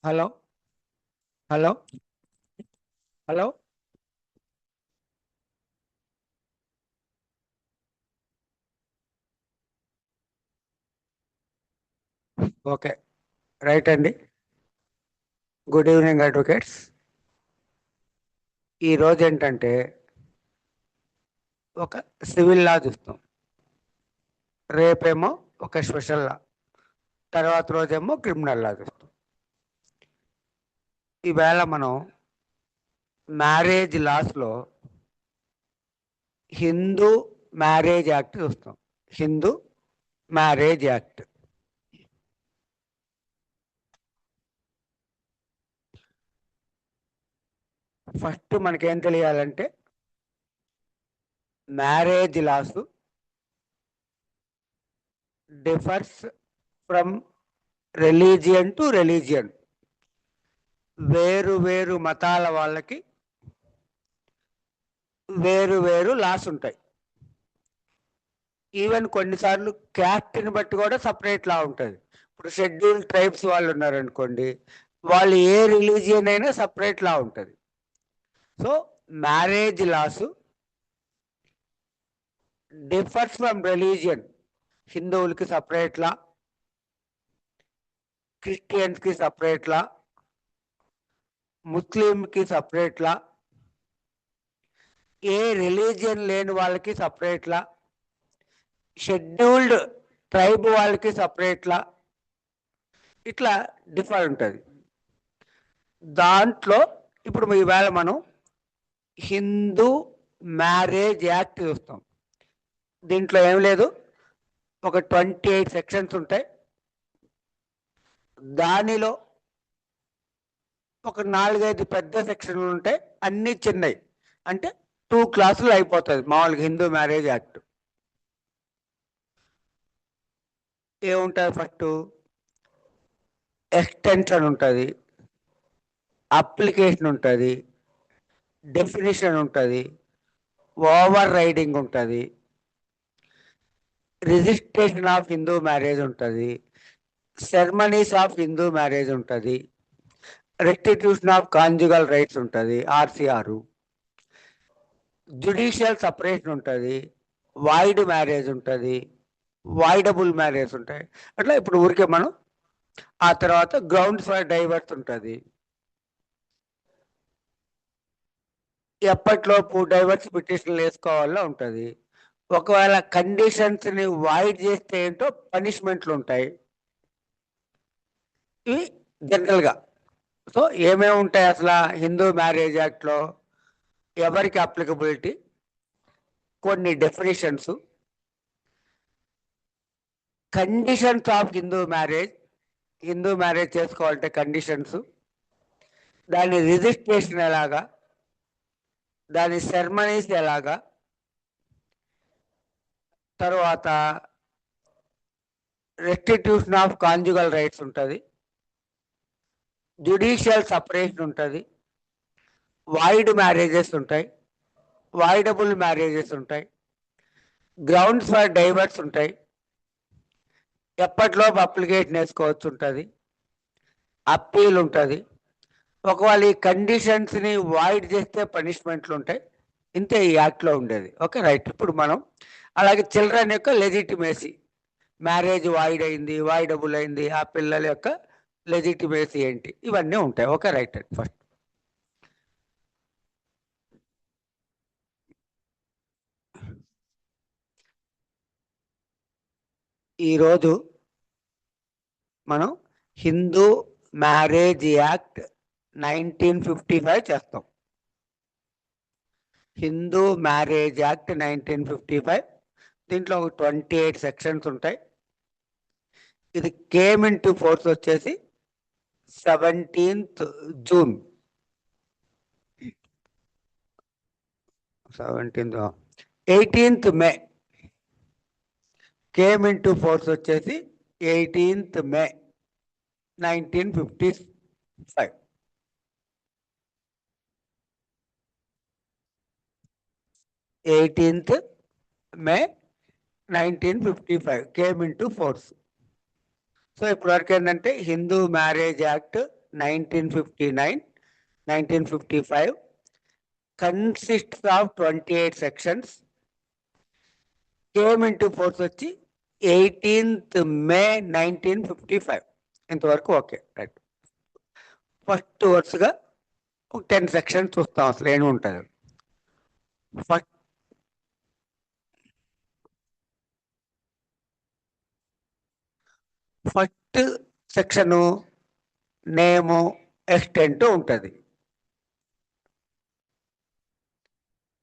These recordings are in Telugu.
Hello hello hello okay, right అండి. Good evening advocates. ఈరోజు ఏంటంటే ఒక సివిల్ లా చూస్తాం, రేపేమో ఒక స్పెషల్ లా, తర్వాత రోజేమో క్రిమినల్ లా చూస్తాం. ఈవేళ మనం మ్యారేజ్ లాస్లో హిందూ మ్యారేజ్ యాక్ట్ చూస్తాం. Hindu marriage act. ఫస్ట్ మనకేం తెలియాలంటే marriage laws differs from religion to religion. వేరు వేరు మతాల వాళ్ళకి వేరు వేరు లాస్ ఉంటాయి. ఈవెన్ కొన్నిసార్లు క్యాస్ట్ని బట్టి కూడా సపరేట్ లా ఉంటుంది. ఇప్పుడు షెడ్యూల్ ట్రైబ్స్ వాళ్ళు ఉన్నారనుకోండి, వాళ్ళు ఏ రిలీజియన్ అయినా సపరేట్ లా ఉంటుంది. So marriage laws differs from religion. హిందువులకి సపరేట్ లా, క్రిస్టియన్స్కి సపరేట్ లా, ముస్లింకి సపరేట్ లా, ఏ రిలీజియన్ లేని వాళ్ళకి సపరేట్ లా, షెడ్యూల్డ్ ట్రైబ్ వాళ్ళకి సపరేట్ లా, ఇట్లా డిఫర్ ఉంటుంది. దాంట్లో ఇప్పుడు ఈవేళ మనం హిందూ మ్యారేజ్ యాక్ట్ చూస్తాం. దీంట్లో ఏం లేదు, ఒక 28 సెక్షన్స్ ఉంటాయి. దానిలో ఒక 4-5 పెద్ద సెక్షన్లు ఉంటాయి, అన్ని చిన్నవి. అంటే 2 క్లాసులు అయిపోతుంది మామూలుగా హిందూ మ్యారేజ్ యాక్ట్. ఏముంటుంది? ఫస్ట్ ఎక్స్టెన్షన్ ఉంటుంది, అప్లికేషన్ ఉంటుంది, డెఫినిషన్ ఉంటుంది, ఓవర్ రైడింగ్ ఉంటుంది, రిజిస్ట్రేషన్ ఆఫ్ హిందూ మ్యారేజ్ ఉంటుంది, సెరమనీస్ ఆఫ్ హిందూ మ్యారేజ్ ఉంటుంది, రెస్టిట్యూషన్ ఆఫ్ కాంజుగల్ రైట్స్ ఉంటుంది, ఆర్సిఆర్, జ్యుడిషియల్ సపరేషన్ ఉంటుంది, వాయిడ్ మ్యారేజ్ ఉంటుంది, వాయిడబుల్ మ్యారేజ్ ఉంటాయి. అట్లా ఇప్పుడు ఊరికే మనం ఆ తర్వాత గ్రౌండ్స్ ఫర్ డైవర్స్ ఉంటుంది. ఎప్పటిలోపు డైవర్స్ పిటిషన్లు వేసుకోవాలో ఉంటుంది. ఒకవేళ కండిషన్స్ని వాయిడ్ చేస్తే ఏంటో పనిష్మెంట్లు ఉంటాయి. ఇవి జనరల్గా. సో ఏమేమి ఉంటాయి అసలు హిందూ మ్యారేజ్ యాక్ట్లో, ఎవరికి అప్లికబిలిటీ, కొన్ని definitions, conditions of Hindu marriage. Hindu marriage చేసుకోవాలంటే కండిషన్స్, దాని రిజిస్ట్రేషన్ ఎలాగా, దాని సెరమనీస్ ఎలాగా, తర్వాత రెస్టిట్యూషన్ ఆఫ్ కాంజుగల్ రైట్స్ ఉంటుంది, జ్యుడిషియల్ సపరేషన్ ఉంటుంది, వాయిడ్ మ్యారేజెస్ ఉంటాయి, వాయిడబుల్ మ్యారేజెస్ ఉంటాయి, గ్రౌండ్స్ ఫర్ డైవర్స్ ఉంటాయి, ఎప్పటిలోపు అప్లికేషన్ వేసుకోవచ్చు ఉంటుంది, అప్పీల్ ఉంటుంది. ఒకవేళ ఈ కండిషన్స్ని వాయిడ్ చేస్తే పనిష్మెంట్లు ఉంటాయి. ఇంతే ఈ యాక్ట్లో ఉండేది. Okay, right. ఇప్పుడు మనం అలాగే చిల్డ్రన్ యొక్క లెజిటిమేసీ, మ్యారేజ్ వాయిడ్ అయింది, వాయిడబుల్ అయింది, ఆ పిల్లల యొక్క లెజిటిమేసీ ఏంటి, ఇవన్నీ ఉంటాయి. ఓకే, రైట్ అండి. ఫస్ట్ ఈరోజు మనం హిందూ మ్యారేజ్ యాక్ట్ 1955 చేస్తాం. Hindu marriage act 1955. దీంట్లో ఒక 28 సెక్షన్స్ ఉంటాయి. ఇది కేమ్ ఇన్ టు ఫోర్స్ వచ్చేసి 17th June. 18th May. Came in to force వచ్చేసి 18th May 1955. May 1955 came in to force. So ఇప్పటివరకు ఏంటంటే Hindu marriage act 1959, 1955 consists of 28 sections. Came into force వచ్చి 18th May 1955. ఇంతవరకు ఓకే రైట్. ఫస్ట్ వరుసగా ఒక 10 సెక్షన్స్ చూస్తాం అసలు ఏమి ఉంటుంది. ఫస్ట్ సెక్షను నేము ఎక్స్టెంట్ ఉంటుంది.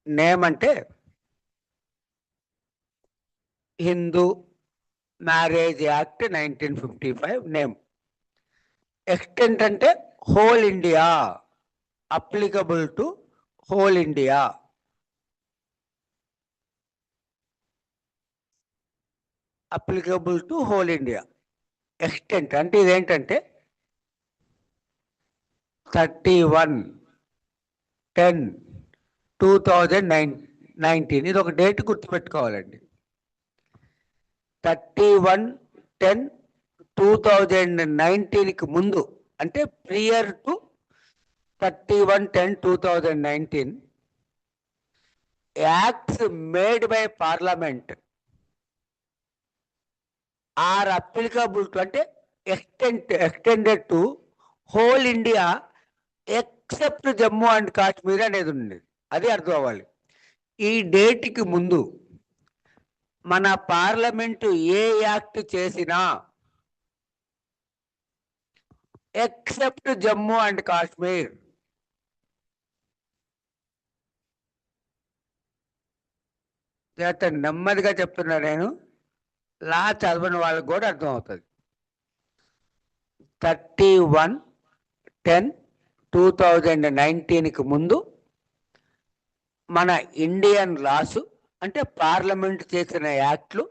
నేమ్ అంటే Hindu marriage act 1955 name. Extent అంటే whole India, applicable to whole India. Applicable to whole India. Extent అంటే ఇదేంటంటే 31/10/2019. ఇది ఒక డేట్ గుర్తుపెట్టుకోవాలండి. 31/10/2019కి ముందు అంటే prior to 31/10/2019 acts made by parliament are applicable to అంటే extended to whole India except Jammu and Kashmir అనేది ఉంది. అది అర్థం అవ్వాలి. ఈ డేట్కి ముందు మన పార్లమెంటు ఏ యాక్ట్ చేసినా ఎక్సెప్ట్ జమ్మూ అండ్ కాశ్మీర్ నెమ్మదిగా చెప్తున్నా నేను, లా చదవని వాళ్ళకి కూడా అర్థం అవుతుంది. 31/10/2019కి ముందు మన ఇండియన్ లాస్ అంటే పార్లమెంట్ చేసిన యాక్ట్లు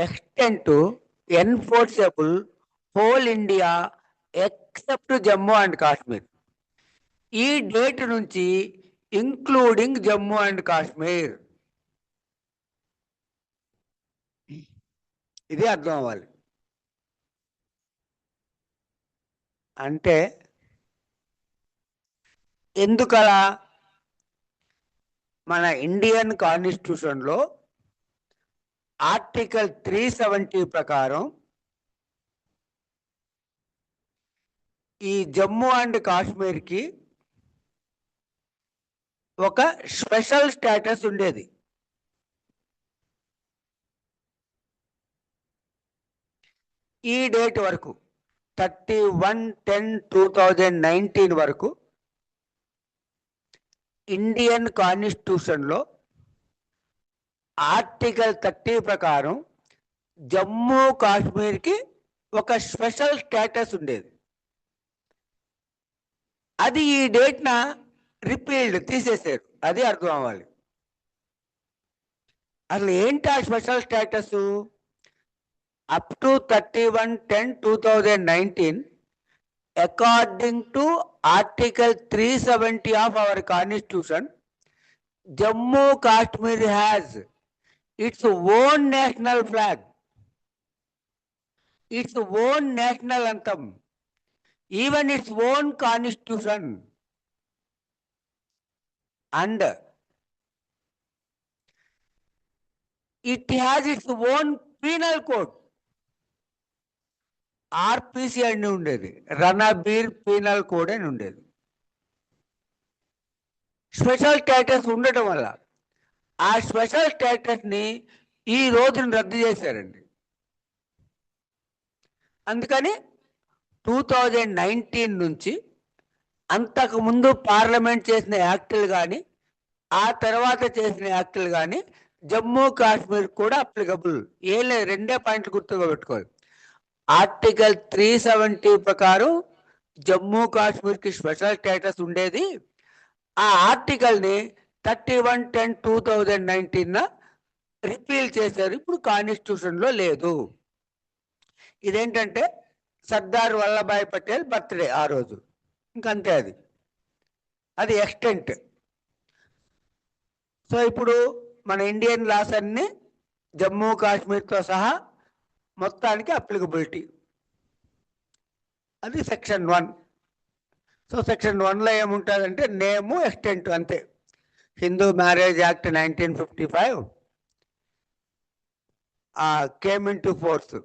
extent enforceable whole India except Jammu and Kashmir. ఈ డేట్ నుంచి ఇంక్లూడింగ్ జమ్మూ అండ్ కాశ్మీర్. ఇది అర్థం అవ్వాలి. అంటే ఎందుకలా? మన ఇండియన్ కాన్స్టిట్యూషన్లో ఆర్టికల్ 370 ప్రకారం ఈ జమ్మూ అండ్ కాశ్మీర్కి ఒక స్పెషల్ స్టేటస్ ఉండేది. ఈ డేట్ వరకు 31/10/2019 వరకు ఇండియన్ కాన్స్టిట్యూషన్లో ఆర్టికల్ 30 ప్రకారం జమ్మూ కాశ్మీర్కి ఒక స్పెషల్ స్టేటస్ ఉండేది. అది ఈ డేట్న రిపీల్డ్ తీసేసారు. అది అర్థం అవ్వాలి. అసలు ఏంటి ఆ special status? Up to 31/10/2019 according to article 370 of our constitution, Jammu Kashmir has its own national flag, its own national anthem, even its own constitution, and it has its own penal code. RPC అని ఉండేది, రణబీర్ పీనల్ కోడ్ అని ఉండేది. స్పెషల్ స్టేటస్ ఉండటం వల్ల ఆ స్పెషల్ స్టేటస్ని ఈ రోజున రద్దు చేశారండి. అందుకని 2019 నుంచి అంతకుముందు పార్లమెంట్ చేసిన యాక్టులు కానీ ఆ తర్వాత చేసిన యాక్టులు కానీ జమ్మూ కాశ్మీర్ కూడా అప్లికబుల్. ఏం లేదు, 2 పాయింట్లు గుర్తుగా పెట్టుకోవాలి. ఆర్టికల్ 370 ప్రకారం జమ్మూ కాశ్మీర్కి స్పెషల్ స్టేటస్ ఉండేది. ఆ ఆర్టికల్ని 31/10/2019 రిపీల్ చేశారు. ఇప్పుడు కాన్స్టిట్యూషన్లో లేదు. ఇదేంటంటే సర్దార్ వల్లభాయ్ పటేల్ బర్త్డే ఆ రోజు, ఇంకంతే. అది ఎక్స్టెంట్. సో ఇప్పుడు మన ఇండియన్ లాస్ అన్ని జమ్మూ కాశ్మీర్తో సహా మొత్తానికి అప్లికబిలిటీ. అది సెక్షన్ 1. సో సెక్షన్ 1లో ఏముంటుందంటే నేము, ఎక్స్టెంట్ అంతే. Hindu marriage act 1955 came in to force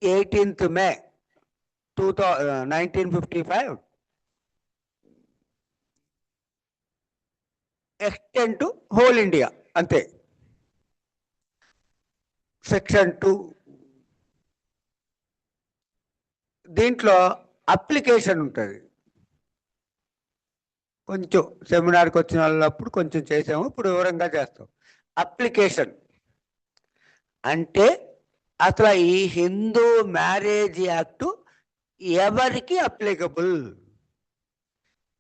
18th May 1955. Extend to whole India అంతే. సెక్షన్ 2 దీంట్లో అప్లికేషన్ ఉంటుంది. కొంచెం సెమినార్కి వచ్చిన వాళ్ళప్పుడు కొంచెం చేసాము, ఇప్పుడు వివరంగా చేస్తాం. అప్లికేషన్ అంటే అసలు ఈ హిందూ మ్యారేజ్ యాక్ట్ ఎవరికి అప్లికబుల్,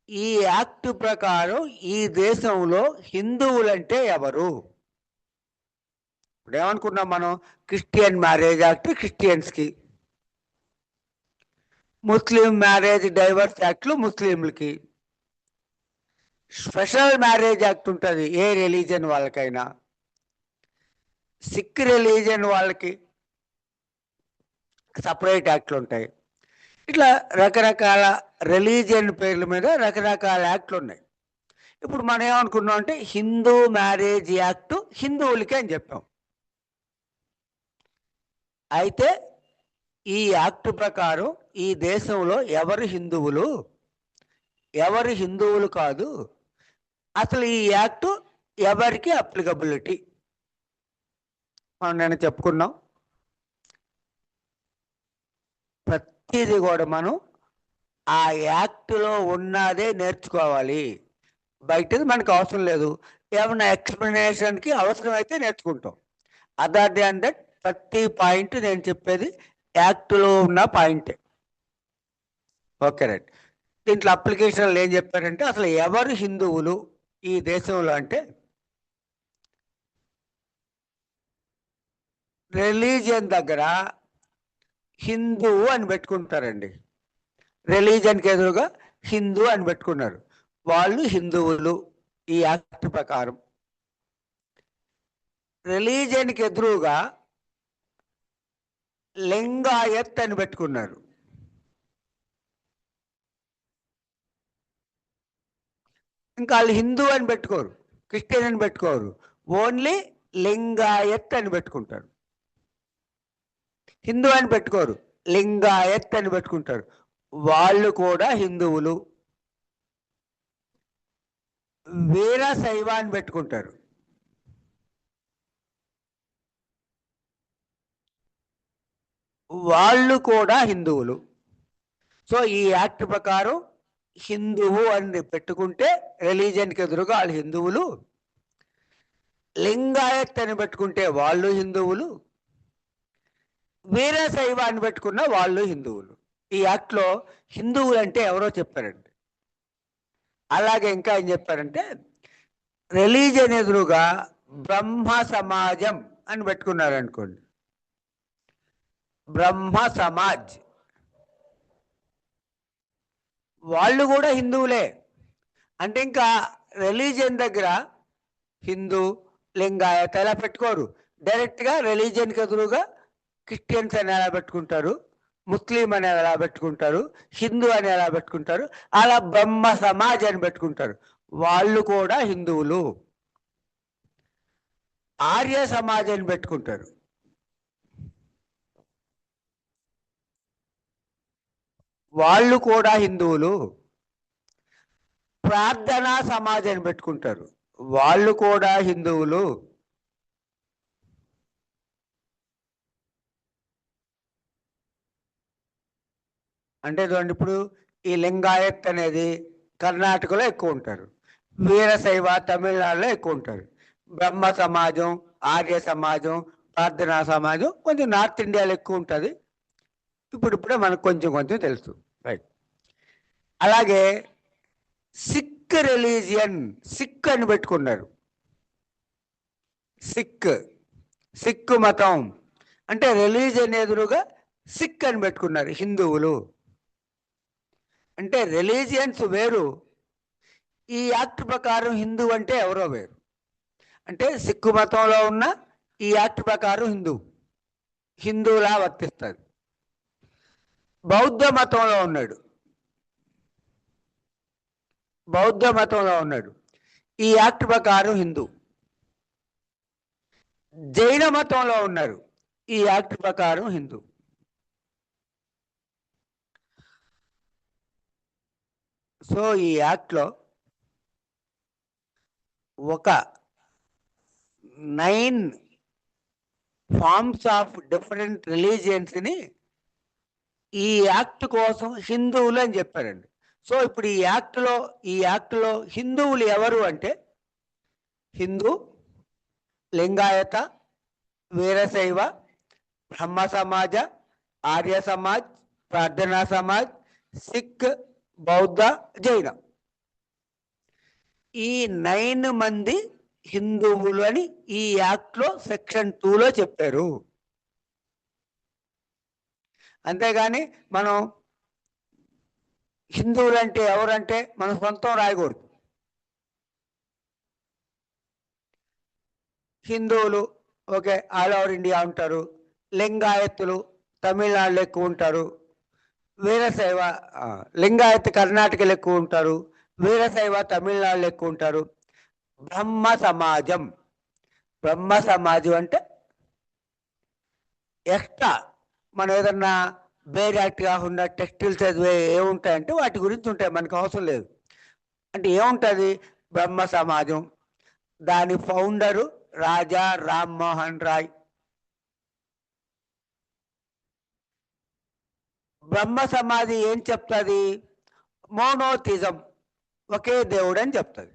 ఈ యాక్ట్ ప్రకారం ఈ దేశంలో హిందువులంటే ఎవరు. ఇప్పుడు ఏమనుకున్నాం మనం, క్రిస్టియన్ మ్యారేజ్ యాక్ట్ క్రిస్టియన్స్కి, ముస్లిం మ్యారేజ్ డైవర్స్ యాక్ట్లు ముస్లింలకి, స్పెషల్ మ్యారేజ్ యాక్ట్ ఉంటుంది ఏ రిలీజన్ వాళ్ళకైనా, సిక్ రిలీజన్ వాళ్ళకి సపరేట్ యాక్ట్లు ఉంటాయి. ఇట్లా రకరకాల రిలీజియన్ పేర్ల మీద రకరకాల యాక్ట్లు ఉన్నాయి. ఇప్పుడు మనం ఏమనుకున్నాం అంటే హిందూ మ్యారేజ్ యాక్ట్ హిందువులకి అని చెప్పాం. అయితే ఈ యాక్ట్ ప్రకారం ఈ దేశంలో ఎవరు హిందువులు, ఎవరు హిందువులు కాదు, అసలు ఈ యాక్ట్ ఎవరికి అప్లికబిలిటీ మనం నేను చెప్పుకున్నాం. ప్రతిదీ కూడా మనం ఆ యాక్ట్లో ఉన్నదే నేర్చుకోవాలి, బయటది మనకు అవసరం లేదు. ఏమన్నా ఎక్స్ప్లెనేషన్కి అవసరమైతే నేర్చుకుంటాం. అదర్ దాన్ దట్ ప్రతి పాయింట్ నేను చెప్పేది యాక్ట్లో ఉన్న పాయింటే. Okay right. దీంట్లో అప్లికేషన్లు ఏం చెప్పారంటే అసలు ఎవరు హిందువులు ఈ దేశంలో అంటే రిలీజియన్ దగ్గర హిందూ అని పెట్టుకుంటారండి. రిలీజియన్కి ఎదురుగా హిందూ అని పెట్టుకున్నారు, వాళ్ళు హిందువులు ఈ యాక్ట్ ప్రకారం. రిలీజియన్కి ఎదురుగా లింగాయత్ అని పెట్టుకున్నారు, ఇంకా వాళ్ళు హిందూ అని పెట్టుకోరు, క్రిస్టియన్ అని పెట్టుకోరు, ఓన్లీ లింగాయత్ అని పెట్టుకుంటారు. హిందూ అని పెట్టుకోరు, లింగాయత్ అని పెట్టుకుంటారు, వాళ్ళు కూడా హిందువులు. వీరశైవ అని పెట్టుకుంటారు, వాళ్ళు కూడా హిందువులు. సో ఈ యాక్ట్ ప్రకారం హిందువు అని పెట్టుకుంటే రిలీజియన్కి ఎదురుగా వాళ్ళు హిందువులు, లింగాయత్ అని పెట్టుకుంటే వాళ్ళు హిందువులు, వీరశైవ అని పెట్టుకున్న వాళ్ళు హిందువులు. ఈ యాక్ట్లో హిందువులు అంటే ఎవరో చెప్పారండి. అలాగే ఇంకా ఏం చెప్పారంటే రిలీజియన్ ఎదురుగా బ్రహ్మ సమాజం అని పెట్టుకున్నారు అనుకోండి, బ్రహ్మ సమాజ్, వాళ్ళు కూడా హిందువులే. అంటే ఇంకా రిలీజియన్ దగ్గర హిందూ, లింగాయత్ ఎలా పెట్టుకోరు, డైరెక్ట్గా రిలీజియన్కి ఎదురుగా క్రిస్టియన్స్ అని ఎలా పెట్టుకుంటారు, ముస్లిం అని ఎలా పెట్టుకుంటారు, హిందూ అని ఎలా పెట్టుకుంటారు, అలా బ్రహ్మ సమాజ్ అని పెట్టుకుంటారు, వాళ్ళు కూడా హిందువులు. ఆర్య సమాజ్ అని పెట్టుకుంటారు, వాళ్ళు కూడా హిందువులు. ప్రార్థనా సమాజ్ అని పెట్టుకుంటారు, వాళ్ళు కూడా హిందువులు. అంటే చూడండి, ఇప్పుడు ఈ లింగాయత్ అనేది కర్ణాటకలో ఎక్కువ ఉంటారు, వీరశైవ తమిళనాడులో ఎక్కువ ఉంటారు, బ్రహ్మ సమాజం, ఆర్య సమాజం, ప్రార్థనా సమాజం కొంచెం నార్త్ ఇండియాలో ఎక్కువ ఉంటుంది. ఇప్పుడిప్పుడే మనకు కొంచెం కొంచెం తెలుసు, రైట్. అలాగే సిక్ రిలీజియన్, సిక్ అని పెట్టుకున్నారు, సిక్ మతం అంటే రిలీజియన్ ఎదురుగా సిక్ అని పెట్టుకున్నారు, హిందువులు. అంటే రిలీజియన్స్ వేరు, ఈ యాక్ట్ ప్రకారం హిందూ అంటే ఎవరో వేరు. అంటే సిక్కు మతంలో ఉన్న ఈ యాక్ట్ ప్రకారం హిందువులా వర్తిస్తుంది. బౌద్ధ మతంలో ఉన్నాడు. బౌద్ధ మతంలో ఉన్నాడు. ఈ యాక్ట్ ప్రకారం హిందూ. జైన మతంలో ఉన్నారు. ఈ యాక్ట్ ప్రకారం హిందూ. సో ఈ యాక్ట్లో ఒక 9 ఫార్మ్స్ ఆఫ్ డిఫరెంట్ రిలీజియన్స్ని ఈ యాక్ట్ కోసం హిందువులు అని చెప్పారండి. సో ఇప్పుడు ఈ యాక్ట్లో హిందువులు ఎవరు అంటే హిందూ, లింగాయత, వీరశైవ, బ్రహ్మ సమాజ, ఆర్య సమాజ్, ప్రార్థనా సమాజ్, సిక్, బౌద్ధ, జైన. ఈ 9 మంది హిందువులు అని ఈ యాక్ట్లో సెక్షన్ 2లో చెప్పారు. అంతేగాని మనం హిందువులు అంటే ఎవరంటే మనం సొంతం రాయకూడదు. హిందువులు ఓకే ఆల్ ఓవర్ ఇండియా ఉంటారు. లింగాయత్తులు తమిళనాడులో ఎక్కువ ఉంటారు. వీరశైవ లింగాయత్ కర్ణాటకలో ఎక్కువ ఉంటారు. వీరశైవ తమిళనాడులో ఎక్కువ ఉంటారు. బ్రహ్మ సమాజం అంటే ఎక్స్ట్రా మనం ఏదన్నా బేర్ యాక్ట్ కాకుండా టెక్స్టైల్ చదివే ఏముంటాయంటే వాటి గురించి ఉంటాయి, మనకు అవసరం లేదు. అంటే ఏముంటుంది బ్రహ్మ సమాజం, దాని ఫౌండరు రాజా రామ్మోహన్ రాయ్. బ్రహ్మ సమాధి ఏం చెప్తుంది? మోనోథిజం, ఒకే దేవుడు అని చెప్తుంది.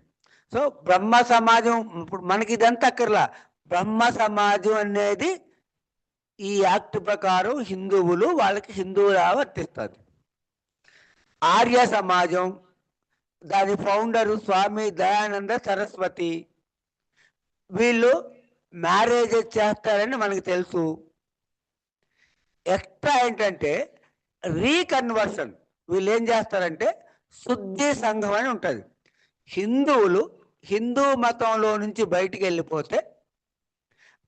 సో బ్రహ్మ సమాజం ఇప్పుడు మనకి ఇదంతా అక్కర్లా. బ్రహ్మ సమాజం అనేది ఈ యాక్ట్ ప్రకారం హిందువులు, వాళ్ళకి హిందువులా వర్తిస్తుంది. ఆర్య సమాజం, దాని ఫౌండరు స్వామి దయానంద సరస్వతి. వీళ్ళు మ్యారేజెస్ చేస్తారని మనకు తెలుసు. ఎక్స్ట్రా ఏంటంటే రీకన్వర్షన్. వీళ్ళు ఏం చేస్తారంటే శుద్ధి సంఘం అని ఉంటుంది. హిందువులు హిందూ మతంలో నుంచి బయటికి వెళ్ళిపోతే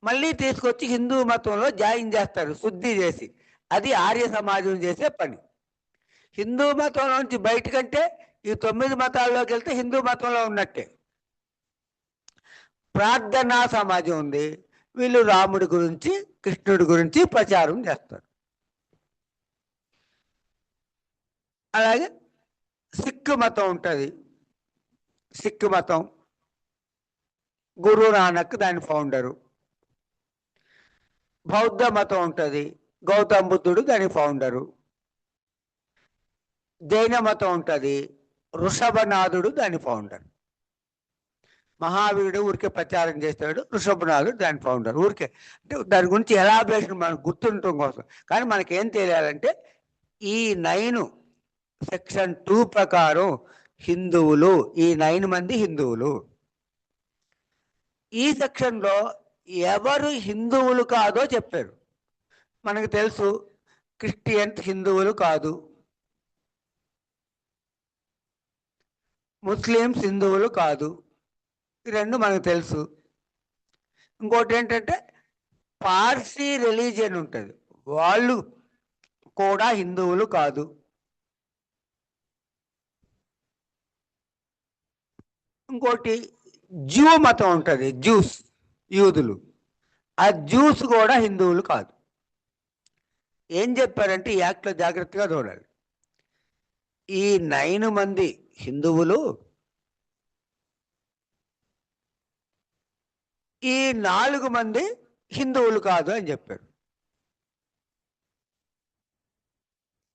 మళ్ళీ తీసుకొచ్చి హిందూ మతంలో జాయిన్ చేస్తారు శుద్ధి చేసి. అది ఆర్య సమాజం చేసే పని. హిందూ మతంలో నుంచి బయటకంటే ఈ 9 మతాల్లోకి వెళ్తే హిందూ మతంలో ఉన్నట్టే. ప్రార్థనా సమాజం ఉంది. వీళ్ళు రాముడి గురించి కృష్ణుడి గురించి ప్రచారం చేస్తారు. అలాగే సిక్ మతం ఉంటుంది. సిక్ మతం గురు నానక్ దాని ఫౌండరు. బౌద్ధ మతం ఉంటుంది. గౌతమ్ బుద్ధుడు దాని ఫౌండరు. జైన మతం ఉంటుంది. వృషభనాథుడు దాని ఫౌండర్. మహావీరుడు ఊరికే ప్రచారం చేస్తాడు. వృషభనాథుడు దాని ఫౌండర్. ఊరికే అంటే దాని గురించి ఎలాబరేషన్ మనకు గుర్తుండటం కోసం. కానీ మనకేం తెలియాలంటే ఈ 9 సెక్షన్ 2 ప్రకారం హిందువులు, ఈ 9 మంది హిందువులు. ఈ సెక్షన్లో ఎవరు హిందువులు కాదో చెప్పారు. మనకు తెలుసు క్రిస్టియన్స్ హిందువులు కాదు, ముస్లిమ్స్ హిందువులు కాదు. ఈ రెండు మనకు తెలుసు. ఇంకోటి ఏంటంటే పార్సీ రిలీజియన్ ఉంటుంది, వాళ్ళు కూడా హిందువులు కాదు. ఇంకోటి జ్యూ మతం ఉంటుంది, జ్యూస్, యూదులు. ఆ జ్యూస్ కూడా హిందువులు కాదు. ఏం చెప్పారంటే ఈ యాక్ట్లో జాగ్రత్తగా చూడాలి. ఈ 9 మంది హిందువులు, ఈ 4 మంది హిందువులు కాదు అని చెప్పారు.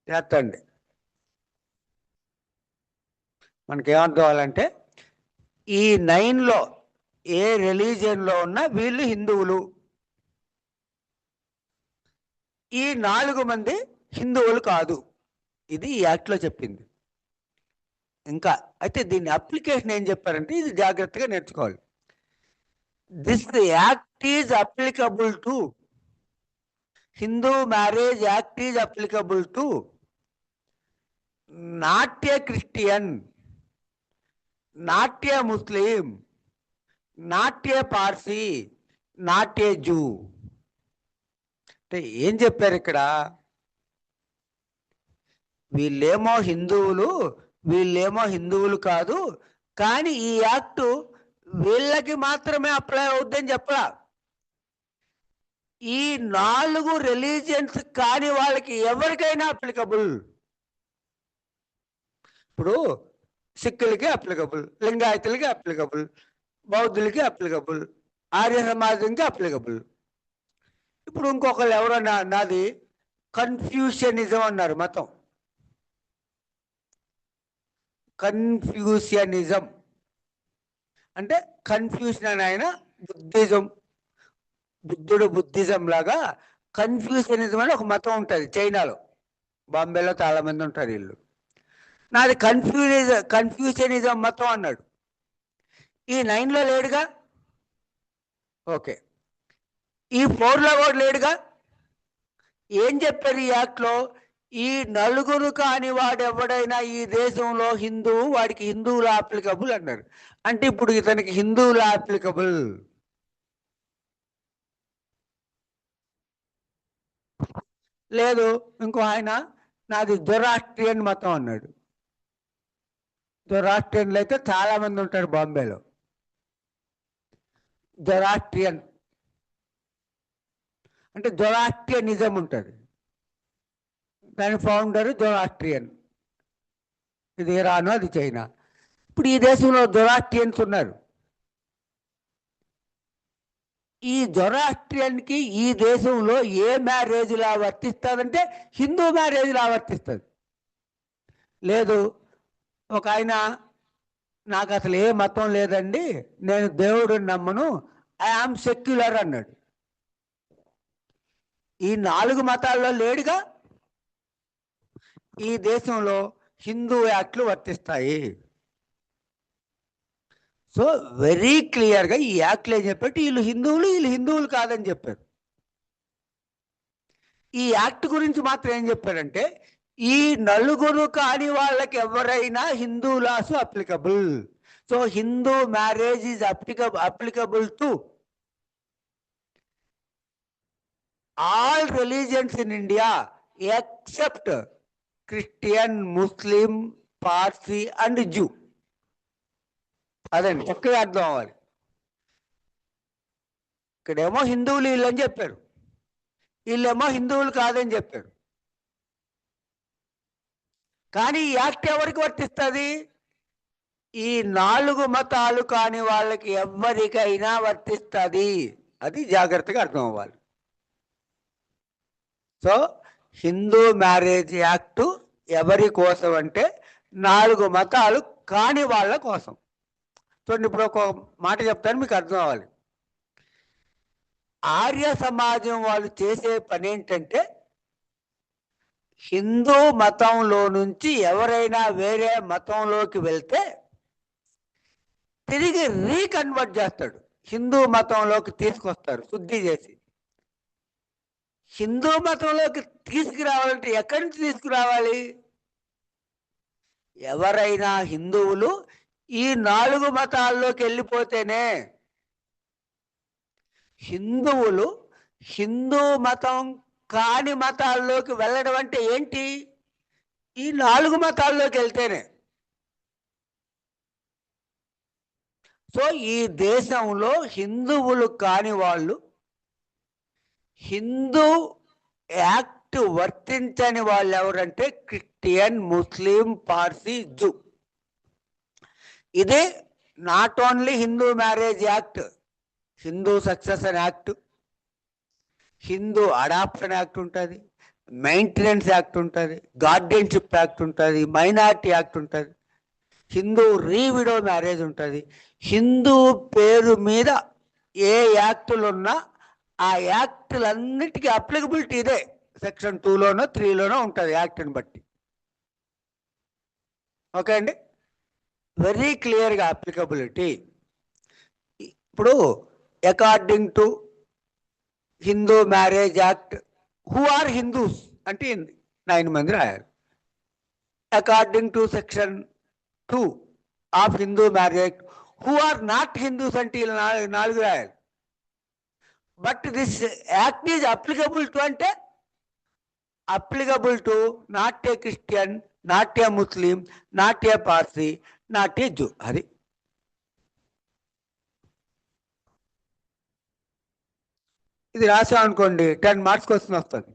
చేస్తండి మనకేమర్థం అవ్వాలంటే ఈ 9లో ఏ రిలీజియన్లో ఉన్నా వీళ్ళు హిందువులు, ఈ 4 మంది హిందువులు కాదు. ఇది ఈ యాక్ట్లో చెప్పింది. ఇంకా అయితే దీని అప్లికేషన్ ఏం చెప్పారంటే ఇది జాగ్రత్తగా నేర్చుకోవాలి. This act is applicable to Hindu marriage act is applicable to not a Christian, not a Muslim, not a Parsi, not a zoo. అంటే ఏం చెప్పారు ఇక్కడ? వీళ్ళేమో హిందువులు, వీళ్ళేమో హిందువులు కాదు, కానీ ఈ యాక్ట్ వీళ్ళకి మాత్రమే అప్లై అవుద్దని చెప్పరా. ఈ 4 రిలీజియన్స్ కాని వాళ్ళకి ఎవరికైనా అప్లికబుల్. ఇప్పుడు సిక్కులకి అప్లికబుల్, లింగాయతులకి అప్లికబుల్, బౌద్ధులకి అప్లికబుల్, ఆర్య సమాజంకి అప్లికబుల్. ఇప్పుడు ఇంకొకళ్ళు ఎవరో నాది కన్ఫ్యూషనిజం అన్నారు మతం. కన్ఫ్యూషనిజం అంటే కన్ఫ్యూషన్ అని ఆయన బుద్ధిజం, బుద్ధుడు బుద్ధిజం లాగా కన్ఫ్యూషనిజం అని ఒక మతం ఉంటుంది చైనాలో. బాంబేలో చాలా మంది ఉంటారు వీళ్ళు. నాది కన్ఫ్యూషనిజం మతం అన్నాడు. ఈ 9లో లేడుగా, ఓకే. ఈ 4లో కూడా లేడుగా. ఏం చెప్పారు ఈ యాక్ట్లో? ఈ 4 కాని వాడు ఎవడైనా ఈ దేశంలో హిందువు, వాడికి హిందువుల అప్లికబుల్ అన్నారు. అంటే ఇప్పుడు ఇతనికి హిందువుల అప్లికబుల్. లేదు, ఇంకో ఆయన నాది జొరాస్ట్రియన్ మతం అన్నాడు. జొరాస్ట్రియన్లు అయితే చాలా మంది ఉంటారు బాంబేలో. జొరాస్ట్రియన్ అంటే జొరాస్ట్రియనిజం ఉంటుంది, దాని ఫౌండర్ జొరాస్ట్రియన్. ఇది ఇరాను, అది చైనా. ఇప్పుడు ఈ దేశంలో జొరాస్ట్రియన్స్ ఉన్నారు. ఈ జొరాస్ట్రియన్కి ఈ దేశంలో ఏ మ్యారేజ్ లా వర్తిస్తుందంటే హిందూ మ్యారేజ్ లా వర్తిస్తుంది. లేదు, ఒక ఆయన నాకు అసలు ఏ మతం లేదండి, నేను దేవుడిని నమ్మను, ఐ ఆమ్ సెక్యులర్ అన్నాడు. ఈ 4 మతాల్లో లేడుగా. ఈ దేశంలో హిందూ యాక్ట్లు వర్తిస్తాయి. సో వెరీ క్లియర్గా ఈ యాక్ట్లు ఏం చెప్పారు, వీళ్ళు హిందువులు కాదని చెప్పారు. ఈ యాక్ట్ గురించి మాత్రం ఏం చెప్పారంటే ఈ 4 కాని వాళ్ళకి ఎవరైనా Hindu laws applicable. So Hindu marriage is applicable to all religions in India except Christian, Muslim, Parsi and Jew. అదండి చక్కగా అర్థం అవ్వాలి. ఇక్కడేమో హిందువులు వీళ్ళని చెప్పారు, వీళ్ళేమో హిందువులు కాదని చెప్పారు. కానీ ఈ యాక్ట్ ఎవరికి వర్తిస్తుంది? ఈ 4 మతాలు కాని వాళ్ళకి ఎవరికైనా వర్తిస్తుంది. అది జాగ్రత్తగా అర్థం అవ్వాలి. సో హిందూ మ్యారేజ్ యాక్ట్ ఎవరి కోసం అంటే 4 మతాలు కాని వాళ్ళ కోసం. చూడండి, ఇప్పుడు ఒక మాట చెప్తాను, మీకు అర్థం అవ్వాలి. ఆర్య సమాజం వాళ్ళు చేసే పని ఏంటంటే హిందూ మతంలో నుంచి ఎవరైనా వేరే మతంలోకి వెళ్తే తిరిగి రీకన్వర్ట్ చేస్తాడు, హిందూ మతంలోకి తీసుకొస్తారు శుద్ధి చేసి. హిందూ మతంలోకి తీసుకురావాలంటే ఎక్కడి నుంచి తీసుకురావాలి? ఎవరైనా హిందువులు ఈ 4 మతాల్లోకి వెళ్ళిపోతేనే. హిందువులు హిందూ మతం కాని మతాల్లోకి వెళ్ళడం అంటే ఏంటి? ఈ 4 మతాల్లోకి వెళ్తేనే. సో ఈ దేశంలో హిందువులు కాని వాళ్ళు, హిందూ యాక్ట్ వర్తించని వాళ్ళు ఎవరంటే క్రిస్టియన్, ముస్లిం, పార్సీ, జూ. ఇదే not only Hindu marriage act, Hindu succession act, Hindu adoption act ఉంటుంది, మెయింటెనెన్స్ యాక్ట్ ఉంటుంది, గార్డియన్షిప్ యాక్ట్ ఉంటుంది, మైనారిటీ యాక్ట్ ఉంటుంది, హిందూ రీవిడో మ్యారేజ్ ఉంటుంది. హిందూ పేరు మీద ఏ యాక్టులు ఉన్నా ఆ యాక్టులన్నిటికీ అప్లికబిలిటీ ఇదే. సెక్షన్ 2లోనో 3లోనో ఉంటుంది యాక్ట్ని బట్టి. ఓకే అండి, వెరీ క్లియర్గా అప్లికబిలిటీ. ఇప్పుడు according to Hindu marriage act who are Hindus అంటే 9 మంది రాయాలి. According to section 2 of Hindu marriage who are not Hindus అంటే 4 రాయాలి. But this act is applicable to అంటే applicable to not a Christian, not a Muslim, not a Parsi, not a Jew. అది ఇది రాసామనుకోండి 10 మార్క్స్ క్వశ్చన్ వస్తుంది.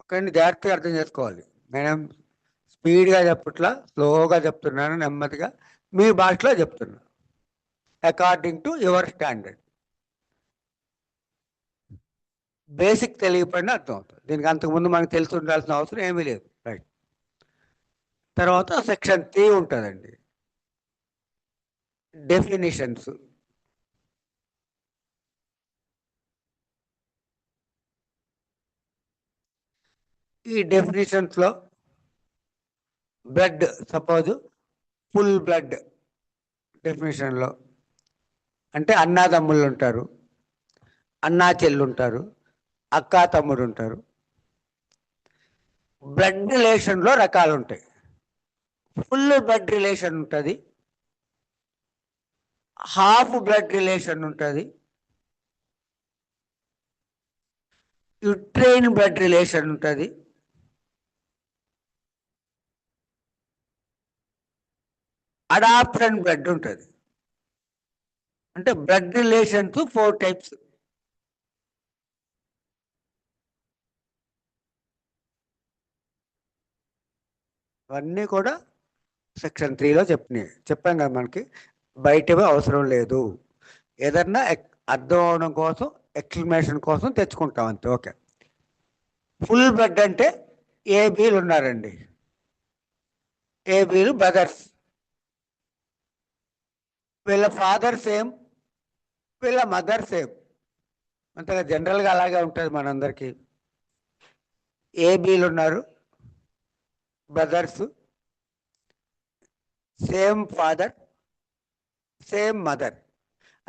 ఒకరిని జాగ్రత్తగా అర్థం చేసుకోవాలి. నేను స్పీడ్గా చెప్పట్లా, స్లోగా చెప్తున్నాను, నెమ్మదిగా మీ భాషలో చెప్తున్నా, according to your standard. Basic తెలియకపోయినా అర్థం అవుతుంది. దీనికి అంతకుముందు మనకు తెలిసి ఉండాల్సిన అవసరం ఏమీ లేదు. రైట్. తర్వాత సెక్షన్ 3 ఉంటుందండి, డెఫినిషన్స్. ఈ డెఫినిషన్స్లో బ్లడ్, సపోజ్ ఫుల్ బ్లడ్ డెఫినేషన్లో అంటే అన్నాదమ్ముళ్ళు ఉంటారు, అన్నా చెల్లు ఉంటారు, అక్కా తమ్ముడు ఉంటారు. బ్లడ్ రిలేషన్లో రకాలు ఉంటాయి. ఫుల్ బ్లడ్ రిలేషన్ ఉంటుంది, హాఫ్ బ్లడ్ రిలేషన్ ఉంటుంది, యుట్రైన్ బ్లడ్ రిలేషన్ ఉంటుంది, అడాప్షన్ బ్లడ్ ఉంటుంది. అంటే బ్లడ్ రిలేషన్స్ 4 టైప్స్. అవన్నీ కూడా సెక్షన్ 3లో చెప్పాం కదా, మనకి బయటవే అవసరం లేదు. ఏదన్నా అర్థం అవడం కోసం, ఎక్స్ప్లెనేషన్ కోసం తెచ్చుకుంటాం అంతే. ఓకే. ఫుల్ బ్లడ్ అంటే ఏబీలు ఉన్నారండి, ఏబీలు బ్రదర్స్. వీళ్ళ ఫాదర్ సేమ్, వీళ్ళ మదర్ సేమ్. అంతగా జనరల్గా అలాగే ఉంటుంది మనందరికీ. ఏబీలు ఉన్నారు, brothers, same father, same mother.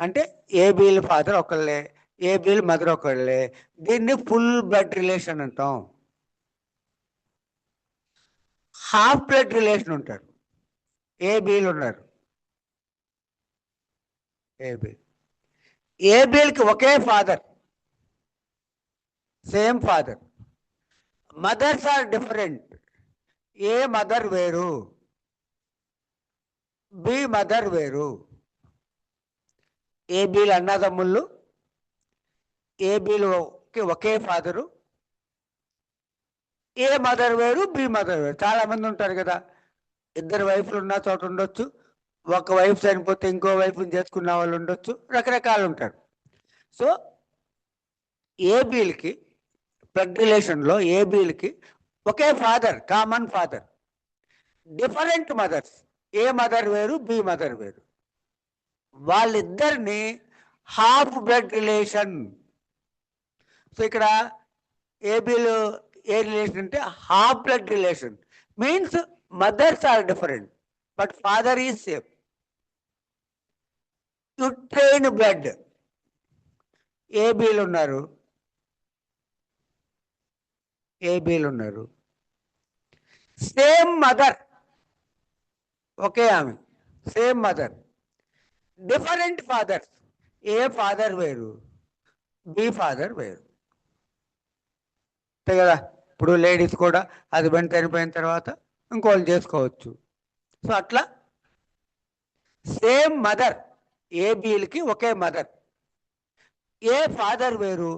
అంటే ఏబీల ఫాదర్ ఒకళ్ళే, ఏబీల మదర్ ఒకళ్ళే. దీన్ని ఫుల్ బ్లడ్ రిలేషన్ అంటాం. హాఫ్ బ్లడ్ రిలేషన్ ఉంటారు, ఏబీలు ఉన్నారు. ఏబీలకి ఒకే father, same father. Mothers are different. A mother వేరు, బి మదర్ వేరు. ఏబీలు అన్నదమ్ముళ్ళు, ఏబీలుకి ఒకే ఫాదరు, ఏ మదర్ వేరు, బి మదర్ వేరు. చాలా మంది ఉంటారు కదా, ఇద్దరు వైఫ్లు ఉన్న చోట ఉండొచ్చు, ఒక వైఫ్ చనిపోతే ఇంకో వైఫ్ని చేసుకున్న వాళ్ళు ఉండొచ్చు, రకరకాలు ఉంటారు. సో ఏబీలకి బ్లడ్ రిలేషన్లో ఏబీలకి ఒకే father, common father, different mothers. A mother వేరు, బి మదర్ వేరు. వాళ్ళిద్దరిని హాఫ్ బ్లడ్ రిలేషన్. సో ఇక్కడ ఏబీలు ఏ రిలేషన్ అంటే half blood relation. Means mothers are different but father is same. Uterine blood, ఏబీలు ఉన్నారు, ఏబీలు ఉన్నారు, సేమ్ మదర్, ఒకే ఆమె, same mother, different fathers. A father వేరు, బి ఫాదర్ వేరు. అంతే కదా. ఇప్పుడు లేడీస్ కూడా హస్బెండ్ చనిపోయిన తర్వాత ఇంకోళ్ళు చేసుకోవచ్చు. సో అట్లా సేమ్ మదర్, ఏబీలకి ఒకే మదర్, ఏ ఫాదర్ వేరు,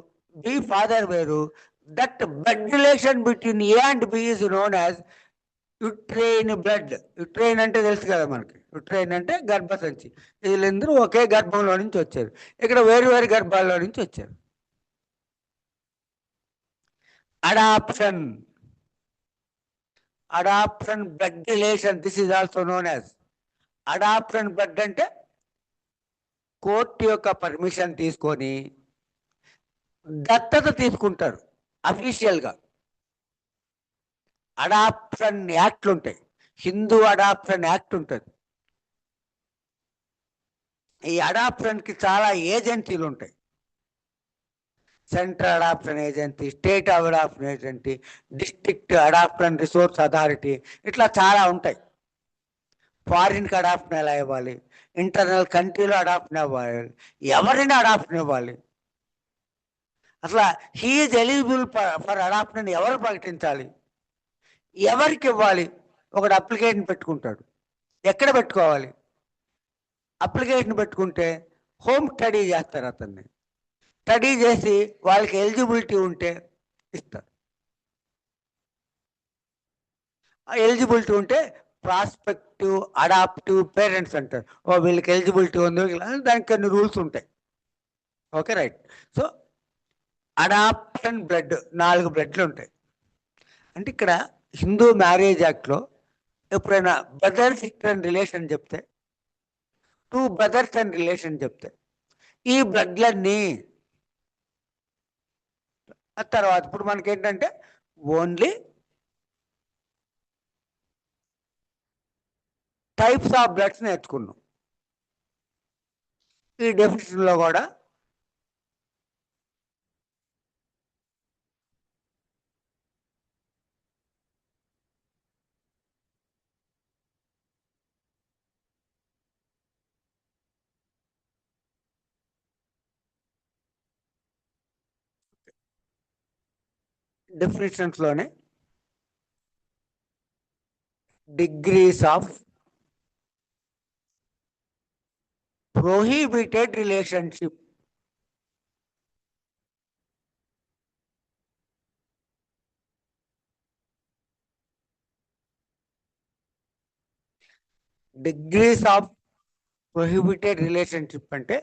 బి ఫాదర్ వేరు. That blood relation between A and B is known as uterine blood. Uterine అంటే తెలుసు కదా మనకి, యుట్రైన్ అంటే గర్భసంచి. వీళ్ళందరూ ఒకే గర్భంలో నుంచి వచ్చారు, ఇక్కడ వేరు వేరు గర్భాల్లో నుంచి వచ్చారు. Adoption, adoption blood relation, this is also known as adoption blood. అంటే కోర్టు యొక్క పర్మిషన్ తీసుకొని దత్తత తీసుకుంటారు అఫీషియల్గా. అడాప్షన్ యాక్ట్లు ఉంటాయి, హిందూ అడాప్షన్ యాక్ట్ ఉంటుంది. ఈ అడాప్షన్కి చాలా ఏజెన్సీలు ఉంటాయి. Central adoption agency, state adoption agency, district adoption resource authority, ఇట్లా చాలా ఉంటాయి. ఫారిన్కి అడాప్షన్ ఎలా ఇవ్వాలి, ఇంటర్నల్ కంట్రీలో అడాప్షన్ ఇవ్వాలి, ఎవరిని అడాప్షన్ ఇవ్వాలి, అసలు హీఈజ్ ఎలిజిబుల్ ఫర్ అడాప్షన్ ఎవరు ప్రకటించాలి, ఎవరికి ఇవ్వాలి. ఒకడు అప్లికేషన్ పెట్టుకుంటాడు, ఎక్కడ పెట్టుకోవాలి, అప్లికేషన్ పెట్టుకుంటే హోమ్ స్టడీ చేస్తారు, అతన్ని స్టడీ చేసి వాళ్ళకి ఎలిజిబిలిటీ ఉంటే ఇస్తారు. ఎలిజిబిలిటీ ఉంటే ప్రాస్పెక్టివ్ అడాప్టివ్ పేరెంట్స్ అంటారు. వీళ్ళకి ఎలిజిబిలిటీ ఉంది, దానికి కొన్ని రూల్స్ ఉంటాయి. Okay, right. So adoption blood 4 బ్లడ్లు ఉంటాయి. అంటే ఇక్కడ హిందూ మ్యారేజ్ యాక్ట్లో ఎప్పుడైనా బ్రదర్ సిస్టర్ అండ్ రిలేషన్ చెప్తే, 2 బ్రదర్స్ అండ్ రిలేషన్ చెప్తే, ఈ బ్లడ్లన్నీ తర్వాత ఇప్పుడు మనకేంటంటే ఓన్లీ టైప్స్ ఆఫ్ బ్లడ్స్ నేర్చుకున్నాం. ఈ డెఫినేషన్లో కూడా లోనే degrees of prohibited relationship. Degrees of prohibited relationship అంటే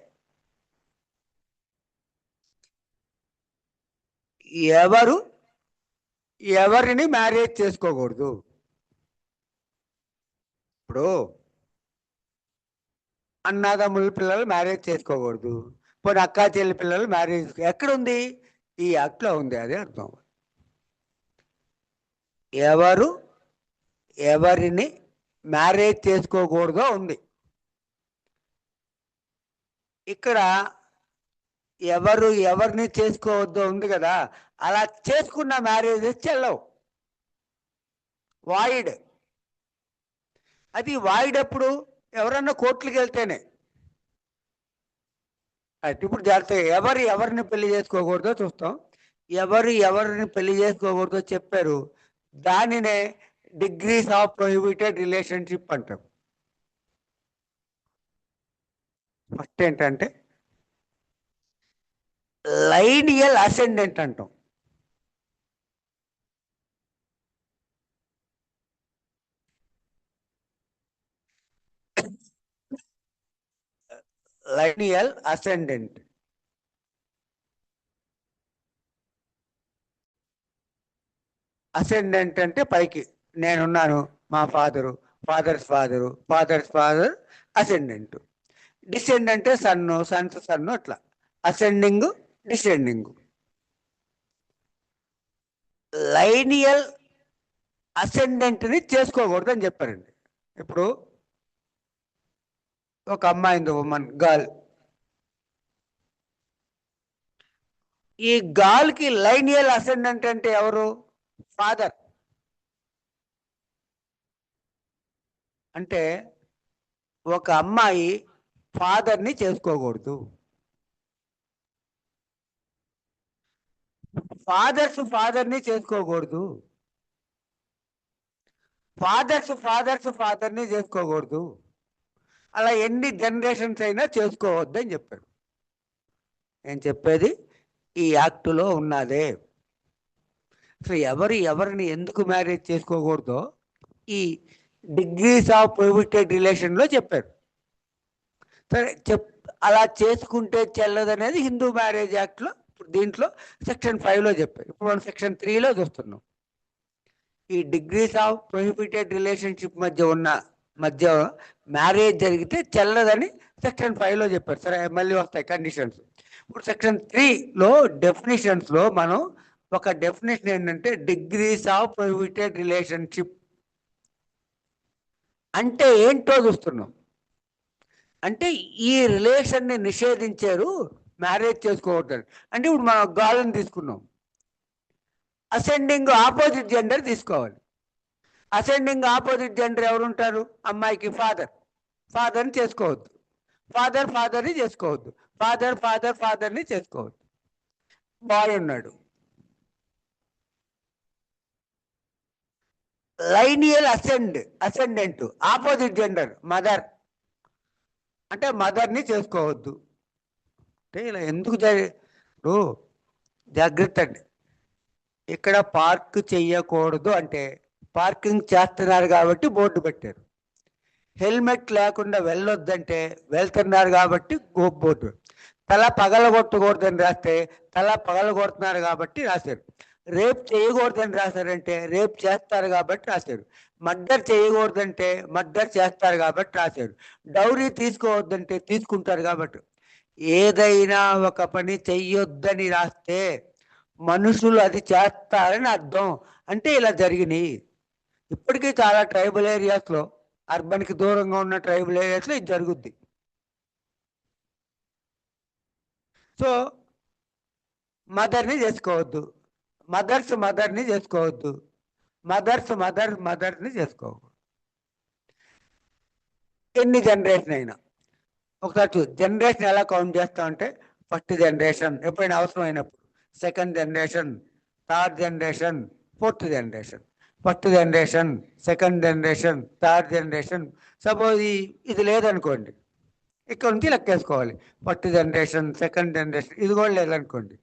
ఎవరిని మ్యారేజ్ చేసుకోకూడదు. ఇప్పుడు అన్నదమ్ముల పిల్లలు మ్యారేజ్ చేసుకోకూడదు, పోనీ అక్కా చెల్లి పిల్లలు మ్యారేజ్ ఎక్కడుంది, ఈ యాక్ట్లో ఉంది. అదే అర్థం. ఎవరిని మ్యారేజ్ చేసుకోకూడదో ఉంది. ఇక్కడ ఎవరిని చేసుకోవద్దో ఉంది కదా, అలా చేసుకున్న మ్యారేజెస్ చెల్లవు, వాయిడ్. అది వాయిడ్ ఎప్పుడు, ఎవరన్నా కోర్టులకు వెళ్తేనే. అయితే ఇప్పుడు జాగ్రత్తగా ఎవరిని పెళ్లి చేసుకోకూడదో చూస్తాం. ఎవరిని పెళ్లి చేసుకోకూడదో చెప్పారు, దానినే డిగ్రీస్ ఆఫ్ ప్రొహిబిటెడ్ రిలేషన్షిప్ అంటాం. ఫస్ట్ ఏంటంటే లైనియల్ అసెండెంట్ అంటాం. లైనియల్ అసెండెంట్ అంటే పైకి నేనున్నాను, మా ఫాదర్స్ ఫాదర్ అసెండెంట్. డిసెండెంట్ సన్ను అట్లా అసెండింగ్ డిసెండింగ్. లైనియల్ అసెండెంట్ని చేసుకోకూడదు అని చెప్పారండి. ఇప్పుడు ఒక అమ్మాయి ఉంది, ఉమెన్, గర్ల్. ఈ గర్ల్కి లైనియల్ అసెండెంట్ అంటే ఎవరు, ఫాదర్. అంటే ఒక అమ్మాయి ఫాదర్ని చేసుకోకూడదు. ఫాదర్ని చేసుకోకూడదు. ఫాదర్ని చేసుకోకూడదు. అలా ఎన్ని జనరేషన్స్ అయినా చేసుకోవద్దు అని చెప్పాడు. నేను చెప్పేది ఈ యాక్టులో ఉన్నదే. సో ఎవరిని ఎందుకు మ్యారేజ్ చేసుకోకూడదో ఈ డిగ్రీస్ ఆఫ్ ప్రొహిబిటెడ్ రిలేషన్లో చెప్పారు. సరే, అలా చేసుకుంటే చెల్లదనేది హిందూ మ్యారేజ్ యాక్ట్లో, దీంట్లో సెక్షన్ 5లో చెప్పారు. ఇప్పుడు మనం సెక్షన్ 3లో చూస్తున్నాం. ఈ డిగ్రీస్ ఆఫ్ ప్రొహిబిటెడ్ రిలేషన్షిప్ మధ్య మ్యారేజ్ జరిగితే చెల్లదని సెక్షన్ 5లో చెప్పారు. సరే, మళ్ళీ వస్తాయి కండిషన్స్. ఇప్పుడు సెక్షన్ 3లో డెఫినేషన్స్లో మనం ఒక డెఫినేషన్ ఏంటంటే డిగ్రీస్ ఆఫ్ ప్రొహిబిటెడ్ రిలేషన్షిప్ అంటే ఏంటో చూస్తున్నాం. అంటే ఈ రిలేషన్ని నిషేధించారు, మ్యారేజ్ చేసుకోవద్దు. అంటే ఇప్పుడు మనం గాలిని తీసుకున్నాం, అసెండింగ్ ఆపోజిట్ జెండర్ తీసుకోవాలి. అసెండింగ్ ఆపోజిట్ జెండర్ ఎవరు ఉంటారు? అమ్మాయికి ఫాదర్, ఫాదర్ని చేసుకోవద్దు. ఫాదర్ని చేసుకోవద్దు. ఫాదర్ని చేసుకోవద్దు. బాయ్ ఉన్నాడు, లైనియల్ అసెండెంట్ ఆపోజిట్ జెండర్ మదర్, అంటే మదర్ని చేసుకోవద్దు. అంటే ఇలా ఎందుకు జాగ్రత్త అండి. ఇక్కడ పార్క్ చెయ్యకూడదు అంటే పార్కింగ్ చేస్తున్నారు కాబట్టి బోర్డు పెట్టారు. హెల్మెట్ లేకుండా వెళ్ళొద్దంటే వెళ్తున్నారు కాబట్టి బోర్డు. తల పగలగొట్టకూడదని రాస్తే తల పగలగొడుతున్నారు కాబట్టి రాశారు. రేప్ చేయకూడదని రాశారంటే రేప్ చేస్తారు కాబట్టి రాశారు. మర్డర్ చేయకూడదంటే మర్డర్ చేస్తారు కాబట్టి రాశారు. డౌరీ తీసుకోవద్దంటే తీసుకుంటారు కాబట్టి. ఏదైనా ఒక పని చెయ్యొద్దని రాస్తే మనుషులు అది చేస్తారని అర్థం. అంటే ఇలా జరిగినాయి. ఇప్పటికీ చాలా ట్రైబల్ ఏరియాస్లో, అర్బన్కి దూరంగా ఉన్న ట్రైబల్ ఏరియాస్లో ఇది జరుగుద్ది. సో మదర్ని చేసుకోవద్దు, మదర్ని చేసుకోవద్దు, మదర్ని చేసుకోవద్దు. ఎన్ని జనరేషన్ అయినా ఒకసారి జనరేషన్ ఎలా కౌంట్ చేస్తామంటే ఫస్ట్ జనరేషన్ ఎప్పుడైనా అవసరమైనప్పుడు, second generation, third generation, fourth generation. First generation, second generation, third generation. Suppose ఇది లేదనుకోండి, ఇక్కడ నుంచి లెక్కేసుకోవాలి. ఫస్ట్ జనరేషన్, సెకండ్ జనరేషన్, ఇది కూడా లేదనుకోండి,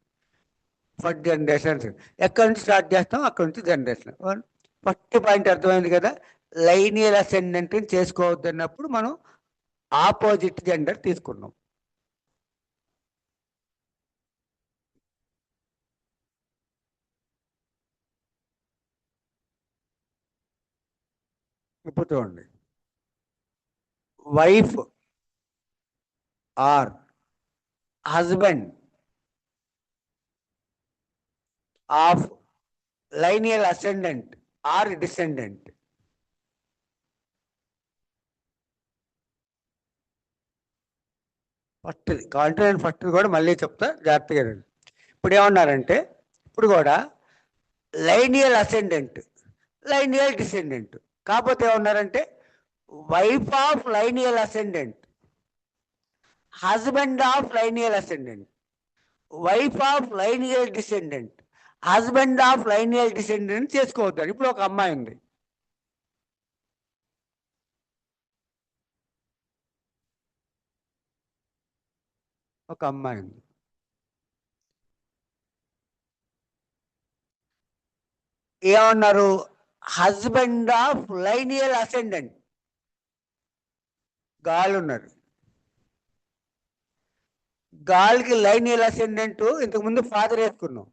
ఫస్ట్ జనరేషన్. ఎక్కడి నుంచి స్టార్ట్ చేస్తాం అక్కడ నుంచి జనరేషన్. ఫస్ట్ పాయింట్ అర్థమైంది కదా. లైనియల్ అసెండెంట్ చేసుకోవద్దు అన్నప్పుడు మనం ఆపోజిట్ జెండర్ తీసుకున్నాం. ఇప్పుడు చూడండి, wife or husband of lineal ascendant or descendant. First కాంటినెంట్ ఫస్ట్ కూడా మళ్ళీ చెప్తా జాగ్రత్తగా. ఇప్పుడు ఏమన్నారంటే, ఇప్పుడు కూడా లైనియల్ అసెండెంట్, లైనియల్ డిసెండెంట్. కాకపోతే ఏమన్నారంటే wife of lineal ascendant, husband of lineal ascendant, wife of lineal descendant, husband of lineal descendant చేసుకోవద్దు. ఇప్పుడు ఒక అమ్మాయి ఉంది, ఒక అమ్మాయి ఉంది. ఏమన్నారు? Husband of lineal ascendant gal ఉన్నారు. గాల్కి లైనియల్ అసెండెంట్ ఇంతకు ముందు ఫాదర్ వేసుకున్నాం,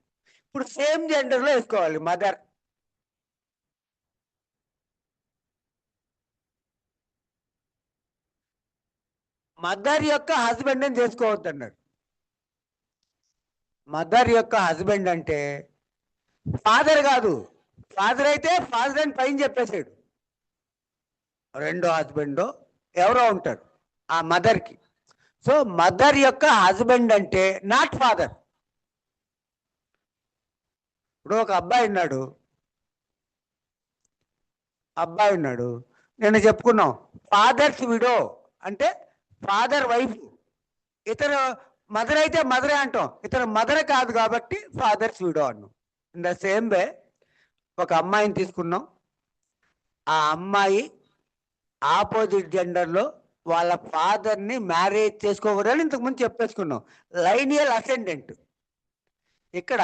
ఇప్పుడు సేమ్ జెండర్ లో వేసుకోవాలి మదర్. మదర్ యొక్క హస్బెండ్ అని చేసుకోవద్దు అన్నారు. మదర్ యొక్క హస్బెండ్ అంటే ఫాదర్ కాదు. ఫాదర్ అయితే ఫాదర్ అని పైన చెప్పేశాడు, రెండో హస్బెండ్ ఎవరో ఉంటారు ఆ మదర్కి. సో మదర్ యొక్క హస్బెండ్ అంటే నాట్ ఫాదర్. ఇప్పుడు ఒక అబ్బాయి ఉన్నాడు, నేను చెప్పుకున్నాం ఫాదర్స్ విడో అంటే ఫాదర్ వైఫ్. ఇతను మదర్ అయితే మదరే అంటాం, ఇతను మదర్ కాదు కాబట్టి ఫాదర్స్ విడో అన్నాం. ఇన్ ద సేమ్ వే ఒక అమ్మాయిని తీసుకున్నాం, ఆ అమ్మాయి ఆపోజిట్ జెండర్లో వాళ్ళ ఫాదర్ని మ్యారేజ్ చేసుకోకూడదని ఇంతకుముందు చెప్పేసుకున్నాం. లైనియల్ అసెండెంట్ ఇక్కడ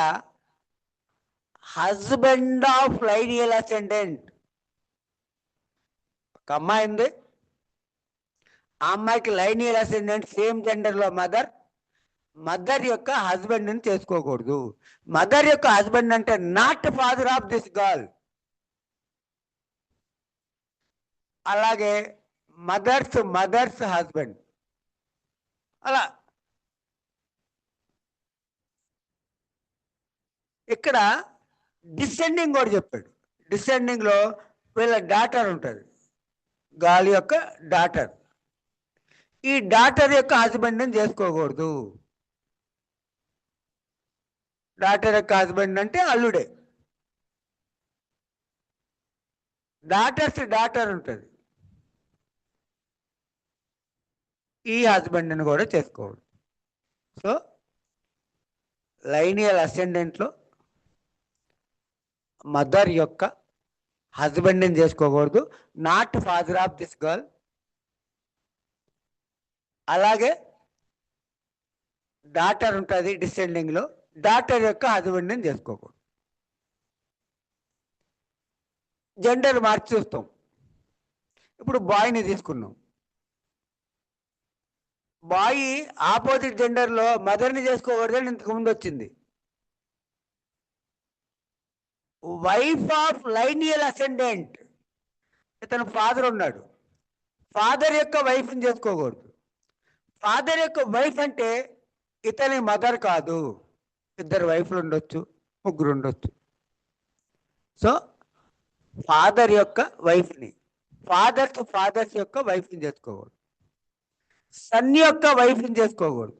హస్బెండ్ ఆఫ్ లైనియల్ అసెండెంట్. ఒక అమ్మాయి ఉంది, ఆ అమ్మాయికి లైనియల్ అసెండెంట్ సేమ్ జెండర్లో మదర్ యొక్క హస్బెండ్ని చేసుకోకూడదు. మదర్ యొక్క హస్బెండ్ అంటే not father of this girl. అలాగే మదర్స్ హస్బెండ్. అలా ఇక్కడ డిసెండింగ్ కూడా చెప్పాడు. డిసెండింగ్లో వీళ్ళ డాటర్ ఉంటుంది, గాలి యొక్క డాటర్. ఈ డాటర్ యొక్క హస్బెండ్ని చేసుకోకూడదు. డాటర్ యొక్క హస్బెండ్ అంటే అల్లుడే. డాటర్ ఉంటుంది, ఈ హస్బెండ్ని కూడా చేసుకోవచ్చు. సో లైనియల్ అసెండెంట్లో మదర్ యొక్క హస్బెండ్ని చేసుకోకూడదు, not father of this girl. అలాగే డాటర్ ఉంటుంది డిసెండింగ్లో, డాటర్ యొక్క హస్బెండ్ని చేసుకోకూడదు. జెండర్ మార్చి చూస్తాం. ఇప్పుడు బాయ్ని తీసుకున్నాం. బాయ్ ఆపోజిట్ జెండర్లో మదర్ని చేసుకోకూడదని ఇంతకుముందు వచ్చింది. వైఫ్ ఆఫ్ లైనియల్ అసెండెంట్, ఇతను ఫాదర్ ఉన్నాడు, ఫాదర్ యొక్క వైఫ్ని చేసుకోకూడదు. ఫాదర్ యొక్క వైఫ్ అంటే ఇతని మదర్ కాదు, ఇద్దరు వైఫ్లు ఉండొచ్చు, ముగ్గురు ఉండొచ్చు. సో ఫాదర్ యొక్క వైఫ్ని, ఫాదర్స్ యొక్క వైఫ్ని చేసుకోకూడదు, సన్ యొక్క వైఫ్ని చేసుకోకూడదు.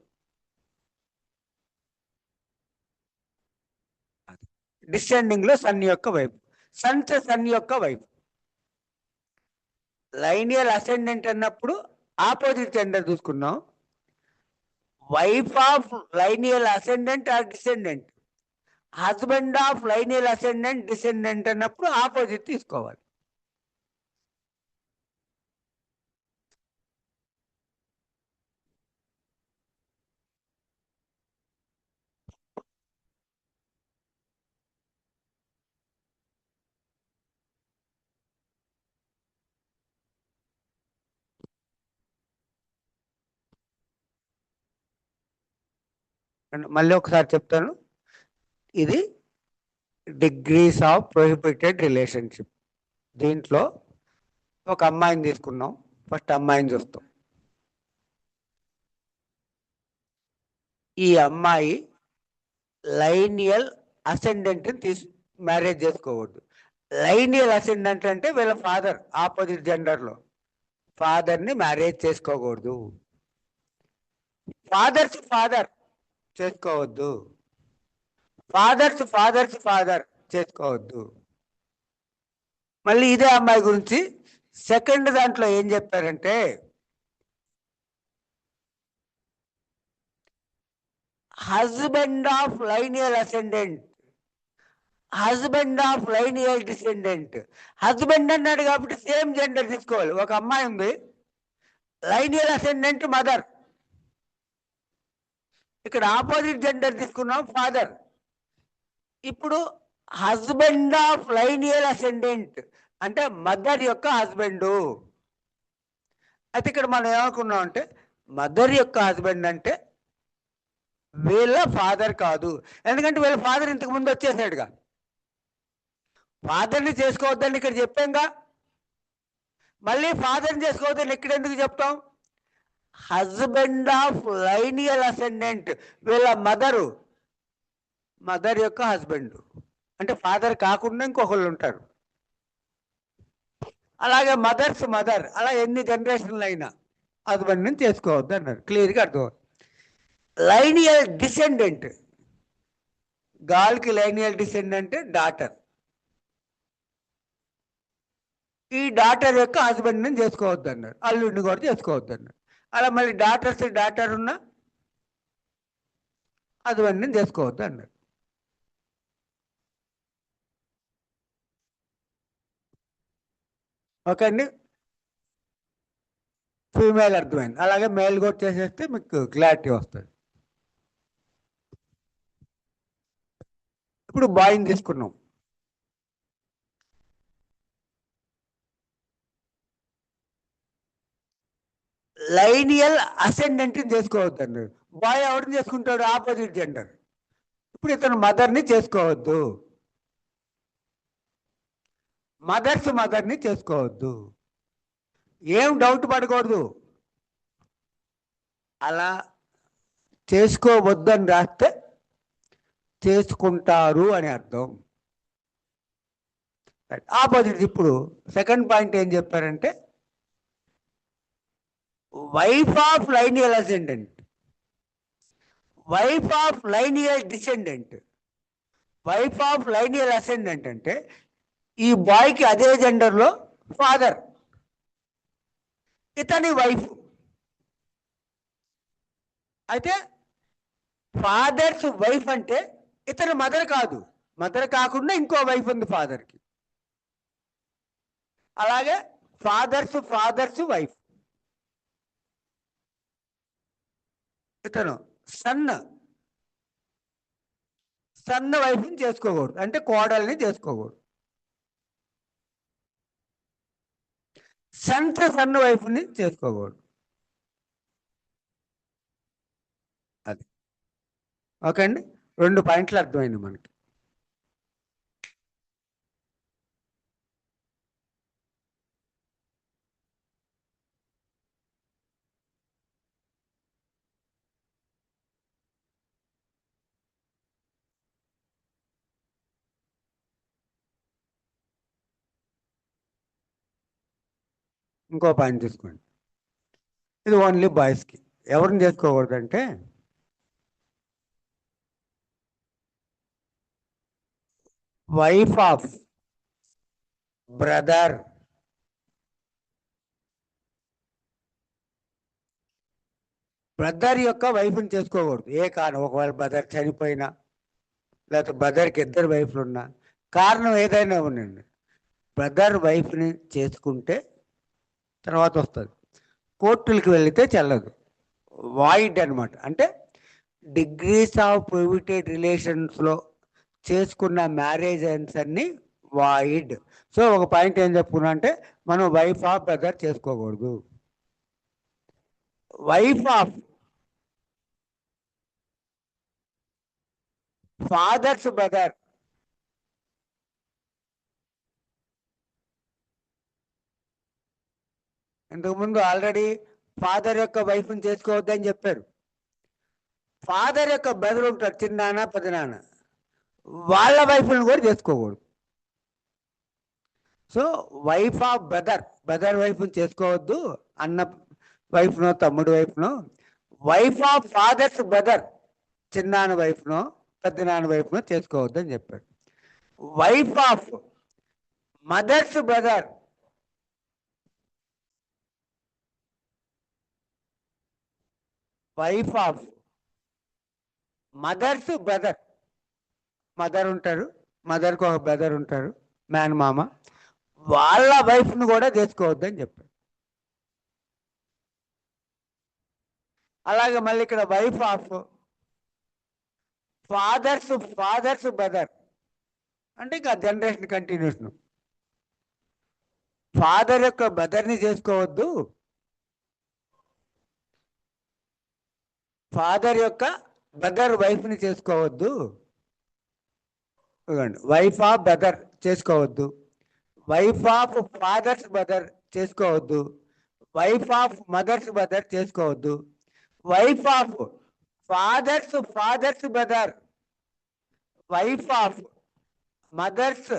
డిసెండింగ్ లో సన్ యొక్క వైఫ్, సన్ యొక్క వైఫ్. లైనియల్ అసెండెంట్ అన్నప్పుడు ఆపోజిట్ జెండర్ చూసుకున్నాం. Wife of lineal ascendant or descendant, husband of lineal ascendant descendant అన్నప్పుడు ఆపోజిట్ తీసుకోవాలి. మళ్ళీ ఒకసారి చెప్తాను, ఇది డిగ్రీస్ ఆఫ్ ప్రొహిబిటెడ్ రిలేషన్షిప్. దీంట్లో ఒక అమ్మాయిని తీసుకున్నాం, ఫస్ట్ అమ్మాయిని చూస్తాం. ఈ అమ్మాయి లైనియల్ అసెండెంట్ని మ్యారేజ్ చేసుకోకూడదు. లైనియల్ అసెండెంట్ అంటే వీళ్ళ ఫాదర్, ఆపోజిట్ జెండర్లో ఫాదర్ని మ్యారేజ్ చేసుకోకూడదు. ఫాదర్ చేసుకోవద్దు, ఫాదర్ చేసుకోవద్దు. మళ్ళీ ఇదే అమ్మాయి గురించి సెకండ్ దాంట్లో ఏం చెప్పారంటే, husband of lineal ascendant, husband of lineal descendant. Husband అన్నాడు కాబట్టి సేమ్ జెండర్ తీసుకోవాలి. ఒక అమ్మాయి ఉంది, లైనియల్ అసెండెంట్ మదర్, ఇక్కడ ఆపోజిట్ జెండర్ తీసుకున్నాం ఫాదర్. ఇప్పుడు హస్బెండ్ ఆఫ్ లైనియల్ అసెండెంట్ అంటే మదర్ యొక్క హస్బెండ్. అయితే ఇక్కడ మనం ఏమనుకున్నాం అంటే, మదర్ యొక్క హస్బెండ్ అంటే వీళ్ళ ఫాదర్ కాదు, ఎందుకంటే వీళ్ళ ఫాదర్ ఇంతకు ముందు వచ్చేసాడుగా. ఫాదర్ని చేసుకోవద్దని ఇక్కడ చెప్పాంగా, మళ్ళీ ఫాదర్ని చేసుకోవద్దని ఇక్కడ ఎందుకు చెప్తాం? హస్బెండ్ ఆఫ్ లైనియల్ అసెండెంట్ వీళ్ళ మదర్ యొక్క హస్బెండ్ అంటే ఫాదర్ కాకుండా ఇంకొకళ్ళు ఉంటారు. అలాగే మదర్ అలా ఎన్ని జనరేషన్లు అయినా హస్బెండ్ని చేసుకోవద్దు అన్నారు. క్లియర్గా అర్థం. లైనియల్ డిసెండెంట్, గాల్కి లైనియల్ డిసెండెంట్ డాటర్, ఈ డాటర్ యొక్క హస్బెండ్ని చేసుకోవద్దు అన్నారు, అల్లుడిని కూడా చేసుకోవద్దు అన్నారు. అలా మళ్ళీ డాటర్ ఉన్న హస్బెండ్ని చేసుకోవద్దు అన్నారు. ఓకే అండి, ఫీమేల్ అర్థమైంది. అలాగే మేల్ కూడా చేసేస్తే మీకు క్లారిటీ వస్తుంది. ఇప్పుడు బాయ్ని తీసుకున్నాం. లైనియల్ అసెండెంట్ని చేసుకోవద్దు అన్నాడు. బాయ్ ఎవరిని చేసుకుంటాడు? Opposite gender. ఇప్పుడు ఇతను మదర్ని చేసుకోవద్దు, మదర్ని చేసుకోవద్దు. ఏం డౌట్ పడకూడదు, అలా చేసుకోవద్దని రాస్తే చేసుకుంటారు అని అర్థం. ఆపోజిట్. ఇప్పుడు సెకండ్ పాయింట్ ఏం చెప్పారంటే, wife of lineal ascendant, wife of lineal descendant. Wife of lineal ascendant అంటే ఈ బాయ్కి అదే జెండర్లో ఫాదర్, ఇతని వైఫ్. అయితే ఫాదర్స్ వైఫ్ అంటే ఇతని మదర్ కాదు, మదర్ కాకుండా ఇంకో వైఫ్ ఉంది ఫాదర్కి. అలాగే ఫాదర్స్ వైఫ్. ఇతను సన్ వైఫ్ని చేసుకోకూడదు, అంటే కోడల్ని చేసుకోకూడదు. సన్ వైఫ్ని చేసుకోకూడదు. అది ఓకే అండి, 2 పాయింట్లు అర్థమైంది మనకి. ఇంకో పాయింట్ తీసుకోండి, ఇది ఓన్లీ బాయ్స్కి. ఎవరిని చేసుకోకూడదంటే వైఫ్ ఆఫ్ బ్రదర్, బ్రదర్ యొక్క వైఫ్ని చేసుకోకూడదు. ఏ కారణం, ఒకవేళ బ్రదర్ చనిపోయినా, లేకపోతే బ్రదర్కి 2 వైఫ్లు ఉన్నా, కారణం ఏదైనా ఉండండి, బ్రదర్ వైఫ్ని చేసుకుంటే తర్వాత వస్తుంది, కోర్టులకి వెళితే చెల్లదు, వాయిడ్ అనమాట. అంటే డిగ్రీస్ ఆఫ్ ప్రొహిబిటెడ్ రిలేషన్స్లో చేసుకున్న మ్యారేజెస్ అన్ని వాయిడ్. సో ఒక పాయింట్ ఏం చెప్పుకున్నా అంటే, మనం వైఫ్ ఆఫ్ బ్రదర్ చేసుకోకూడదు. వైఫ్ ఆఫ్ ఫాదర్స్ బ్రదర్, ఇంతకుముందు ఆల్రెడీ ఫాదర్ యొక్క వైఫ్ని చేసుకోవద్దని చెప్పారు. ఫాదర్ యొక్క బ్రదర్ ఉంటారు, చిన్నాన్న పెదనాన్న, వాళ్ళ వైఫ్ని కూడా చేసుకోకూడదు. సో వైఫ్ ఆఫ్ బ్రదర్ వైఫ్ని చేసుకోవద్దు, అన్న వైఫ్నో తమ్ముడు వైఫ్నో. వైఫ్ ఆఫ్ ఫాదర్స్ బ్రదర్, చిన్నాన్న వైఫ్నో పెద్దనాన్న వైఫ్నో చేసుకోవద్దు అని చెప్పారు. Wife of mother's brother, wife of mother's brother, mother ఉంటారు, మదర్కి ఒక బ్రదర్ ఉంటారు, మేనమామ, వాళ్ళ వైఫ్ను కూడా చేసుకోవద్దని చెప్పారు. అలాగే మళ్ళీ ఇక్కడ వైఫ్ ఆఫ్ ఫాదర్స్ బ్రదర్ అంటే ఇంకా జనరేషన్ కంటిన్యూషన్. ఫాదర్ యొక్క బ్రదర్ని చేసుకోవద్దు, ఫాదర్ యొక్క బ్రదర్ వైఫ్ని చేసుకోవద్దు. వైఫ్ ఆఫ్ బ్రదర్ చేసుకోవద్దు, వైఫ్ ఆఫ్ ఫాదర్స్ బ్రదర్ చేసుకోవద్దు, వైఫ్ ఆఫ్ మదర్స్ బ్రదర్ చేసుకోవద్దు, wife of father's brother, wife of mother's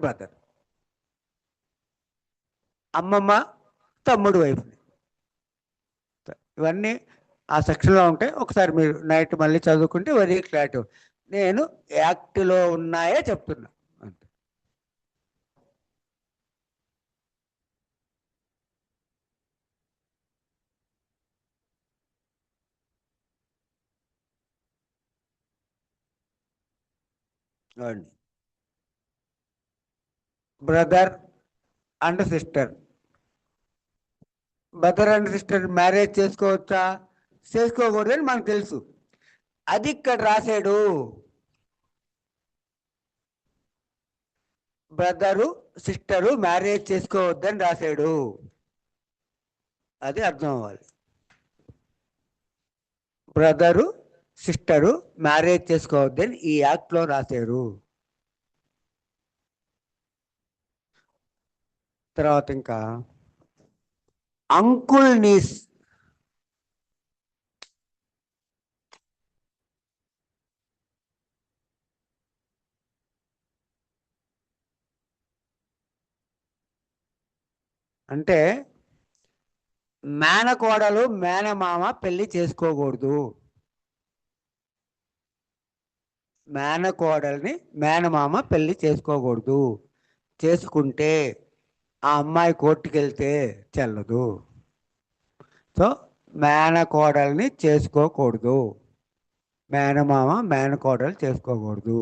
brother, అమ్మమ్మ తమ్ముడు వైఫ్ని. ఇవన్నీ ఆ సెక్షన్లో ఉంటాయి, ఒకసారి మీరు నైట్ మళ్ళీ చదువుకుంటే వెరీ క్లారిటీ. నేను యాక్ట్లో ఉన్నాయే చెప్తున్నా అంతే. Brother and sister, brother and sister marriage చేసుకోవచ్చా చేసుకోకూడదని మనకు తెలుసు, అది ఇక్కడ రాశాడు. బ్రదరు సిస్టరు మ్యారేజ్ చేసుకోవద్దని రాశాడు, అది అర్థం అవ్వాలి. బ్రదరు సిస్టరు మ్యారేజ్ చేసుకోవద్దని ఈ యాక్ట్లో రాశారు. తర్వాత ఇంకా అంకుల్ నీస్, అంటే మేనకోడలు మేనమామ పెళ్లి చేసుకోకూడదు. మేనకోడల్ని మేనమామ పెళ్లి చేసుకోకూడదు. చేసుకుంటే ఆ అమ్మాయి కోర్టుకి వెళ్తే చెల్లదు. సో మేనకోడల్ని చేసుకోకూడదు. మేనమామ మేనకోడలు చేసుకోకూడదు.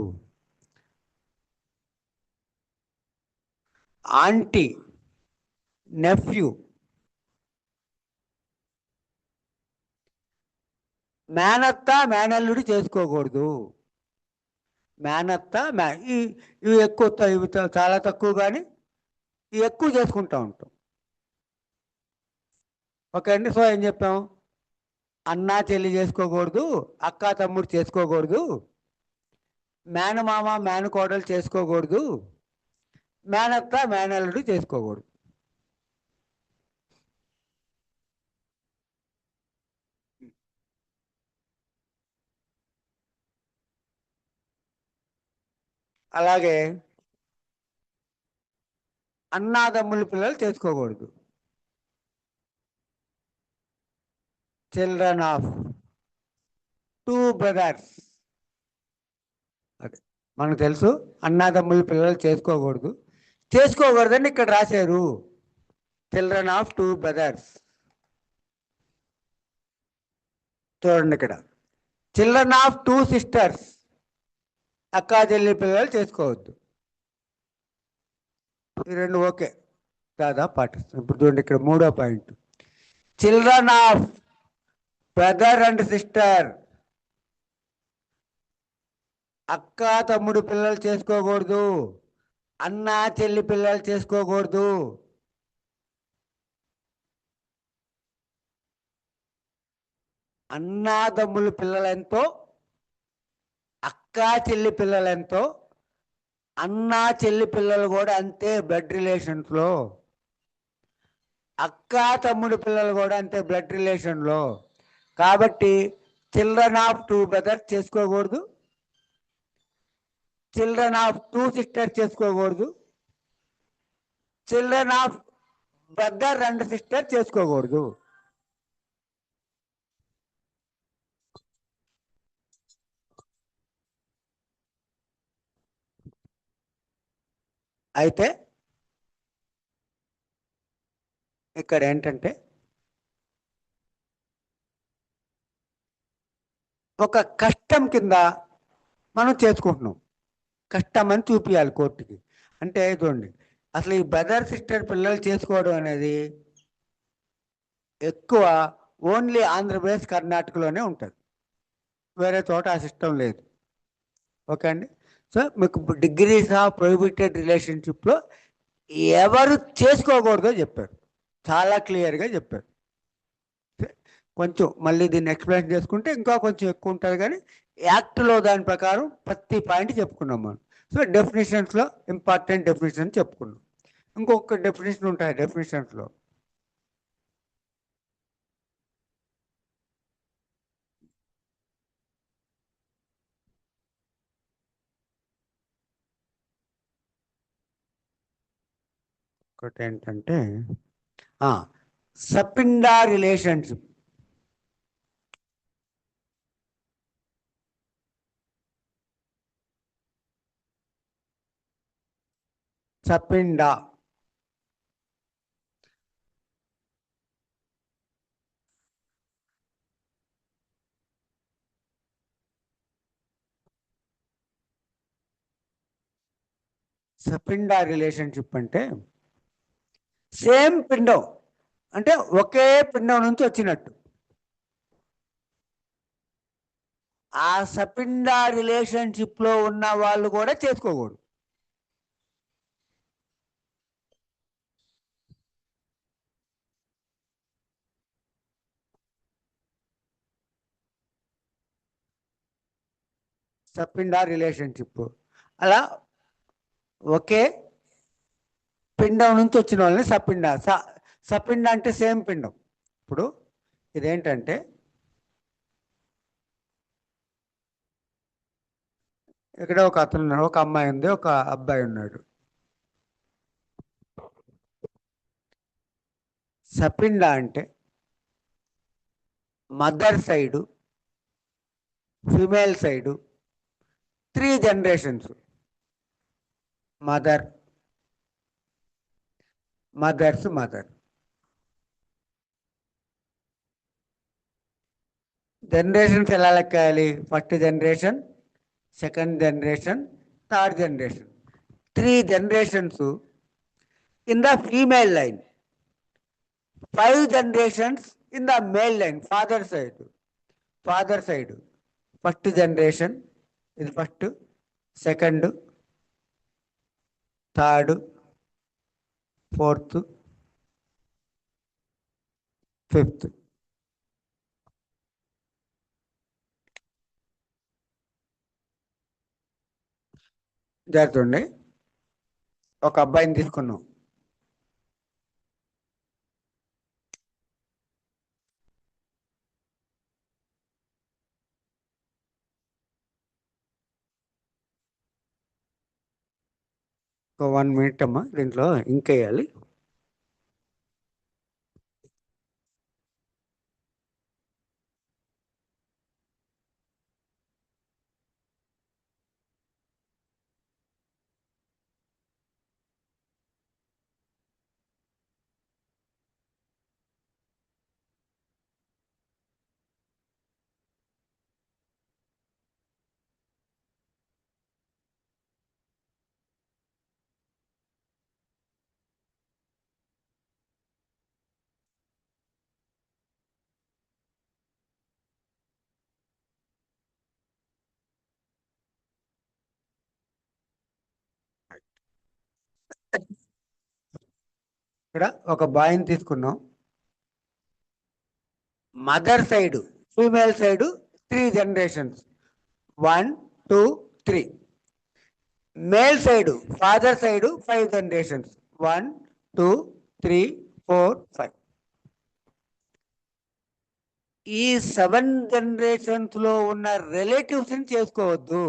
ఆంటీ, నెఫ్యూ, మేనత్త మేనల్లుడు చేసుకోకూడదు. మేనత్త ఇవి ఎక్కువ, ఇవి చాలా తక్కువ, కానీ ఇవి ఎక్కువ చేసుకుంటూ ఉంటాం. ఓకే అండి. సో ఏం చెప్పాం? అన్నా చెల్లి చేసుకోకూడదు, అక్క తమ్ముడు చేసుకోకూడదు, మేనమామ మేనకోడలు చేసుకోకూడదు, మేనత్త మేనల్లుడు చేసుకోకూడదు. అలాగే అన్నాదమ్ముల పిల్లలు చేసుకోకూడదు. Children of two brothers. అదే మనకు తెలుసు, అన్నాదమ్ముల పిల్లలు చేసుకోకూడదు. చేసుకోకూడదని ఇక్కడ రాశారు, చిల్డ్రన్ ఆఫ్ టూ బ్రదర్స్. చూడండి ఇక్కడ, చిల్డ్రన్ ఆఫ్ టూ సిస్టర్స్, అక్కా చెల్లి పిల్లలు చేసుకోవద్దు. ఈ రెండు ఓకే, దాదాపు పాటిస్తాం. ఇప్పుడు చూడండి ఇక్కడ మూడో point, children of brother and sister, అక్క తమ్ముడు పిల్లలు చేసుకోకూడదు, అన్న చెల్లి పిల్లలు చేసుకోకూడదు. అన్నా తమ్ముల పిల్లలెంతో, అక్క చెల్లి పిల్లలెంతో, అన్నా చెల్లి పిల్లలు కూడా అంతే బ్లడ్ రిలేషన్స్లో. అక్క తమ్ముడు పిల్లలు కూడా అంతే బ్లడ్ రిలేషన్లో. కాబట్టి చిల్డ్రన్ ఆఫ్ టూ బ్రదర్స్ చేసుకోకూడదు, చిల్డ్రన్ ఆఫ్ టూ సిస్టర్స్ చేసుకోకూడదు, children of brother and sister చేసుకోకూడదు. అయితే ఇక్కడ ఏంటంటే, ఒక కష్టం కింద మనం చేసుకుంటున్నాం, కష్టం అని చూపించాలి కోర్టుకి. అంటే చూడండి, అసలు ఈ బ్రదర్ సిస్టర్ పిల్లలు చేసుకోవడం అనేది ఎక్కువ ఓన్లీ ఆంధ్రప్రదేశ్ కర్ణాటకలోనే ఉంటుంది, వేరే చోట ఆ సిస్టమ్ లేదు. ఓకే అండి. సో మీకు డిగ్రీస్ ఆఫ్ ప్రొహిబిటెడ్ రిలేషన్షిప్లో ఎవరు చేసుకోకూడదో చెప్పారు, చాలా క్లియర్గా చెప్పారు. కొంచెం మళ్ళీ దీన్ని ఎక్స్ప్లెయిన్ చేసుకుంటే ఇంకా కొంచెం ఎక్కువ ఉంటుంది, కానీ యాక్ట్లో దాని ప్రకారం ప్రతి పాయింట్ చెప్పుకున్నాం మనం. సో డెఫినేషన్స్లో ఇంపార్టెంట్ డెఫినేషన్ చెప్పుకున్నాం. ఇంకొక డెఫినేషన్ ఉంటాయి డెఫినేషన్స్లో. ఒకటి ఏంటంటే సపిండా రిలేషన్షిప్. సపిండా సపిండా రిలేషన్షిప్ అంటే సేమ్ పిండం, అంటే ఒకే పిండం నుంచి వచ్చినట్టు. ఆ సపిండా రిలేషన్షిప్ లో ఉన్న వాళ్ళు కూడా చేసుకోకూడదు. సపిండా రిలేషన్షిప్ అలా ఒకే పిండం నుంచి వచ్చిన వాళ్ళని సపిండా. సపిండా అంటే సేమ్ పిండం. ఇప్పుడు ఇదేంటంటే, ఇక్కడ ఒక అతను ఉన్నాడు, ఒక అమ్మాయి ఉంది, ఒక అబ్బాయి ఉన్నాడు. సపిండా అంటే mother side, female side 3 generations. Mother, mother's mother. Generations ఎలా లెక్కాలి? First generation, second generation, third generation. 3 generations in the female line, 5 generations in the male line, father side. First generation is first, second, third, fourth, fifth. జరుగుతుండే. ఒక అబ్బాయిని తీసుకున్నాం. ఒక 1 minute అమ్మా, దీంట్లో ఇంకేయాలి. ఇక్కడ ఒక బాయ్ని తీసుకున్నాం. Mother side, female side 3 generations, 1, 2, 3. Male side, father side 5 generations, 1, 2, 3, 4, 5. ఈ 7 generations లో ఉన్న రిలేటివ్స్ ని చేసుకోవద్దు.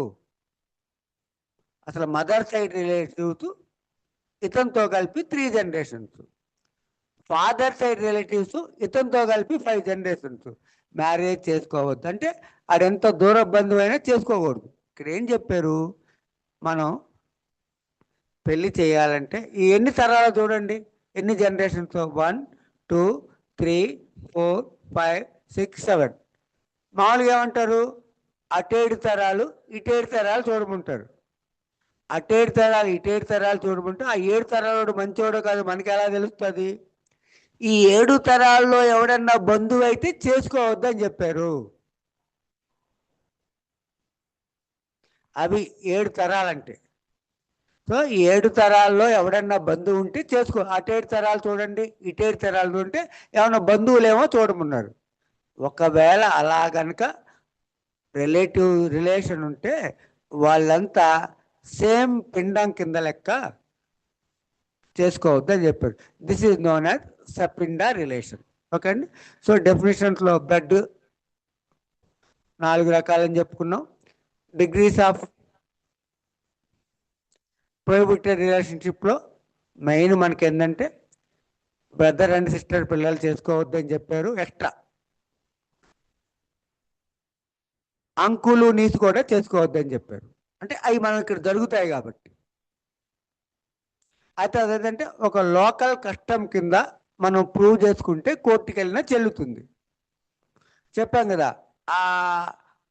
అసలు మదర్ సైడ్ రిలేటివ్స్ ఇతనితో కలిపి 3 generations, ఫాదర్ సైడ్ రిలేటివ్స్ ఇతనితో కలిపి 5 generations. మ్యారేజ్ చేసుకోవద్దు అంటే అదెంత దూర బంధువు అయినా చేసుకోకూడదు. ఇక్కడ ఏం చెప్పారు? మనం పెళ్లి చేయాలంటే ఈ ఎన్ని తరాలు చూడండి, ఎన్ని జనరేషన్స్? 1, 2, 3, 4, 5, 6, 7. మామూలుగా ఏమంటారు? అటేడు తరాలు ఇటేడు తరాలు చూడమంటారు. అటేడు తరాలు ఇటేడు తరాలు చూడమంటే ఆ 7 తరాలు మంచోడో కాదు మనకి ఎలా తెలుస్తుంది? ఈ 7 తరాల్లో ఎవడన్నా బంధువు అయితే చేసుకోవద్దని చెప్పారు. అవి 7 తరాలంటే. సో ఈ 7 తరాల్లో ఎవడన్నా బంధువు ఉంటే చేసుకో. అటేడు తరాలు చూడండి, ఇటేడు తరాలు చూడంటే ఏమన్నా బంధువులేమో చూడమన్నారు. ఒకవేళ అలా గనక రిలేషన్ ఉంటే వాళ్ళంతా సేమ్ పిండం కింద లెక్క, చేసుకోవద్దు అని చెప్పారు. This is known as sapinda relation. Okay అండి. సో డెఫినేషన్స్లో బ్లడ్ 4 రకాలని చెప్పుకున్నాం. డిగ్రీస్ ఆఫ్ ప్రొహిబిటెడ్ రిలేషన్షిప్లో మెయిన్ మనకి ఏంటంటే బ్రదర్ అండ్ సిస్టర్ పిల్లలు చేసుకోవద్దు అని చెప్పారు. ఎక్స్ట్రా అంకులు నీసు కూడా చేసుకోవద్దు అని చెప్పారు. అంటే అవి మనం ఇక్కడ జరుగుతాయి కాబట్టి. అయితే అదేంటంటే ఒక లోకల్ కస్టమ్ కింద మనం ప్రూవ్ చేసుకుంటే కోర్టుకి వెళ్ళినా చెల్లుతుంది. చెప్పాం కదా, ఆ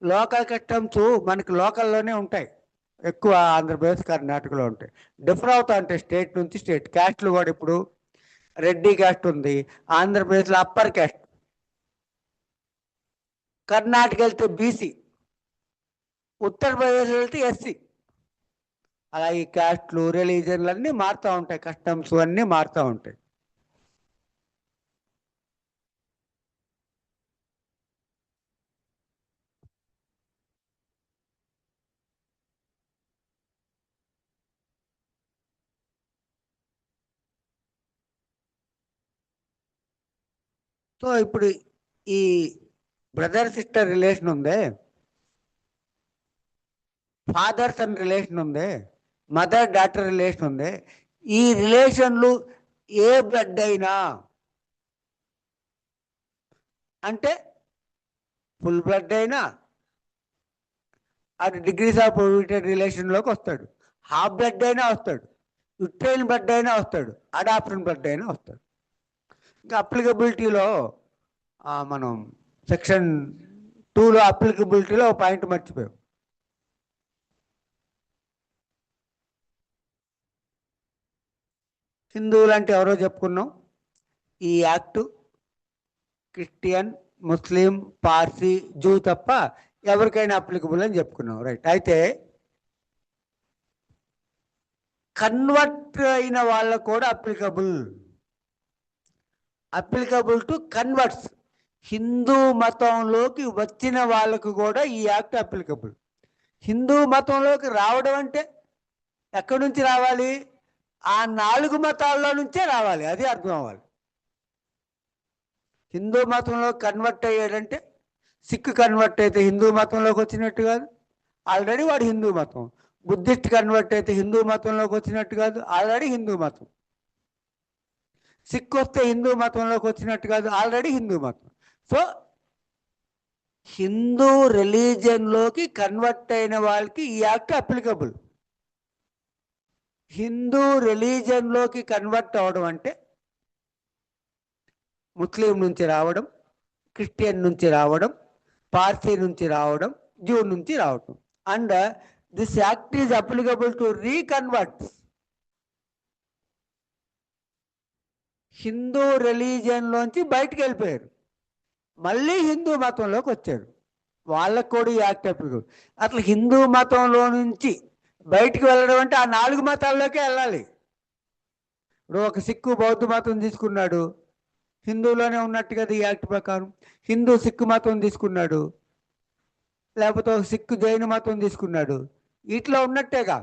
లోకల్ కస్టమ్స్ మనకి లోకల్లోనే ఉంటాయి. ఎక్కువ ఆంధ్రప్రదేశ్, కర్ణాటకలో ఉంటాయి. డిఫర్ అవుతా ఉంటాయి స్టేట్ నుంచి స్టేట్. క్యాస్ట్లు కూడా ఇప్పుడు రెడ్డి క్యాస్ట్ ఉంది ఆంధ్రప్రదేశ్లో, అప్పర్ క్యాస్ట్. కర్ణాటక వెళ్తే బీసీ, ఉత్తరప్రదేశ్ వెళ్తే ఎస్సీ. అలా ఈ క్యాస్ట్లు, రిలీజన్లు అన్నీ మారుతూ ఉంటాయి, కస్టమ్స్ అన్నీ మారుతూ ఉంటాయి. సో ఇప్పుడు ఈ బ్రదర్ సిస్టర్ రిలేషన్ ఉందే, ఫాదర్ సన్ రిలేషన్ ఉంది, మదర్ డాటర్ రిలేషన్ ఉంది. ఈ రిలేషన్లు ఏ బ్లడ్ అయినా, అంటే ఫుల్ బ్లడ్ అయినా అది డిగ్రీస్ ఆఫ్ ప్రొహిబిటెడ్ రిలేషన్లోకి వస్తాడు. హాఫ్ బ్లడ్ అయినా వస్తాడు, యుట్రైన్ బ్లడ్ అయినా వస్తాడు, అడాప్షన్ బ్లడ్ అయినా వస్తాడు. ఇంకా అప్లికబిలిటీలో మనం సెక్షన్ 2లో అప్లికబిలిటీలో ఒక పాయింట్ మర్చిపోయాం. హిందువులు అంటే ఎవరో చెప్పుకున్నాం. ఈ act Christian, Muslim, Parsi, zoo తప్ప ఎవరికైనా అప్లికబుల్ అని చెప్పుకున్నాం. రైట్. అయితే కన్వర్ట్ అయిన వాళ్ళకు కూడా అప్లికబుల్ టు కన్వర్ట్స్. హిందూ మతంలోకి వచ్చిన వాళ్ళకు కూడా ఈ యాక్ట్ అప్లికబుల్. హిందూ మతంలోకి రావడం అంటే ఎక్కడి నుంచి రావాలి? ఆ 4 మతాల్లో నుంచే రావాలి. అది అర్థం అవ్వాలి. హిందూ మతంలో కన్వర్ట్ అయ్యాడంటే, సిక్ కన్వర్ట్ అయితే హిందూ మతంలోకి వచ్చినట్టు కాదు, ఆల్రెడీ వాడు హిందూ మతం. బుద్ధిస్ట్ కన్వర్ట్ అయితే హిందూ మతంలోకి వచ్చినట్టు కాదు, ఆల్రెడీ హిందూ మతం. సిక్ వస్తే హిందూ మతంలోకి వచ్చినట్టు కాదు, ఆల్రెడీ హిందూ మతం. సో హిందూ రిలీజియన్లోకి కన్వర్ట్ అయిన వాళ్ళకి ఈ యాక్ట్ అప్లికబుల్. హిందూ రిలీజియన్లోకి కన్వర్ట్ అవడం అంటే ముస్లిం నుంచి రావడం, క్రిస్టియన్ నుంచి రావడం, పార్సీ నుంచి రావడం, జూ నుంచి రావడం. And this act is applicable to reconverts. Hindu రిలీజియన్లోంచి బయటకు వెళ్ళిపోయారు, మళ్ళీ హిందూ మతంలోకి వచ్చారు, వాళ్ళకు కూడా ఈ యాక్ట్ అప్లికబుల్. అట్లా హిందూ మతంలో నుంచి బయటికి వెళ్ళడం అంటే ఆ 4 మతాల్లోకే వెళ్ళాలి. ఇప్పుడు ఒక సిక్కు బౌద్ధ మతం తీసుకున్నాడు, హిందువులోనే ఉన్నట్టు కదా ఈ యాక్ట్ ప్రకారం. హిందూ సిక్కు మతం తీసుకున్నాడు, లేకపోతే ఒక సిక్కు జైన మతం తీసుకున్నాడు, ఇట్లా ఉన్నట్టేగా.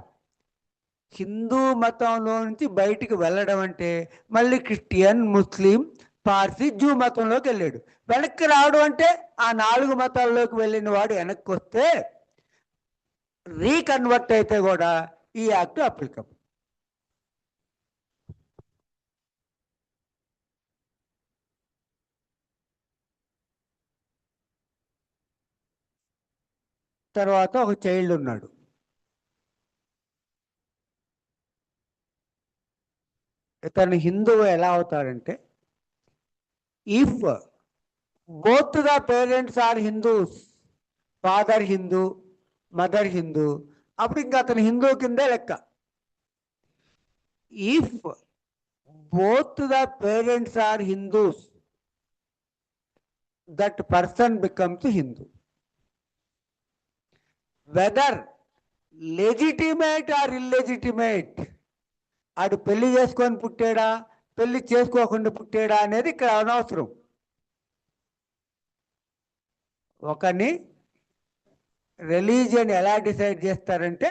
హిందూ మతంలో నుంచి బయటికి వెళ్ళడం అంటే మళ్ళీ క్రిస్టియన్, ముస్లిం, పార్సీ, జూ మతంలోకి వెళ్ళాడు. వెనక్కి రావడం అంటే ఆ 4 మతాల్లోకి వెళ్ళిన వాడు వెనక్కి వస్తే రీకన్వర్ట్ అయితే కూడా ఈ యాక్ట్ అప్లికబుల్. తర్వాత ఒక చైల్డ్ ఉన్నాడు. ఇతను హిందువు ఎలా అవుతాడంటే, if both the parents are Hindus, father Hindu, mother Hindu, అప్పుడు ఇంకా అతను హిందూ కిందే లెక్క. If both the parents are Hindus, that person becomes Hindu. Whether legitimate or illegitimate, ఆడు పెళ్లి చేసుకొని పుట్టాడా, పెళ్లి చేసుకోకుండా పుట్టాడా అనేది ఇక్కడ అనవసరం. ఒకని రిలీజియన్ ఎలా డిసైడ్ చేస్తారంటే,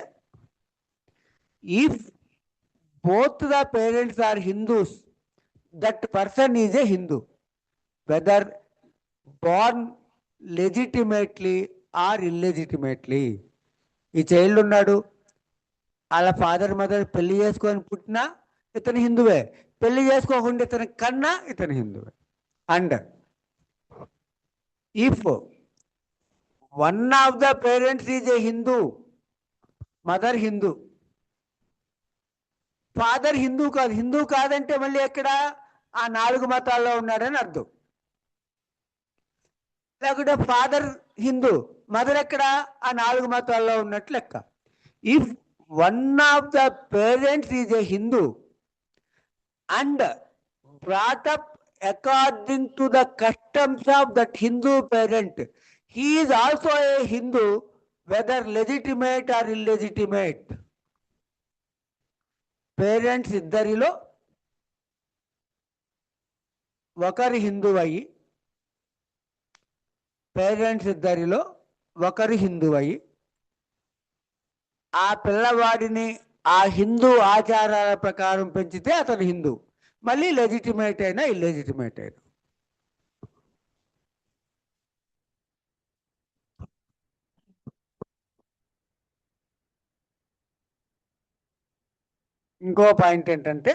if both the parents are Hindus, that person is a Hindu, whether born legitimately or illegitimately. ఈ చైల్డ్ ఉన్నాడు, వాళ్ళ ఫాదర్ మదర్ పెళ్లి చేసుకొని పుట్టినా ఇతను హిందువే, పెళ్లి చేసుకోకుండా ఇతని కన్నా ఇతను హిందువే. And if one of the parents is a Hindu, mother Hindu, father Hindu కాదు, హిందూ కాదంటే మళ్ళీ ఎక్కడ ఆ 4 మతాల్లో ఉన్నాడని అర్థం. లేకుంటే ఫాదర్ హిందూ, మదర్ ఎక్కడ ఆ 4 మతాల్లో ఉన్నట్లు లెక్క. If one of the parents is a Hindu and brought up according to the customs of that Hindu parent, he is also a Hindu, whether legitimate or illegitimate. Parents ఇద్దరిలో ఒకరు హిందూ అయ్యి, ఆ పిల్లవాడిని ఆ హిందూ ఆచారాల ప్రకారం పెంచితే అతను హిందూ, మళ్ళీ లెజిటిమేట్ అయినా ఇల్లెజిటిమేట్ అయినా. ఇంకో పాయింట్ ఏంటంటే,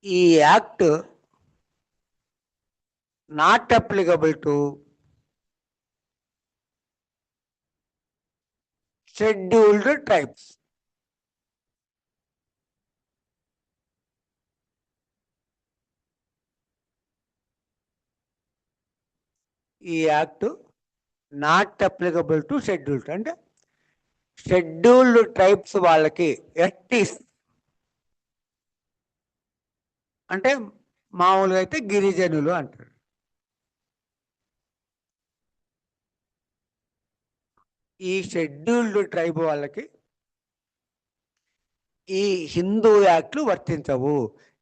ఈ act not applicable to scheduled tribes. ఈ act not applicable to scheduled, అంటే షెడ్యూల్డ్ ట్రైబ్స్ వాళ్ళకి ఎస్టీస్ అంటే మామూలుగా అయితే గిరిజనులు అంటారు. ఈ షెడ్యూల్డ్ ట్రైబ్ వాళ్ళకి ఈ హిందూ యాక్ట్లు వర్తించవు.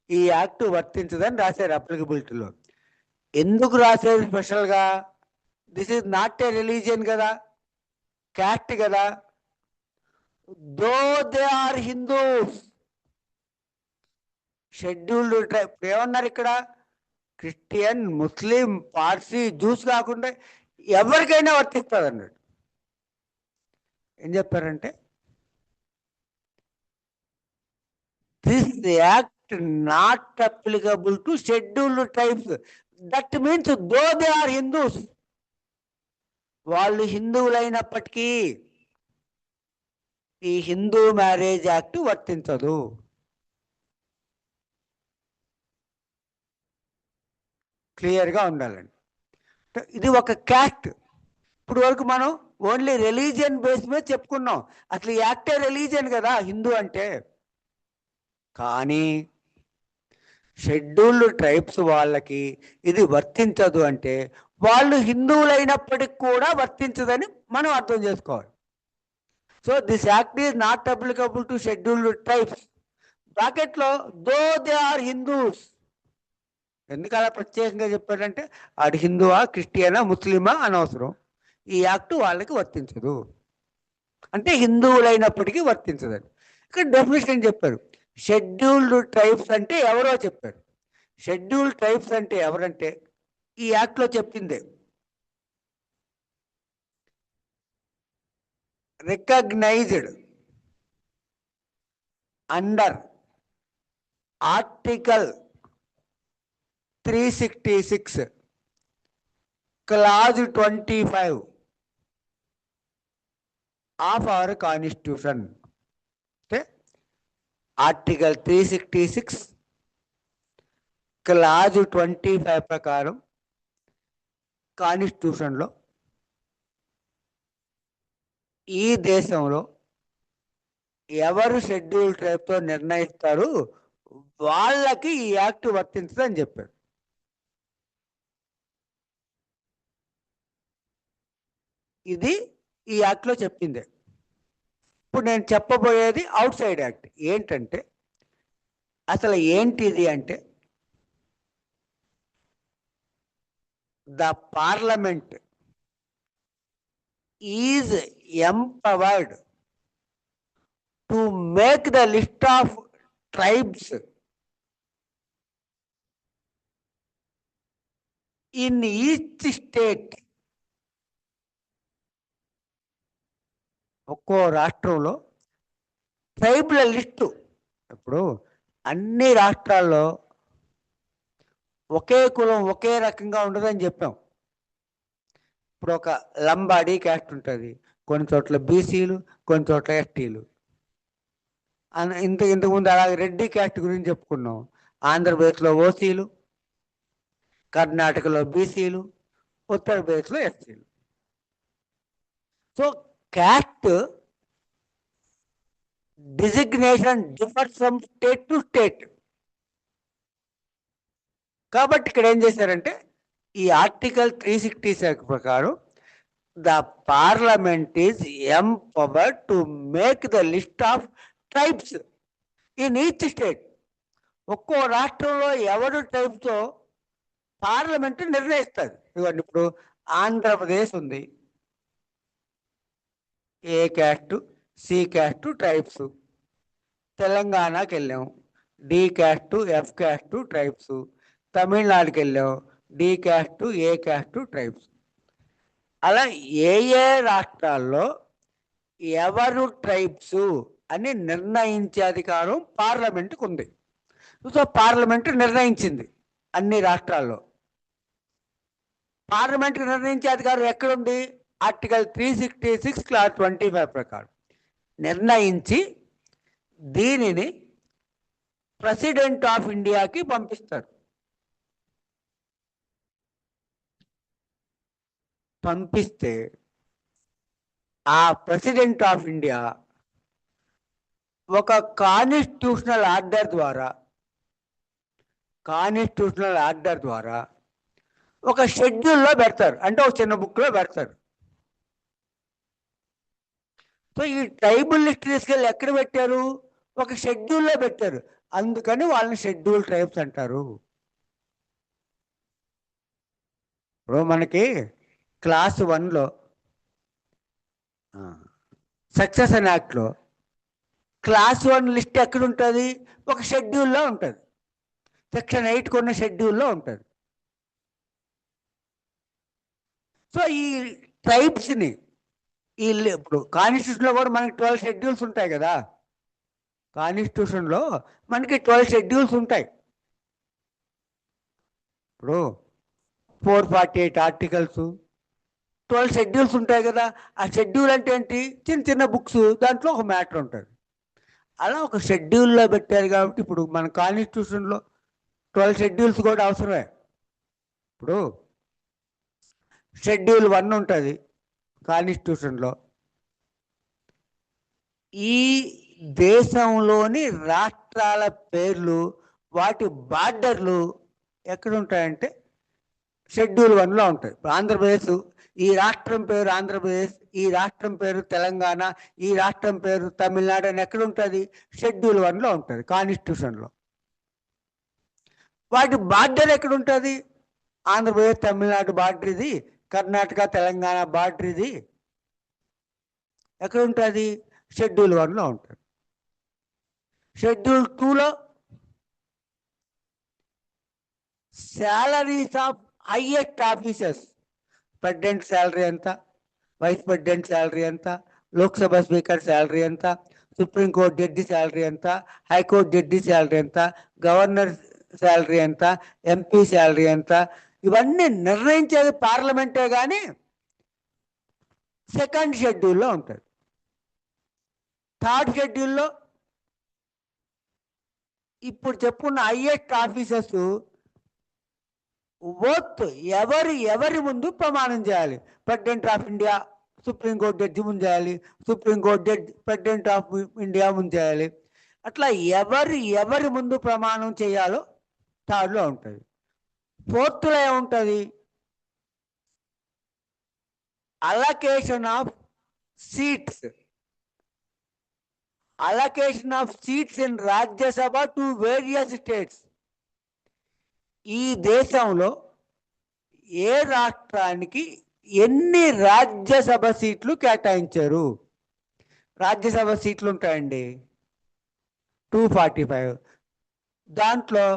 ఈ యాక్ట్ వర్తించదని రాశారు అప్లికబిలిటీలో. ఎందుకు రాసేది స్పెషల్గా? This is not a religion కదా, క్యాస్ట్ కదా. Though they are Hindus, scheduled tribe ఏమన్నారు ఇక్కడ? క్రిస్టియన్, ముస్లిం, పార్సీ, జ్యూస్ కాకుండా ఎవరికైనా వర్తిస్తుంది అన్నాడు. ఏం చెప్పారంటే this act not applicable to scheduled tribes. That means though they are Hindus, వాళ్ళు హిందువులైనప్పటికీ ఈ హిందూ మ్యారేజ్ యాక్ట్ వర్తించదు. క్లియర్గా ఉండాలండి. ఇది ఒక క్యాస్ట్. ఇప్పుడు వరకు మనం ఓన్లీ రిలీజియన్ బేస్ మీద చెప్పుకున్నాం. అసలు ఈ యాక్టే రిలీజియన్ కదా హిందూ అంటే. కానీ షెడ్యూల్డ్ ట్రైబ్స్ వాళ్ళకి ఇది వర్తించదు అంటే వాళ్ళు హిందువులైనప్పటికి కూడా వర్తించదని మనం అర్థం చేసుకోవాలి. So this act is not applicable to scheduled tribes. బ్రాకెట్లో దో దే ఆర్ హిందూస్. ఎందుకు అలా ప్రత్యేకంగా చెప్పాడంటే ఆడు హిందువా, క్రిస్టియనా, ముస్లిమా అనవసరం. ఈ యాక్ట్ వాళ్ళకి వర్తించదు అంటే హిందువులైనప్పటికీ వర్తించదని. ఇక్కడ డెఫినేషన్ చెప్పారు. షెడ్యూల్డ్ ట్రైబ్స్ అంటే ఎవరో చెప్పారు. షెడ్యూల్డ్ ట్రైబ్స్ అంటే ఎవరంటే ఈ యాక్ట్లో చెప్పిందే recognized under article 366 clause 25 of our constitution. అంటే ఆర్టికల్ 366 clause 25 ప్రకారం కాన్స్టిట్యూషన్లో ఈ దేశంలో ఎవరు షెడ్యూల్ ట్రైబ్తో నిర్ణయిస్తారు వాళ్ళకి ఈ యాక్ట్ వర్తించదని చెప్పారు. ఇది ఈ యాక్ట్లో చెప్పిందే. ఇప్పుడు నేను చెప్పబోయేది అవుట్ సైడ్ యాక్ట్. ఏంటంటే అసలు ఏంటిది అంటే the parliament is empowered to make the list of tribes in each state. ఒక్కో రాష్ట్రంలో ట్రైబ్ల లిస్టు. ఇప్పుడు అన్ని రాష్ట్రాల్లో ఒకే కులం ఒకే రకంగా ఉండదని చెప్పాం. ఇప్పుడు ఒక లంబాడీ క్యాస్ట్ ఉంటుంది, కొన్ని చోట్ల బీసీలు, కొన్ని చోట్ల ఎస్టీలు. ఇంతకుముందు అలాగే రెడ్డి క్యాస్ట్ గురించి చెప్పుకున్నాం. ఆంధ్రప్రదేశ్లో ఓసీలు, కర్ణాటకలో బీసీలు, ఉత్తరప్రదేశ్లో ఎస్సీలు. So caste designation differs from state to state. కాబట్టి ఇక్కడ ఏం చేశారంటే ఈ ఆర్టికల్ 366 ప్రకారం the parliament is empowered to make the list of tribes in each state. ఒక్కో రాష్ట్రంలో ఎవరు ట్రైబ్తో పార్లమెంట్ నిర్ణయిస్తుంది. ఇవ్వండి, ఇప్పుడు ఆంధ్రప్రదేశ్ ఉంది, A caste, C caste tribes. తెలంగాణకి వెళ్ళాం, D caste, F caste tribes. తమిళనాడుకి వెళ్ళాం, D caste, A caste tribes. అలా ఏ ఏ రాష్ట్రాల్లో ఎవరు ట్రైబ్స్ అని నిర్ణయించే అధికారం పార్లమెంటుకు ఉంది. సో పార్లమెంటు నిర్ణయించింది అన్ని రాష్ట్రాల్లో. పార్లమెంటుకు నిర్ణయించే అధికారం ఎక్కడుంది? ఆర్టికల్ 366 clause 25 ప్రకారం. నిర్ణయించి దీనిని ప్రెసిడెంట్ ఆఫ్ ఇండియాకి పంపిస్తారు. పంపిస్తే ఆ ప్రెసిడెంట్ ఆఫ్ ఇండియా ఒక కాన్స్టిట్యూషనల్ ఆర్డర్ ద్వారా ఒక షెడ్యూల్లో పెడతారు, అంటే ఒక చిన్న బుక్లో పెడతారు. సో ఈ ట్రైబల్ లిస్ట్ తీసుకెళ్ళి ఎక్కడ పెట్టారు? ఒక షెడ్యూల్లో పెట్టారు. అందుకని వాళ్ళని షెడ్యూల్ ట్రైబ్స్ అంటారు. ఇప్పుడు మనకి క్లాస్ 1లో సక్సెషన్ యాక్ట్లో క్లాస్ 1 లిస్ట్ ఎక్కడ ఉంటుంది? ఒక షెడ్యూల్లో ఉంటుంది. సెక్షన్ 8 కొన్న షెడ్యూల్లో ఉంటుంది. సో ఈ ట్రైబ్స్ని ఇప్పుడు కాన్స్టిట్యూషన్లో కూడా మనకి 12 షెడ్యూల్స్ ఉంటాయి కదా. కాన్స్టిట్యూషన్లో మనకి 12 షెడ్యూల్స్ ఉంటాయి. ఇప్పుడు 448 ఆర్టికల్స్, 12 షెడ్యూల్స్ ఉంటాయి కదా. ఆ షెడ్యూల్ అంటే ఏంటి? చిన్న చిన్న బుక్స్, దాంట్లో ఒక మ్యాటర్ ఉంటుంది. అలా ఒక షెడ్యూల్లో పెట్టారు కాబట్టి ఇప్పుడు మన కాన్స్టిట్యూషన్లో 12 షెడ్యూల్స్ కూడా అవసరమే. ఇప్పుడు షెడ్యూల్ 1 ఉంటుంది కాన్స్టిట్యూషన్లో. ఈ దేశంలోని రాష్ట్రాల పేర్లు, వాటి బార్డర్లు ఎక్కడ ఉంటాయంటే షెడ్యూల్ 1లో ఉంటాయి. ఆంధ్రప్రదేశ్, ఈ రాష్ట్రం పేరు ఆంధ్రప్రదేశ్, ఈ రాష్ట్రం పేరు తెలంగాణ, ఈ రాష్ట్రం పేరు తమిళనాడు అని ఎక్కడ ఉంటుంది? షెడ్యూల్ 1లో ఉంటుంది కాన్స్టిట్యూషన్లో. వాటి బార్డర్ ఎక్కడ ఉంటుంది? ఆంధ్రప్రదేశ్ తమిళనాడు బార్డర్ ఇది, కర్ణాటక తెలంగాణ బార్డర్ ఇది. ఎక్కడ ఉంటుంది? షెడ్యూల్ 1లో ఉంటుంది. షెడ్యూల్ 2లో salaries of highest officers, president salary ఎంత, వైస్ ప్రెసిడెంట్ శాలరీ ఎంత, లోక్సభ స్పీకర్ శాలరీ ఎంత, సుప్రీంకోర్టు జడ్జి శాలరీ ఎంత, హైకోర్టు జడ్జి శాలరీ ఎంత, గవర్నర్ శాలరీ ఎంత, ఎంపీ శాలరీ ఎంత, ఇవన్నీ నిర్ణయించేది పార్లమెంటే కానీ సెకండ్ షెడ్యూల్లో ఉంటుంది. థర్డ్ షెడ్యూల్లో ఇప్పుడు చెప్పుకున్న హైయెస్ట్ ఆఫీసర్స్ ఓత్ ఎవరి ముందు ప్రమాణం చేయాలి? President of India supreme court judge ముందు చేయాలి, supreme court judge president of India ముందు చేయాలి. అట్లా ఎవరి ముందు ప్రమాణం చేయాలో థర్డ్లో ఉంటుంది. ఫోర్త్లో ఏముంటుంది? Allocation of seats in Rajya Sabha to various states. ఈ దేశంలో ఏ రాష్ట్రానికి ఎన్ని రాజ్యసభ సీట్లు కేటాయించారు? రాజ్యసభ సీట్లు ఉంటాయండి 245. దాంట్లో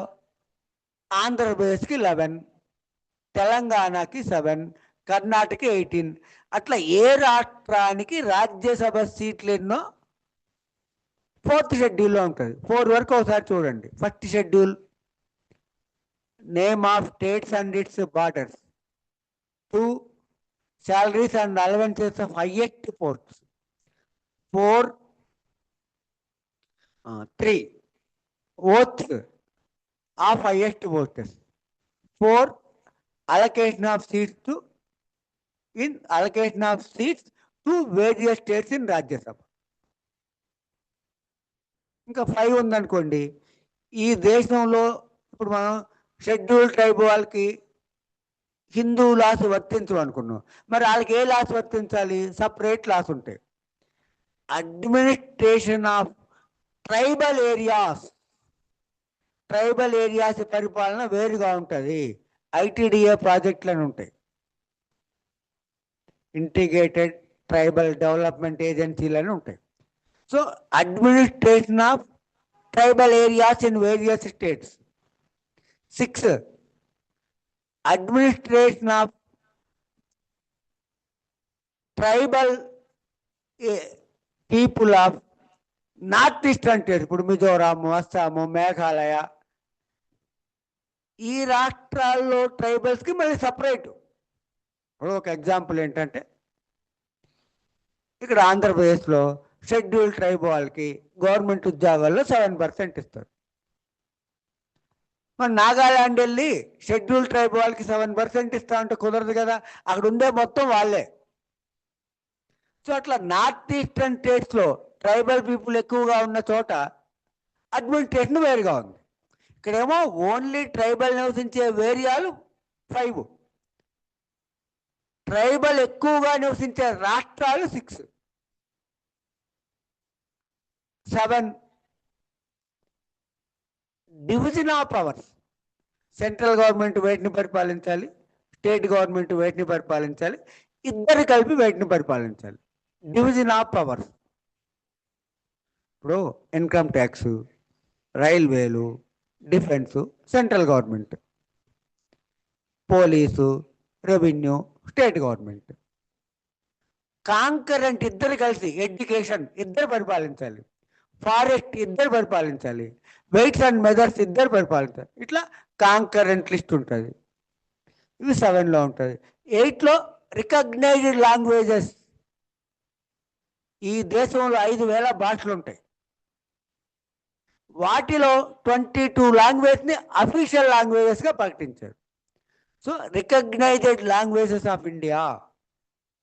ఆంధ్రప్రదేశ్కి 11, తెలంగాణకి 7, కర్ణాటక 18. అట్లా ఏ రాష్ట్రానికి రాజ్యసభ సీట్లు ఎన్నో ఫోర్త్ షెడ్యూల్లో ఉంటుంది. 4 వరకు ఒకసారి చూడండి. First schedule name of states and it's borders. 2 salaries and allowances of highest posts. 4 3 oaths of highest posts. 4 allocation of seats to various states in Rajya Sabha. ఇంకా 5 ఉందనుకోండి. ఈ దేశంలో ఇప్పుడు మనం షెడ్యూల్ ట్రైబ్ వాళ్ళకి హిందూ లాస్ వర్తించు అనుకున్నాం. మరి వాళ్ళకి ఏ లాస్ వర్తించాలి? సపరేట్ లాస్ ఉంటాయి. అడ్మినిస్ట్రేషన్ ఆఫ్ ట్రైబల్ ఏరియాస్ పరిపాలన వేరుగా ఉంటుంది. ఐటీడీఏ ప్రాజెక్టులను ఉంటాయి, ఇంటిగ్రేటెడ్ ట్రైబల్ డెవలప్మెంట్ ఏజెన్సీలను ఉంటాయి. So administration of tribal areas in various states. 6 administration of tribal people of north eastern states. ఇప్పుడు మిజోరాము, అస్సాము, మేఘాలయ, ఈ రాష్ట్రాల్లో ట్రైబల్స్కి మళ్ళీ సపరేట్. ఇప్పుడు ఒక ఎగ్జాంపుల్ ఏంటంటే ఇక్కడ ఆంధ్రప్రదేశ్లో షెడ్యూల్ ట్రైబ్ వాళ్ళకి గవర్నమెంట్ ఉద్యోగాల్లో 7% ఇస్తారు. మరి నాగాలాండ్ వెళ్ళి షెడ్యూల్ ట్రైబ్ వాళ్ళకి 7% ఇస్తా అంటే కుదరదు కదా, అక్కడ ఉండే మొత్తం వాళ్ళే. సో అట్లా నార్త్ ఈస్టర్న్ స్టేట్స్లో ట్రైబల్ పీపుల్ ఎక్కువగా ఉన్న చోట అడ్మినిస్ట్రేషన్ వేరుగా ఉంది. ఇక్కడేమో ఓన్లీ ట్రైబల్ నివసించే ఏరియాలు 5, ట్రైబల్ ఎక్కువగా నివసించే రాష్ట్రాలు 6, 7 division of powers. Central government వేటిని పరిపాలించాలి, స్టేట్ గవర్నమెంట్ వేటిని పరిపాలించాలి, ఇద్దరు కలిపి వేటిని పరిపాలించాలి. Division of powers. ఇప్పుడు ఇన్కమ్ ట్యాక్స్, రైల్వేలు, defence central government, police, revenue state government. Concurrent ఇద్దరు కలిసి ఎడ్యుకేషన్ ఇద్దరు పరిపాలించాలి, ఫారెస్ట్ ఇద్దరు పరిపాలించాలి, వెయిట్స్ అండ్ మెజర్స్ ఇద్దరు పరిపాలించాలి. ఇట్లా కాంకరెంట్ లిస్ట్ ఉంటుంది. ఇవి 7లో ఉంటుంది. 8లో రికగ్నైజ్డ్ లాంగ్వేజెస్. ఈ దేశంలో 5,000 భాషలు ఉంటాయి. వాటిలో 22 లాంగ్వేజ్ని అఫీషియల్ లాంగ్వేజెస్గా ప్రకటించారు. So recognized languages of India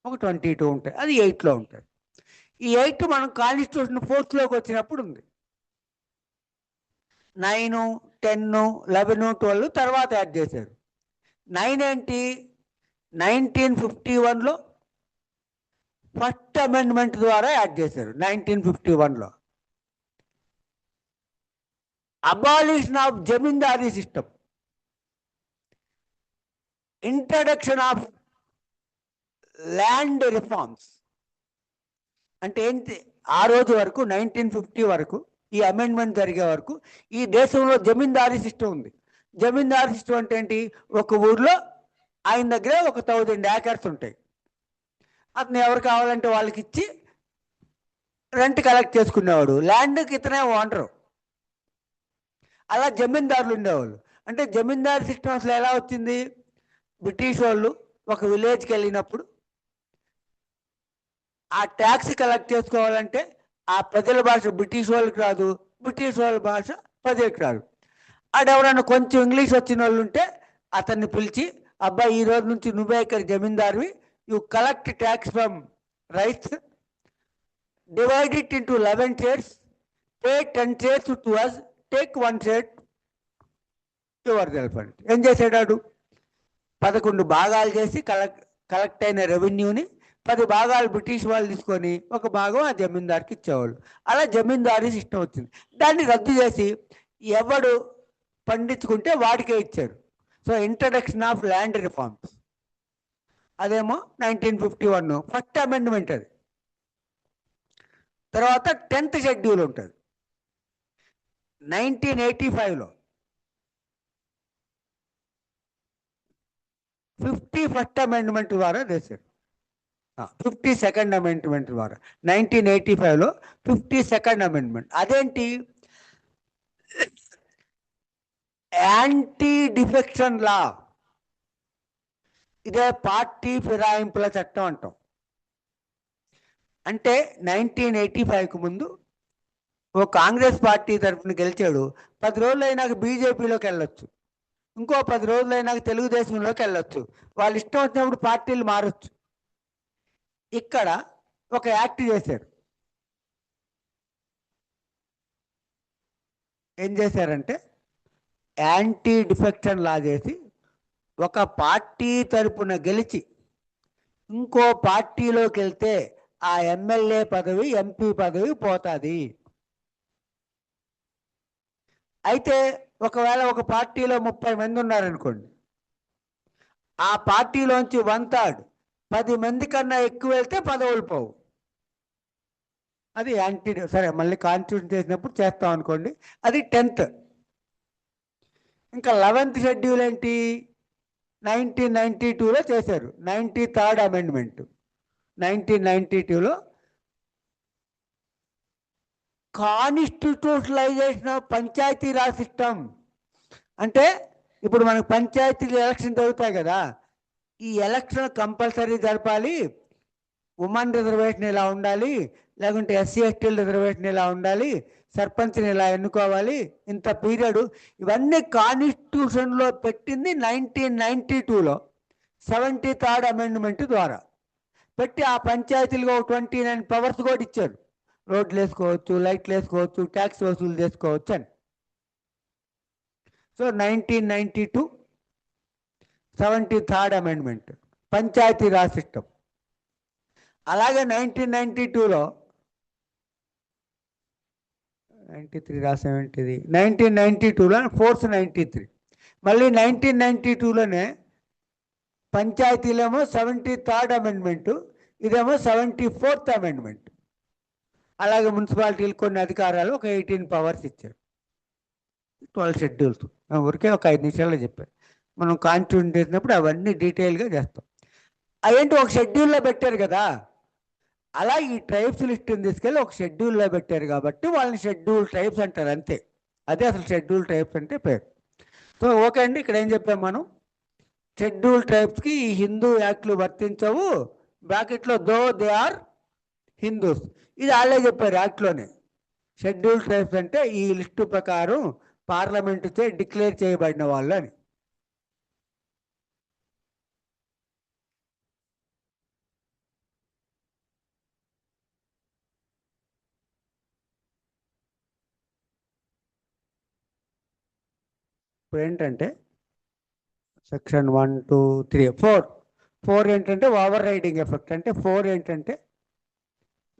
ఒక 22 ఉంటాయి. అది 8లో ఉంటుంది. ఈ 8 మనం కాన్స్టిట్యూషన్ 4లోకి వచ్చినప్పుడు ఉంది. 9, 10, 11, 12 తర్వాత యాడ్ చేశారు. 9 ఏంటి? 1951లో ఫస్ట్ అమెండ్మెంట్ ద్వారా యాడ్ చేశారు. 1951లో abolition of zamindari system, introduction of land reforms. అంటే ఏంటి? ఆ రోజు వరకు 1950 వరకు ఈ అమెండ్మెంట్ జరిగే వరకు ఈ దేశంలో జమీందారీ సిస్టమ్ ఉంది. జమీందారీ సిస్టమ్ అంటే ఏంటి? ఒక ఊర్లో ఆయన దగ్గర 1,000 ఏకర్స్ ఉంటాయి. అతను ఎవరు కావాలంటే వాళ్ళకి ఇచ్చి రెంట్ కలెక్ట్ చేసుకునేవాడు. ల్యాండ్కి ఇతనే ఓనరు. అలా జమీందారులు ఉండేవాళ్ళు. అంటే జమీందారు సిస్టమ్ అసలు ఎలా వచ్చింది? బ్రిటిష్ వాళ్ళు ఒక విలేజ్కి వెళ్ళినప్పుడు ఆ ట్యాక్స్ కలెక్ట్ చేసుకోవాలంటే ఆ ప్రజల భాష బ్రిటిష్ వాళ్ళకి రాదు, బ్రిటిష్ వాళ్ళ భాష ప్రజలకు రాదు. ఆడెవరన్నా కొంచెం ఇంగ్లీష్ వచ్చిన వాళ్ళు ఉంటే అతన్ని పిలిచి, అబ్బాయి ఈ రోజు నుంచి నువ్వే ఇక్కడ జమీందారువి, you collect tax from ryots, divide it into 11 shares, pay 10 shares to us, take 1 share yourself. ఏం చేసాడు? 11 భాగాలు చేసి కలెక్ట్ అయిన రెవెన్యూని 10 భాగాలు బ్రిటిష్ వాళ్ళు తీసుకొని ఒక భాగం ఆ జమీందారికి ఇచ్చేవాళ్ళు. అలా జమీందారీ సిస్టమ్ వచ్చింది. దాన్ని రద్దు చేసి ఎవడు పండించుకుంటే వాడికే ఇచ్చారు. So introduction of land reforms, అదేమో 1951 ఫస్ట్ అమెండ్మెంట్. అది తర్వాత 10th షెడ్యూల్ ఉంటుంది 1985లో. 51st అమెండ్మెంట్ ద్వారా చేశారు. 52nd అమెండ్మెంట్ ద్వారా 1985లో 52nd అమెండ్మెంట్. అదేంటి? Anti defection law. ఇదే పార్టీ ఫిరాయింపుల చట్టం అంటాం. అంటే 1985కు ముందు ఓ కాంగ్రెస్ పార్టీ తరఫున గెలిచాడు, 10 రోజులు అయినాక బీజేపీలోకి వెళ్ళొచ్చు, ఇంకో 10 రోజులు అయినాక తెలుగుదేశంలోకి వెళ్ళొచ్చు. వాళ్ళు ఇష్టం వచ్చినప్పుడు పార్టీలు మారచ్చు. ఇక్కడ ఒక యాక్ట్ చేశారు. ఏం చేశారంటే యాంటీ డిఫెక్షన్ లా చేసి ఒక పార్టీ తరపున గెలిచి ఇంకో పార్టీలోకి వెళ్తే ఆ ఎమ్మెల్యే పదవి, ఎంపీ పదవి పోతుంది. అయితే ఒకవేళ ఒక పార్టీలో 30 మంది ఉన్నారనుకోండి, ఆ పార్టీలోంచి 1/3 10 మంది కన్నా ఎక్కువ వెళ్తే పదవులు పోవు. అది యాంటీ. సరే, మళ్ళీ కాన్స్టిట్యూషన్ చేసినప్పుడు చేస్తాం అనుకోండి. అది 10th. ఇంకా 11th షెడ్యూల్ ఏంటి? 1992లో చేశారు, 93rd అమెండ్మెంట్. 1992లో కాన్స్టిట్యూషనలైజేషన్ ఆఫ్ పంచాయతీరాజ్ సిస్టమ్. అంటే ఇప్పుడు మనకు పంచాయతీ ఎలక్షన్ జరుగుతాయి కదా, ఈ ఎలక్షన్ కంపల్సరీ జరపాలి. ఉమెన్ రిజర్వేషన్ ఇలా ఉండాలి, లేకుంటే ఎస్సీ ఎస్టీల రిజర్వేషన్ ఇలా ఉండాలి, సర్పంచ్ని ఇలా ఎన్నుకోవాలి, ఇంత పీరియడ్, ఇవన్నీ కాన్స్టిట్యూషన్లో పెట్టింది 1992లో 73rd అమెండ్మెంట్ ద్వారా పెట్టి ఆ పంచాయతీలుగా 29 పవర్స్ కూడా ఇచ్చాడు. రోడ్లు వేసుకోవచ్చు, లైట్లు వేసుకోవచ్చు, ట్యాక్స్ వసూలు చేసుకోవచ్చు అని. So 1992 73rd amendment panchayati raj system. అలాగే 1992లో 93 రాసాం ఏంటిది, 1992లో ఫోర్స్ 93, మళ్ళీ 1992లోనే పంచాయతీలేమో 73rd అమెండ్మెంట్, ఇదేమో 74th అమెండ్మెంట్. అలాగే మున్సిపాలిటీలు కొన్ని అధికారాలు ఒక 18 పవర్స్ ఇచ్చారు, 12 షెడ్యూల్స్. ఊరికే ఒక 5 నిమిషాల్లో చెప్పారు. మనం కాన్స్టిట్యూషన్ చేసినప్పుడు అవన్నీ డీటెయిల్గా చేస్తాం. అవేంటి ఒక షెడ్యూల్లో పెట్టారు కదా, అలా ఈ ట్రైబ్స్ లిస్ట్ని తీసుకెళ్ళి ఒక షెడ్యూల్లో పెట్టారు కాబట్టి వాళ్ళని షెడ్యూల్ ట్రైబ్స్ అంటారు, అంతే. అదే అసలు షెడ్యూల్ ట్రైబ్స్ అంటే పేరు. సో ఓకే అండి, ఇక్కడ ఏం చెప్పాం మనం, షెడ్యూల్ ట్రైబ్స్కి ఈ హిందూ యాక్ట్లు వర్తించవు, బ్రాకెట్లో దో దే ఆర్ హిందూస్, ఇది వాళ్ళే చెప్పారు యాక్ట్లోనే. షెడ్యూల్ ట్రైబ్స్ అంటే ఈ లిస్టు ప్రకారం పార్లమెంటు చే డిక్లేర్ చేయబడిన వాళ్ళు అని. ఇప్పుడు ఏంటంటే సెక్షన్ 1, 2, 3, 4 ఏంటంటే ఓవర్ రైడింగ్ ఎఫెక్ట్. అంటే 4 ఏంటంటే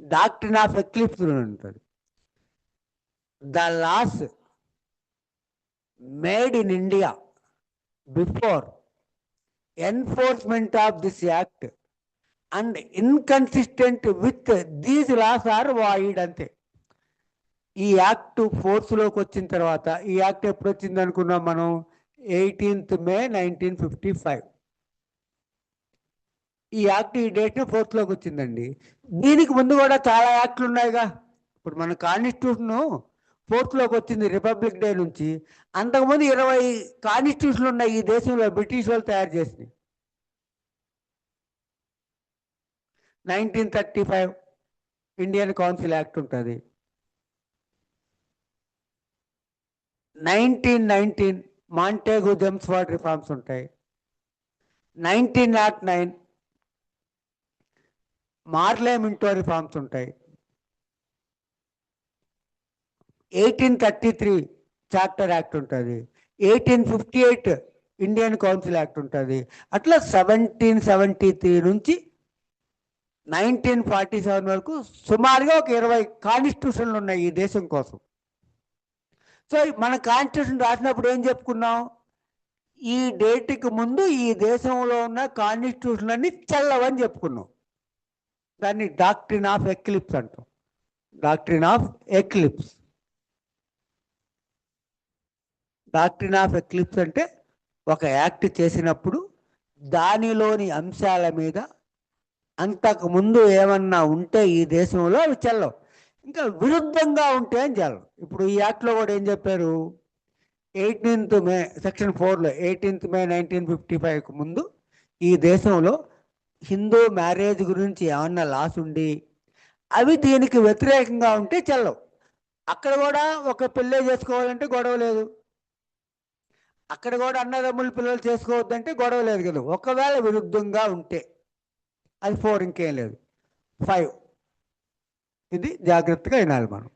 డాక్ట్రిన్ ఆఫ్ ఎక్లిప్స్ ఉంటుంది. The laws made in India before enforcement of this act and inconsistent with these laws are void, అంతే. ఈ యాక్ట్ ఫోర్స్లోకి వచ్చిన తర్వాత, ఈ యాక్ట్ ఎప్పుడు వచ్చింది అనుకున్నాం మనం, 18th May 1955. ఈ యాక్ట్ ఈ డేట్ని ఫోర్స్లోకి వచ్చిందండి. దీనికి ముందు కూడా చాలా యాక్ట్లు ఉన్నాయిగా. ఇప్పుడు మన కాన్స్టిట్యూషన్ ఫోర్స్లోకి వచ్చింది రిపబ్లిక్ డే నుంచి. అంతకుముందు 20 కాన్స్టిట్యూషన్లు ఉన్నాయి ఈ దేశంలో, బ్రిటిష్ వాళ్ళు తయారు చేసినాయి. 1935 ఇండియన్ కౌన్సిల్ యాక్ట్ ఉంటుంది. 1919 మాంటేగు జెమ్స్ఫోర్డ్ రిఫార్మ్స్ ఉంటాయి. 1909 మార్లే మింటో రిఫార్మ్స్ ఉంటాయి. 1833 చార్టర్ యాక్ట్ ఉంటుంది. 1858 ఇండియన్ కౌన్సిల్ యాక్ట్ ఉంటుంది. అట్లా 1773 నుంచి 1947 వరకు సుమారుగా ఒక 20 కాన్స్టిట్యూషన్లు ఉన్నాయి ఈ దేశం కోసం. సో మన కాన్స్టిట్యూషన్ రాసినప్పుడు ఏం చెప్పుకున్నాం, ఈ డేట్కి ముందు ఈ దేశంలో ఉన్న కాన్స్టిట్యూషన్ అన్ని చెల్లవని చెప్పుకున్నాం. దాన్ని డాక్ట్రిన్ ఆఫ్ ఎక్లిప్స్ అంటాం. Doctrine of eclipse. Doctrine of eclipse అంటే ఒక యాక్ట్ చేసినప్పుడు దానిలోని అంశాల మీద అంతకుముందు ఏమన్నా ఉంటే ఈ దేశంలో అవి చెల్లవు, ఇంకా విరుద్ధంగా ఉంటే అని చెల్లవు. ఇప్పుడు ఈ యాక్ట్లో కూడా ఏం చెప్పారు, 18th May సెక్షన్ 4లో 18th May 1955కు ముందు ఈ దేశంలో హిందూ మ్యారేజ్ గురించి ఏమన్నా లాస్ ఉండి అవి దీనికి వ్యతిరేకంగా ఉంటే చెల్లవు. అక్కడ కూడా ఒక పెళ్ళే చేసుకోవాలంటే గొడవ లేదు, అక్కడ కూడా అన్నదమ్ములు పిల్లలు చేసుకోవద్దంటే గొడవ లేదు కదా. ఒకవేళ విరుద్ధంగా ఉంటే అది 4, ఇంకేం లేదు. 5 ఇది జాగ్రత్తగా వినాలి మనం.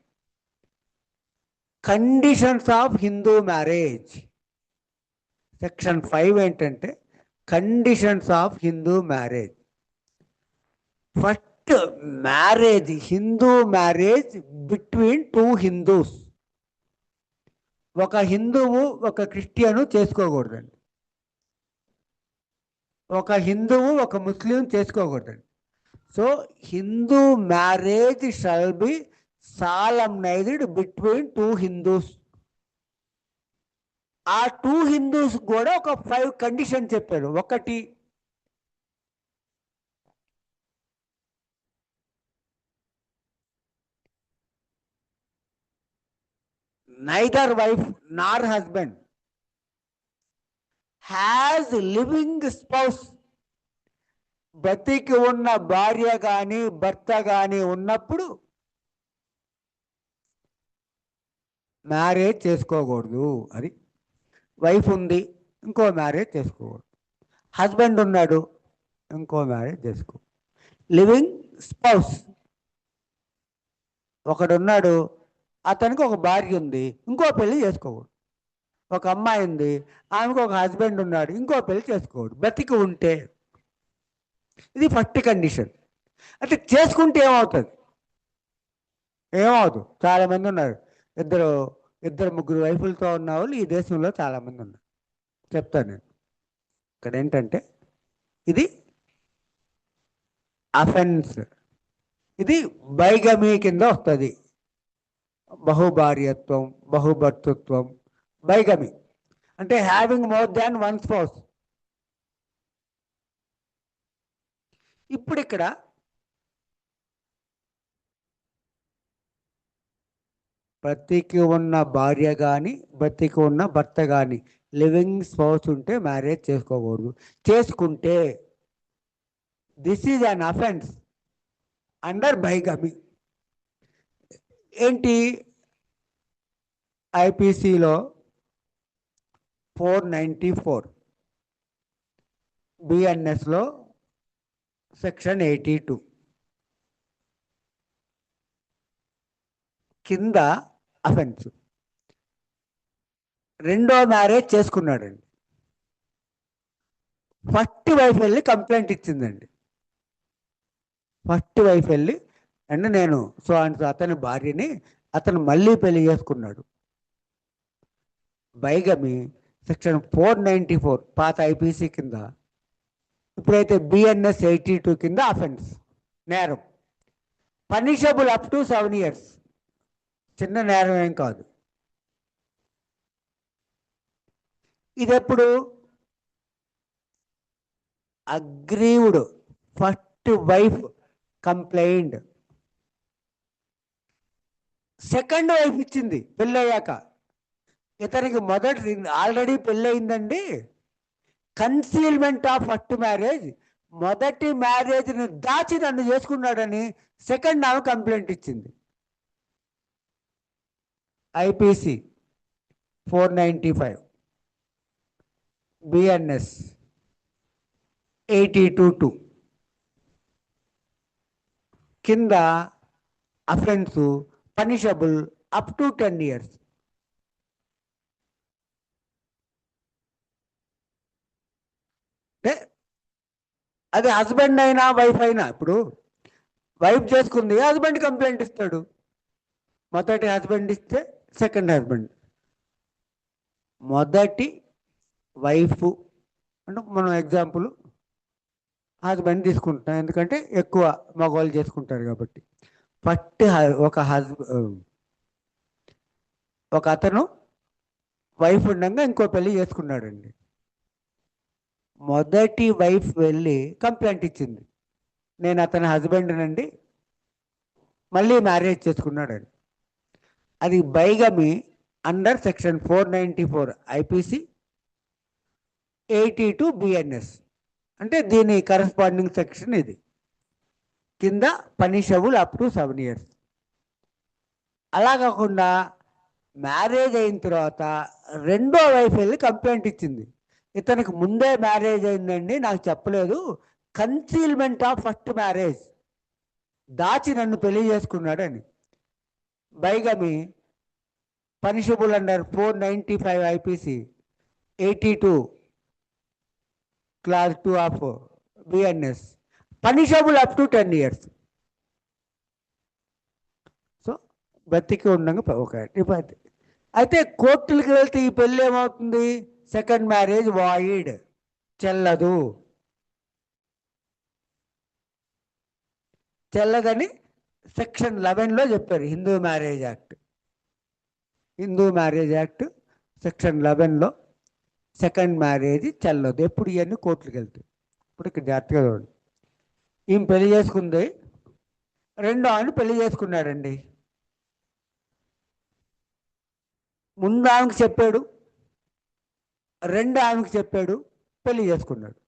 Conditions of Hindu marriage. Section 5 ఏంటంటే conditions of Hindu marriage. First, marriage, Hindu marriage between 2 Hindus. ఒక హిందువు ఒక క్రిస్టియను చేసుకోకూడదండి, ఒక హిందువు ఒక ముస్లిం చేసుకోకూడదండి. So Hindu marriage shall be solemnized between 2 Hindus. ఆ 2 హిందూస్ కూడా ఒక 5 కండిషన్ చెప్పారు. ఒకటి, neither wife nor husband has living spouse బతికి ఉన్న భార్య కానీ భర్త కానీ ఉన్నప్పుడు మ్యారేజ్ చేసుకోకూడదు. అది వైఫ్ ఉంది, ఇంకో మ్యారేజ్ చేసుకోకూడదు. హస్బెండ్ ఉన్నాడు, ఇంకో మ్యారేజ్ చేసుకో. లివింగ్ స్పౌస్ ఒకడున్నాడు, అతనికి ఒక భార్య ఉంది, ఇంకో పెళ్లి చేసుకోకూడదు. ఒక అమ్మాయి ఉంది, ఆమెకు ఒక హస్బెండ్ ఉన్నాడు, ఇంకో పెళ్లి చేసుకోకూడదు బతికి ఉంటే. ఇది ఫస్ట్ కండిషన్. అంటే చేసుకుంటే ఏమవుతుంది? ఏమవుతుంది? చాలామంది ఉన్నారు, ఇద్దరు ఇద్దరు ముగ్గురు వైఫులతో ఉన్న వాళ్ళు ఈ దేశంలో చాలామంది ఉన్నారు. చెప్తాను నేను. ఇక్కడ ఏంటంటే ఇది అఫెన్స్, ఇది బైగమీ కింద వస్తుంది. బహుభార్యత్వం, బహుభర్తృత్వం, బైగమీ అంటే having more than one spouse. ఇప్పుడు ఇక్కడ బతికి ఉన్న భార్య కానీ బతికి ఉన్న భర్త కానీ లివింగ్ స్పౌస్ ఉంటే మ్యారేజ్ చేసుకోకూడదు. చేసుకుంటే this is an offence under బైగమీ. ఏంటి? ఐపీసీలో 494, బిఎన్ఎస్లో సెక్షన్ 82 కింద అఫెన్స్. రెండో మ్యారేజ్ చేసుకున్నాడండి, ఫస్ట్ వైఫ్ వెళ్ళి కంప్లైంట్ ఇచ్చిందండి. ఫస్ట్ వైఫ్ వెళ్ళి అండ్ నేను సో అండ్ అతని భార్యని అతను మళ్ళీ పెళ్లి చేసుకున్నాడు. బైగమీ సెక్షన్ 494 పాత ఐపీసీ కింద, ఇప్పుడైతే బిఎన్ఎస్ 82 కింద అఫెన్స్, నేరం. Punishable up to 7 years. చిన్న నేరం ఏం కాదు. ఇది ఎప్పుడు? Aggrieved first wife complaint. Second wife ఇచ్చింది పెళ్ళయ్యాక. ఇతనికి మొదటి ఆల్రెడీ పెళ్ళయిందండి. కన్సీల్మెంట్ ఆఫ్ ఫస్ట్ మ్యారేజ్, మొదటి మ్యారేజ్ని దాచి నన్ను చేసుకున్నాడని సెకండ్ ఆమె కంప్లైంట్ ఇచ్చింది. ఐపీసీ 495, బిఎన్ఎస్ 82 కింద offence, punishable up to 10 years. అది హస్బెండ్ అయినా వైఫ్ అయినా. ఇప్పుడు వైఫ్ చేసుకుంది, హస్బెండ్ కంప్లైంట్ ఇస్తాడు. మొదటి హస్బెండ్ ఇస్తే సెకండ్ హస్బెండ్. మొదటి వైఫ్ అంటే మనం ఎగ్జాంపుల్ హస్బెండ్ తీసుకుంటున్నాం, ఎందుకంటే ఎక్కువ మగవాళ్ళు చేసుకుంటారు కాబట్టి. ఫస్ట్ ఒక అతను వైఫ్ ఉండగా ఇంకో పెళ్లి చేసుకున్నాడండి. మొదటి వైఫ్ వెళ్ళి కంప్లైంట్ ఇచ్చింది, నేను అతని హస్బెండ్ నండి, మళ్ళీ మ్యారేజ్ చేసుకున్నాడని. అది బైగమీ అండర్ సెక్షన్ 494 ఐపీసీ 82 బిఎన్ఎస్. అంటే దీని కరస్పాండింగ్ సెక్షన్ ఇది. కింద పనిషబుల్ అప్ టు 7 years. అలా కాకుండా మ్యారేజ్ అయిన తర్వాత రెండో వైఫ్ వెళ్ళి కంప్లైంట్ ఇచ్చింది, ఇతనికి ముందే మ్యారేజ్ అయిందండి, నాకు చెప్పలేదు, కన్సీల్మెంట్ ఆఫ్ ఫస్ట్ మ్యారేజ్, దాచి నన్ను పెళ్లి చేసుకున్నాడని. Bigamy punishable under 495 IPC 82 clause 2 of BNS, punishable up to 10 years. So బతికి ఉండగా ఒకటి. అయితే కోర్టులకు వెళ్తే ఈ పెళ్ళి ఏమవుతుంది? సెకండ్ మ్యారేజ్ వాయిడ్, చెల్లదు. చెల్లదని సెక్షన్ 11లో చెప్పారు. హిందూ మ్యారేజ్ యాక్ట్ సెక్షన్ 11లో సెకండ్ మ్యారేజ్ చెల్లదు. ఎప్పుడు ఇవన్నీ కోర్టులకు వెళ్తాయి. ఇప్పుడు ఇక్కడ జాగ్రత్తగా చూడండి. ఈమె పెళ్లి చేసుకుంది, రెండో ఆయన పెళ్లి చేసుకున్నాడండి. ముందు ఆమెకు చెప్పాడు, రెండో ఆమెకు చెప్పాడు, పెళ్లి చేసుకున్నాడు.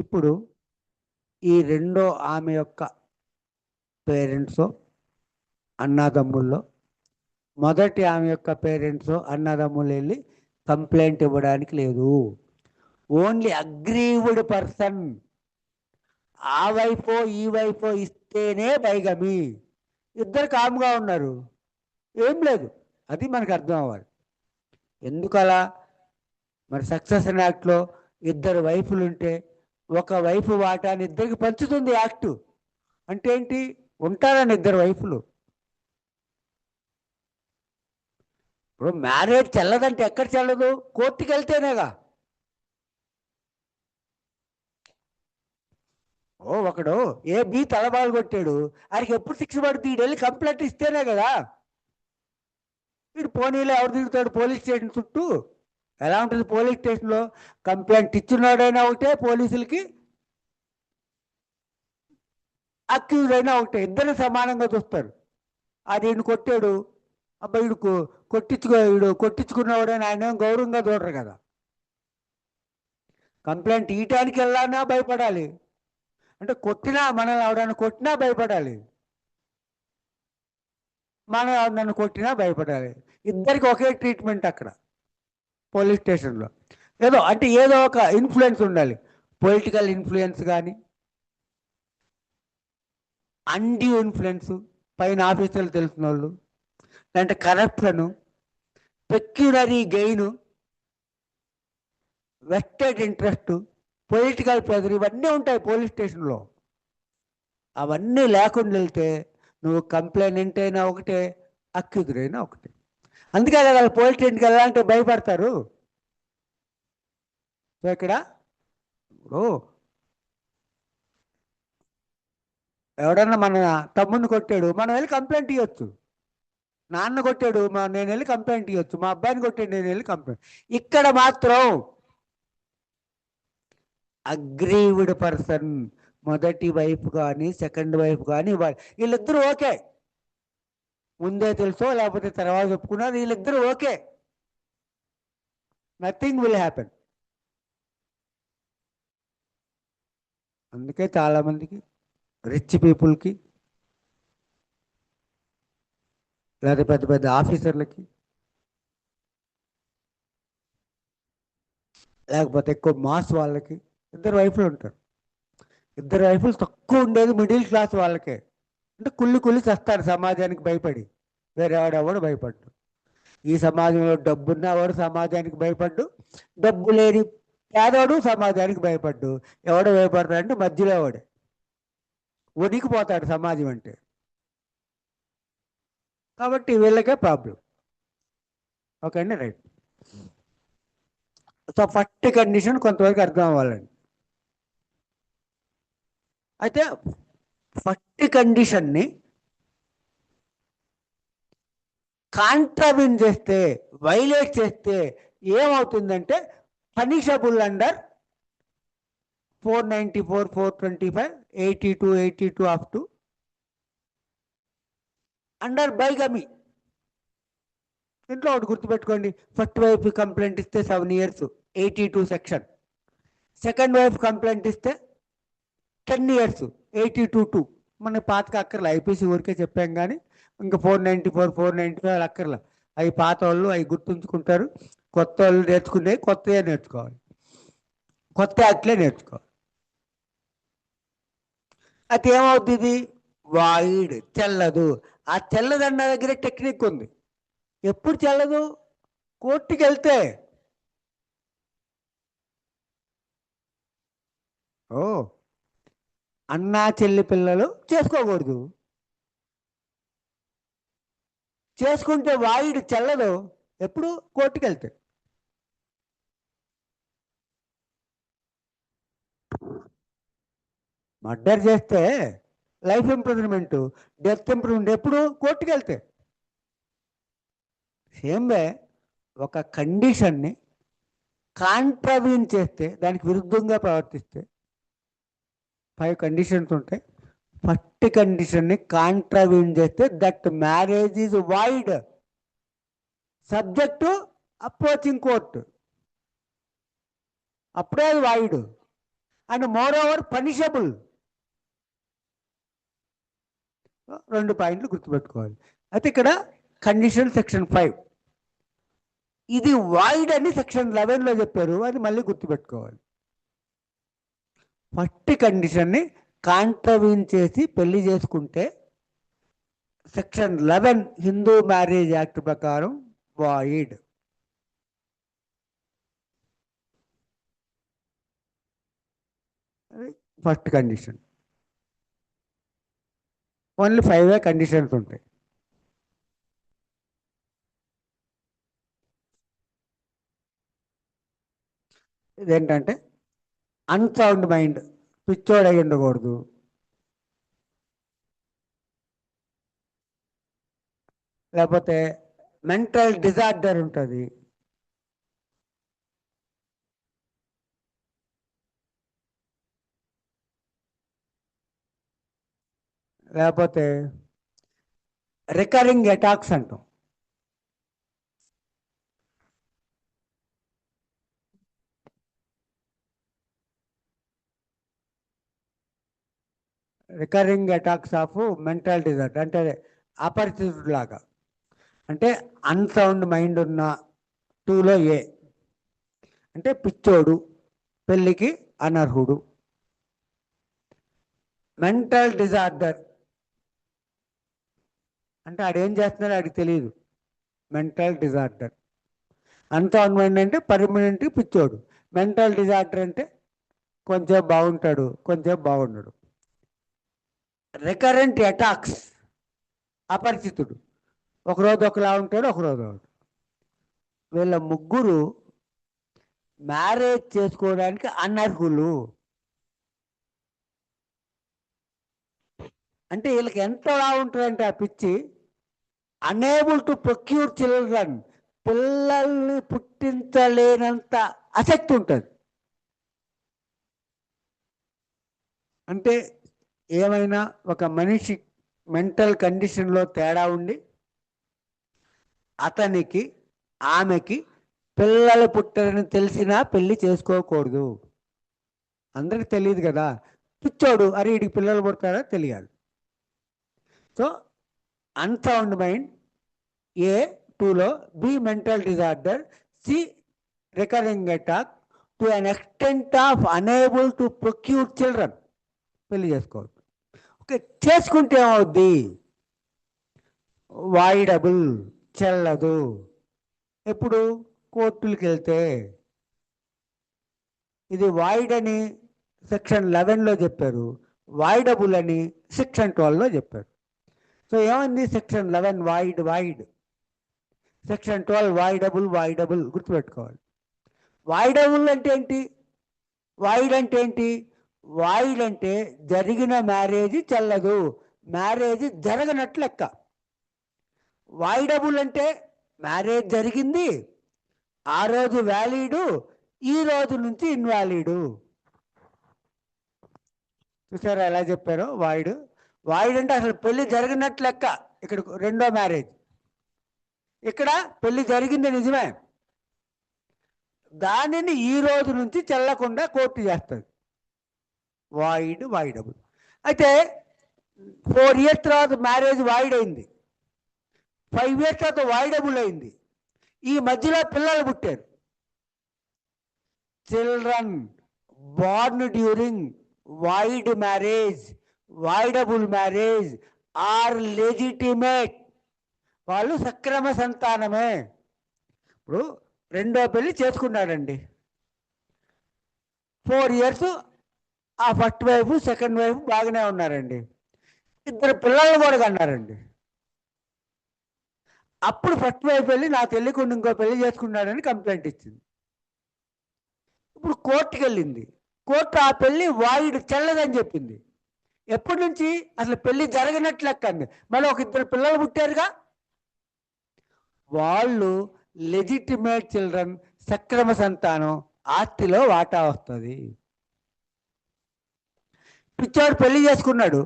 ఇప్పుడు ఈ రెండో ఆమె యొక్క పేరెంట్స్ అన్నదమ్ముల్లో మొదటి ఆమె యొక్క పేరెంట్స్ అన్నదమ్ములు వెళ్ళి కంప్లైంట్ ఇవ్వడానికి లేదు. ఓన్లీ అగ్రీవ్డ్ పర్సన్, ఆ వైఫో ఈ వైఫో ఇస్తేనే బైగమి. ఇద్దరు కామ్గా ఉన్నారు, ఏం లేదు. అది మనకు అర్థం అవ్వాలి. ఎందుకలా? మరి సక్సెషన్ యాక్ట్లో ఇద్దరు వైఫులు ఉంటే ఒక వైఫ్ వాటాన్ని ఇద్దరికి పంచుతుంది యాక్టు. అంటే ఏంటి? ఉంటారని ఇద్దరు వైఫులు. ఇప్పుడు మ్యారేజ్ చెల్లదంటే ఎక్కడ చెల్లదు? కోర్టుకి వెళ్తేనేగా. ఒకడు ఏ బి తలబాలు కొట్టాడు, ఆయనకి ఎప్పుడు శిక్ష పడుతుంది? వీడు వెళ్ళి కంప్లైంట్ ఇస్తేనే కదా. వీడు పోనీలో ఎవరు తిరుగుతాడు పోలీస్ స్టేషన్ చుట్టూ? ఎలా ఉంటుంది పోలీస్ స్టేషన్లో? కంప్లైంట్ ఇచ్చినాడైనా ఒకటే, పోలీసులకి అక్యూజ్ అయినా ఒకటే, ఇద్దరు సమానంగా చూస్తారు. అది ఈయన కొట్టాడు, అబ్బాయి వీడు కొట్టించుకున్నవాడని ఆయన గౌరవంగా చూడరు కదా. కంప్లైంట్ ఇయటానికి వెళ్ళానా భయపడాలి, అంటే కొట్టినా మనల్ని ఎవడన్నా కొట్టినా భయపడాలి, మనం నన్ను కొట్టినా భయపడాలి. ఇద్దరికి ఒకే ట్రీట్మెంట్ అక్కడ పోలీస్ స్టేషన్లో. ఏదో ఒక ఇన్ఫ్లుయెన్స్ ఉండాలి, పొలిటికల్ ఇన్ఫ్లుయెన్స్ కానీ, అండ్యూ ఇన్ఫ్లుయెన్స్, పైన ఆఫీసర్లు తెలిసిన వాళ్ళు, లేదంటే corruption, పెక్యునరీ gain, vested interest, political pressure, ఇవన్నీ ఉంటాయి పోలీస్ స్టేషన్లో. అవన్నీ లేకుండా వెళ్తే నువ్వు కంప్లైంట్ అయినా ఒకటే, అక్యూజ్డ్ అయినా ఒకటే. అందుకే కదా పోలీస్ స్టేషన్కి వెళ్ళాలంటే భయపడతారు. సో ఇక్కడ ఎవడన్నా మన తమ్ముడిని కొట్టాడు, మనం వెళ్ళి కంప్లైంట్ ఇవ్వచ్చు. నాన్న కొట్టాడు, నేను వెళ్ళి కంప్లైంట్ ఇవ్వచ్చు. మా అబ్బాయిని కొట్టాడు, నేను వెళ్ళి కంప్లైంట్. ఇక్కడ మాత్రం అగ్రీవ్డ్ పర్సన్, మొదటి వైఫ్ కానీ సెకండ్ వైఫ్ కానీ వీళ్ళిద్దరూ ఓకే. ముందే తెలుసో లేకపోతే తర్వాత చెప్పుకున్నారు, వీళ్ళిద్దరూ ఓకే, నథింగ్ విల్ హ్యాపెన్. అందుకే చాలామందికి, రిచ్ పీపుల్కి, లేదా పెద్ద పెద్ద ఆఫీసర్లకి, లేకపోతే ఎక్కువ మాస్ వాళ్ళకి ఇద్దరు వైఫులు ఉంటారు. ఇద్దరు వైఫులు తక్కువ ఉండేది మిడిల్ క్లాస్ వాళ్ళకే. అంటే కుళ్ళి చస్తారు సమాజానికి భయపడి, వేరేవాడెవడు భయపడ్డు. ఈ సమాజంలో డబ్బున్నవాడు సమాజానికి భయపడ్డు, డబ్బు లేని పేదవాడు సమాజానికి భయపడ్డు. ఎవడో భయపడతాడంటే మధ్యలో వాడే వణికిపోతాడు సమాజం అంటే. కాబట్టి వీళ్ళకే ప్రాబ్లం. ఓకే అండి, రైట్. సో ఫస్ట్ కండిషన్ కొంతవరకు అర్థం అవ్వాలండి. అయితే ఫస్ట్ కండిషన్ని కాంట్రావిన్ చేస్తే, వైలేట్ చేస్తే ఏమవుతుందంటే punishable under 494, 425, 82, 82 up to under bigamy. ఇంట్లో ఒకటి గుర్తుపెట్టుకోండి, ఫస్ట్ వైఫ్ కంప్లైంట్ ఇస్తే 7 years 82 section, second wife complaint ఇస్తే 10 years 82(2). మన పాతకి అక్కర్లా, ఐపీసీ ఊరికే చెప్పాం కానీ ఇంకా 494, 495 అక్కర్లా. అవి పాత వాళ్ళు అవి గుర్తుంచుకుంటారు, కొత్త వాళ్ళు నేర్చుకునేవి కొత్తగా నేర్చుకోవాలి, కొత్త యాక్ట్లే నేర్చుకోవాలి. అది ఏమవుతుంది? వాయిడ్, చెల్లదు. ఆ చెల్లదన్న దగ్గర టెక్నిక్ ఉంది. ఎప్పుడు చెల్లదు? కోర్టుకి వెళ్తే. అన్నా చెల్లి పిల్లలు చేసుకోకూడదు, చేసుకుంటే వాయిడ్ చెల్లదు. ఎప్పుడు? కోర్టుకి వెళ్తే. మర్డర్ చేస్తే లైఫ్ ఇంప్రూవ్మెంట్, డెత్ ఇంప్రూవ్మెంట్ ఎప్పుడు? కోర్టుకి వెళ్తే. సేమ్ వే ఒక కండిషన్ని కాంట్రావిన్ చేస్తే, దానికి విరుద్ధంగా ప్రవర్తిస్తే 5 కండిషన్స్ ఉంటాయి. ఫస్ట్ కండిషన్ని కాంట్రావిన్ చేస్తే that marriage is wide subject to approaching court. అప్పుడే అది wide. And more over punishable. 2 పాయింట్లు గుర్తుపెట్టుకోవాలి. అయితే ఇక్కడ కండిషన్ సెక్షన్ 5, ఇది వాయిడ్ అని సెక్షన్ 11లో చెప్పారు, అది మళ్ళీ గుర్తుపెట్టుకోవాలి. ఫస్ట్ కండిషన్ని కాంట్రవీన్ చేసి పెళ్లి చేసుకుంటే సెక్షన్ 11 హిందూ మ్యారేజ్ యాక్ట్ ప్రకారం void. First condition. Only 5 conditions ఉంటాయి. ఇదేంటంటే అన్సౌండ్ మైండ్, పిచ్చోడై ఉండకూడదు, లేకపోతే మెంటల్ డిజార్డర్ ఉంటుంది, లేకపోతే రికరింగ్ అటాక్స్ అంటాం. Recurring attacks of mental disorder అంటే అపరిచితులాగా, అంటే అన్సౌండ్ మైండ్ ఉన్న 2లో ఏ అంటే పిచ్చోడు, పెళ్ళికి అనర్హుడు. మెంటల్ డిజార్డర్ అంటే ఆడేం చేస్తున్నాడో ఆడికి తెలియదు, మెంటల్ డిజార్డర్. అన్సౌండ్ మైండ్ అంటే పర్మనెంట్ పిచ్చోడు. మెంటల్ డిజార్డర్ అంటే కొంచెం బాగుంటాడు, కొంచెం బాగుండడు. రికరెంట్ అటాక్స్, అపరిచితుడు, ఒకరోజు ఒకలా ఉంటాడు, ఒకరోజు ఒకటి. వీళ్ళ ముగ్గురు మ్యారేజ్ చేసుకోవడానికి అనర్హులు. అంటే వీళ్ళకి ఎంతలా ఉంటుందంటే ఆ పిచ్చి, అనేబుల్ టు ప్రొక్యూర్ చిల్డ్రన్, పిల్లల్ని పుట్టించలేనంత ఆసక్తి ఉంటుంది. అంటే ఏమైనా ఒక మనిషి మెంటల్ కండిషన్లో తేడా ఉండి అతనికి ఆమెకి పిల్లలు పుట్టారని తెలిసినా పెళ్లి చేసుకోకూడదు. అందరికి తెలియదు కదా, పిచ్చోడు అరే వీడికి పిల్లలు పుడతారో తెలియాలి. సో అన్సౌండ్ మైండ్ ఏ 2లో, B mental disorder, C recurring attack, to an extent of unable to procure children, పెళ్లి చేసుకోవద్దు. ఓకే, చేసుకుంటే ఏమవుద్ది? వాయిడబుల్, చెల్లదు. ఎప్పుడు? కోర్టులకు వెళ్తే. ఇది వాయిడ్ అని సెక్షన్ 11లో చెప్పారు, వాయిడబుల్ అని సెక్షన్ 12లో చెప్పారు. సో ఏమైంది? Section 11 void void, section 12 voidable voidable, గుర్తుపెట్టుకోవాలి. వాయిడబుల్ అంటే ఏంటి? వాయిడ్ అంటే ఏంటి? వాయిడ్ అంటే జరిగిన మ్యారేజ్ చెల్లదు, మ్యారేజ్ జరగనట్లు లెక్క. వాయిడబుల్ అంటే మ్యారేజ్ జరిగింది, ఆ రోజు వ్యాలిడు, ఈ రోజు నుంచి ఇన్వాలిడు. చూసారా ఎలా చెప్పారో? వాయిడ్. వాయిడ్ అంటే అసలు పెళ్లి జరిగినట్లు లెక్క. ఇక్కడ రెండో మ్యారేజ్, ఇక్కడ పెళ్లి జరిగింది నిజమే, దానిని ఈ రోజు నుంచి చెల్లకుండా కోర్టు చేస్తుంది. Void voidable. అయితే 4 years తర్వాత మ్యారేజ్ వాయిడ్ అయింది, 5 years తర్వాత వాయిడబుల్ అయింది, ఈ మధ్యలో పిల్లలు పుట్టారు. Children born during void marriage, voidable marriage are legitimate, వాళ్ళు సక్రమ సంతానమే. ఇప్పుడు రెండో పెళ్లి చేసుకున్నాడండి, 4 years ఆ ఫస్ట్ వైఫ్ సెకండ్ వైఫ్ బాగానే ఉన్నారండి, 2 పిల్లలు కూడా కన్నారండి. అప్పుడు ఫస్ట్ వైఫ్ వెళ్ళి నా తెలియకుండా ఇంకో పెళ్లి చేసుకున్నాడని కంప్లైంట్ ఇచ్చింది. ఇప్పుడు కోర్టుకి వెళ్ళింది, కోర్టు ఆ పెళ్లి వాయిడ్ చెల్లదని చెప్పింది. ఎప్పటి నుంచి? అసలు పెళ్లి జరగనట్లు లెక్కండి. మళ్ళీ ఒక 2 పిల్లలు పుట్టారుగా, వాళ్ళు లెజిటిమేట్ చిల్డ్రన్, సక్రమ సంతానం, ఆస్తిలో వాటా వస్తుంది. పిచ్చోడు పెళ్లి చేసుకున్నాడు,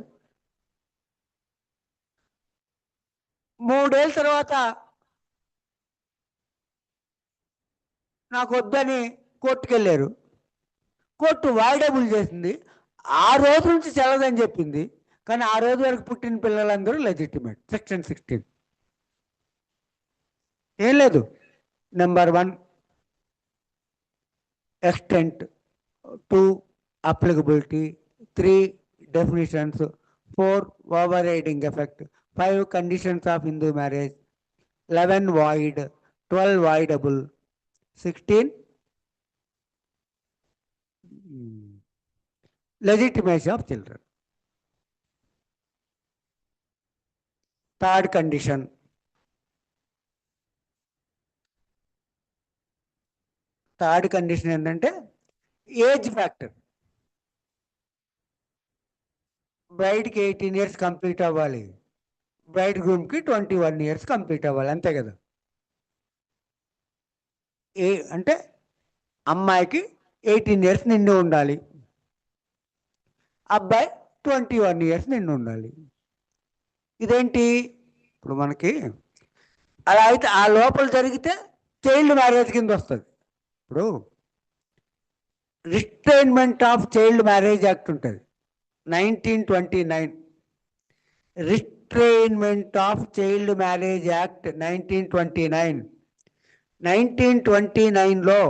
3 ఏళ్ళ తర్వాత నాకు వద్దని కోర్టుకు వెళ్ళారు, కోర్టు వాయిడబుల్ చేసింది. ఆ రోజు నుంచి చెల్లదని చెప్పింది, కానీ ఆ రోజు వరకు పుట్టిన పిల్లలందరూ లెజిటిమేట్. సెక్షన్ 16 ఏం లేదు. Number 1 extent, 2 applicability, 3 definitions, 4 overriding effect, 5 conditions of Hindu marriage, 11 void, 12 voidable, 16 legitimacy of children. Third condition, ఏంటంటే ఏజ్ ఫ్యాక్టర్. బ్రైడ్కి 18 years కంప్లీట్ అవ్వాలి, బ్రైడ్ గ్రూమ్కి 21 years కంప్లీట్ అవ్వాలి, అంతే కదా. అంటే అమ్మాయికి 18 years నిండి ఉండాలి, అబ్బాయి 21 years నిండి ఉండాలి. ఇదేంటి ఇప్పుడు మనకి అలా అయితే ఆ లోపల జరిగితే చైల్డ్ మ్యారేజ్ కింద వస్తుంది. ఇప్పుడు restrainment of child marriage act ఉంటుంది 1929. Restrainment of child marriage act 1929. 1929లో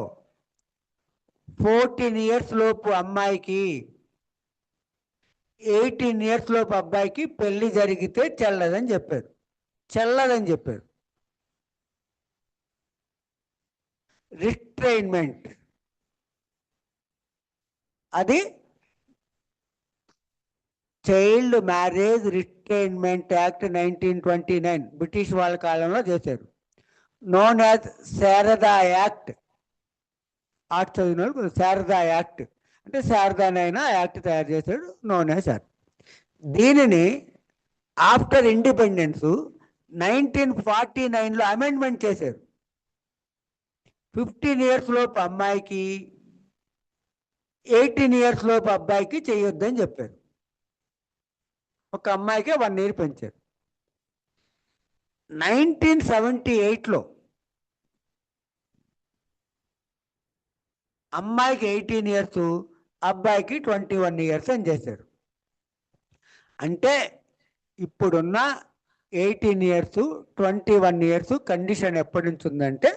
14 years లోపు అమ్మాయికి 18 years లోపు అబ్బాయికి పెళ్లి జరిగితే చెల్లదని చెప్పారు. రిస్ట్రైన్మెంట్ అది చైల్డ్ మ్యారేజ్ రిస్ట్రైన్మెంట్ యాక్ట్ 1929 బ్రిటిష్ వాళ్ళ కాలంలో చేశారు. Known as Sharada act. Arts చదివిన వాళ్ళు శారదా యాక్ట్ అంటే శారదానైనా యాక్ట్ తయారు చేశాడు, నోన్ యాజ్ యాక్ట్. దీనిని ఆఫ్టర్ ఇండిపెండెన్స్ 1949లో అమెండ్మెంట్ చేశారు. 15 years లోపు అమ్మాయికి 18 years లోపు అబ్బాయికి చేయొద్దని చెప్పారు. ఒక అమ్మాయికి 1 year పెంచారు. 1978లో అమ్మాయికి 18 years, అబ్బాయికి 21 years అని చేశారు. అంటే ఇప్పుడున్న 18 years, 21 years కండిషన్ ఎప్పటి నుంచి ఉందంటే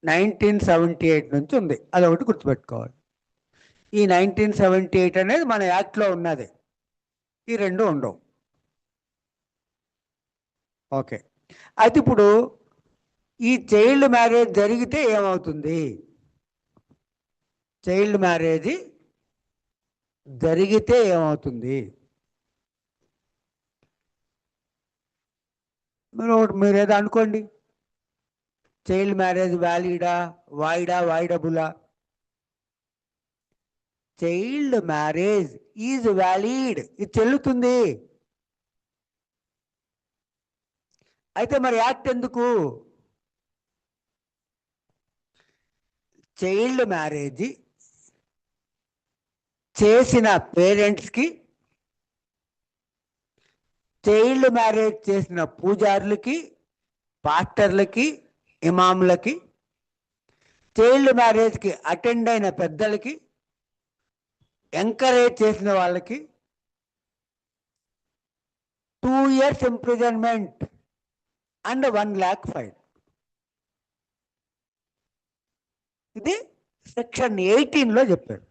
1978 నుంచి ఉంది. అదొకటి గుర్తుపెట్టుకోవాలి. ఈ 1978 అనేది మన యాక్ట్లో ఉన్నది. ఈ రెండు ఉండవు. ఓకే, అయితే ఇప్పుడు ఈ చైల్డ్ మ్యారేజ్ జరిగితే ఏమవుతుంది? చైల్డ్ మ్యారేజ్ జరిగితే ఏమవుతుంది? మీరు ఏదో అనుకోండి. చైల్డ్ మ్యారేజ్ వ్యాలిడా, వాయిడబులా? చైల్డ్ మ్యారేజ్ ఈజ్ వ్యాలిడ్, ఇది చెల్లుతుంది. అయితే మరి యాక్ట్ ఎందుకు? చైల్డ్ మ్యారేజ్ చేసిన పేరెంట్స్కి, చైల్డ్ మ్యారేజ్ చేసిన పూజారులకి, పాస్టర్లకి, ఇమాములకి, చైల్డ్ మ్యారేజ్కి అటెండ్ అయిన పెద్దలకి, ఎంకరేజ్ చేసిన వాళ్ళకి 2 years imprisonment and 1 lakh fine. ఇది సెక్షన్ 18లో చెప్పారు.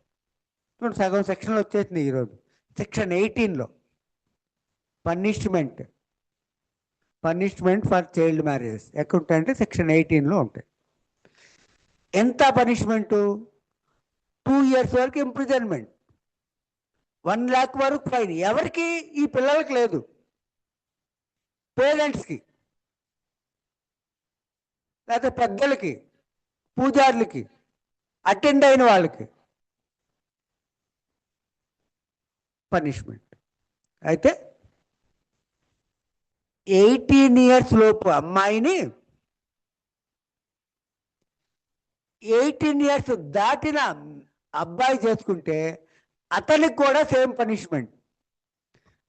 సగం సెక్షన్లో వచ్చేసింది ఈరోజు. సెక్షన్ 18లో పనిష్మెంట్ ఫర్ చైల్డ్ మ్యారేజ్ ఎక్కడుంటాయంటే సెక్షన్ 18లో ఉంటాయి. ఎంత పనిష్మెంటు? 2 years వరకు ఇంప్రిజన్మెంట్, 1 lakh వరకు ఫైన్. ఎవరికి? ఈ పిల్లలకి లేదు, పేరెంట్స్కి, లేకపోతే పెద్దలకి, పూజారులకి, అటెండ్ అయిన వాళ్ళకి పనిష్మెంట్. అయితే 18 years లోపు అమ్మాయిని 18 years దాటిన అబ్బాయి చేసుకుంటే అతనికి కూడా సేమ్ పనిష్మెంట్.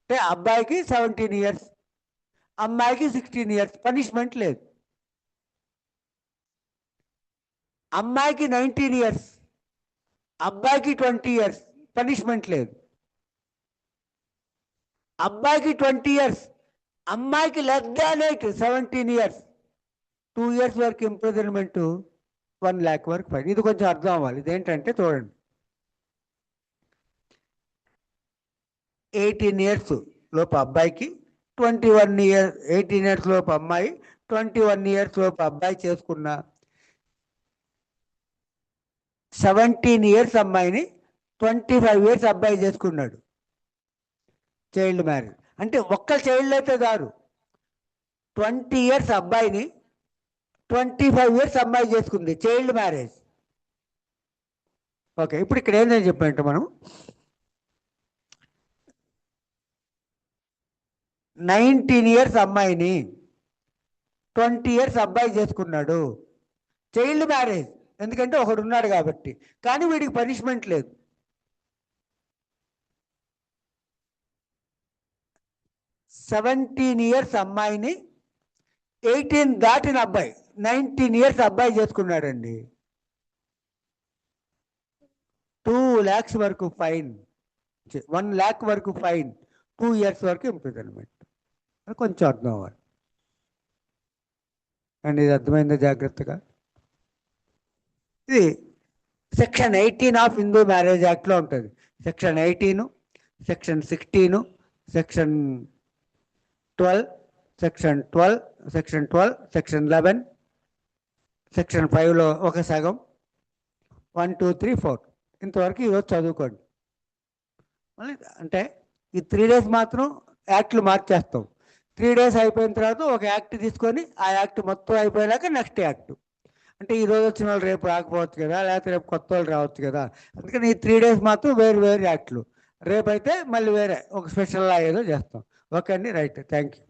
అంటే అబ్బాయికి 17 years, అమ్మాయికి 16 years, పనిష్మెంట్ లేదు. అమ్మాయికి 19 years, అబ్బాయికి 20 years పనిష్మెంట్ లేదు. అబ్బాయికి 20 years, అమ్మాయికి లెస్ దాన్ 8 17 years 2 years వరకు ఇంప్రిజన్మెంట్ 1 lakh వరకు ఫైన్. ఇది కొంచెం అర్థం అవ్వాలి. ఇదేంటంటే చూడండి, 18 years లోపు అబ్బాయికి 21 years, 18 years లోపు అమ్మాయి 21 years లోపు అబ్బాయి చేసుకున్న 17 years అమ్మాయిని 25 years అబ్బాయి చేసుకున్నాడు. చైల్డ్ మ్యారేజ్ అంటే ఒక్క చైల్డ్ అయితే కాదు, 20 years అబ్బాయిని 25 years అమ్మాయి చేసుకుంది, చైల్డ్ మ్యారేజ్. ఓకే, ఇప్పుడు ఇక్కడ ఏంటని చెప్పంటే మనం 19 years అమ్మాయిని 20 years అబ్బాయి చేసుకున్నాడు, చైల్డ్ మ్యారేజ్. ఎందుకంటే ఒకడు ఉన్నాడు కాబట్టి. కానీ వీడికి పనిష్మెంట్ లేదు. సెవెంటీన్ ఇయర్స్ అమ్మాయిని 18 దాటిన అబ్బాయి 19 years అబ్బాయి చేసుకున్నాడండి, 2 lakhs వరకు ఫైన్, 1 lakh వరకు ఫైన్, 2 years వరకు ఇంప్రిజన్మెంట్. కొంచెం అర్థం అవ్వాలి అండ్ ఇది అర్థమైందా జాగ్రత్తగా. ఇది సెక్షన్ 18 ఆఫ్ హిందూ మ్యారేజ్ యాక్ట్లో ఉంటుంది. Section 18, section 16, section 12, section 12, section 12, section 11, section 5లో ఒక సగం, 1 2 3 4 ఇంతవరకు ఈరోజు చదువుకోండి. అంటే ఈ 3 days మాత్రం యాక్ట్లు మార్చేస్తాం. 3 days అయిపోయిన తర్వాత ఒక యాక్ట్ తీసుకొని ఆ యాక్ట్ మొత్తం అయిపోయాక నెక్స్ట్ యాక్ట్. అంటే ఈ రోజు వచ్చిన వాళ్ళు రేపు రాకపోవచ్చు కదా, లేకపోతే రేపు కొత్త వాళ్ళు రావచ్చు కదా. అందుకని ఈ 3 days మాత్రం వేరు వేరు యాక్ట్లు. రేపు అయితే మళ్ళీ వేరే ఒక స్పెషల్ లా ఏదో చేస్తాం. ఓకే అండి, రైట్, థ్యాంక్ యూ.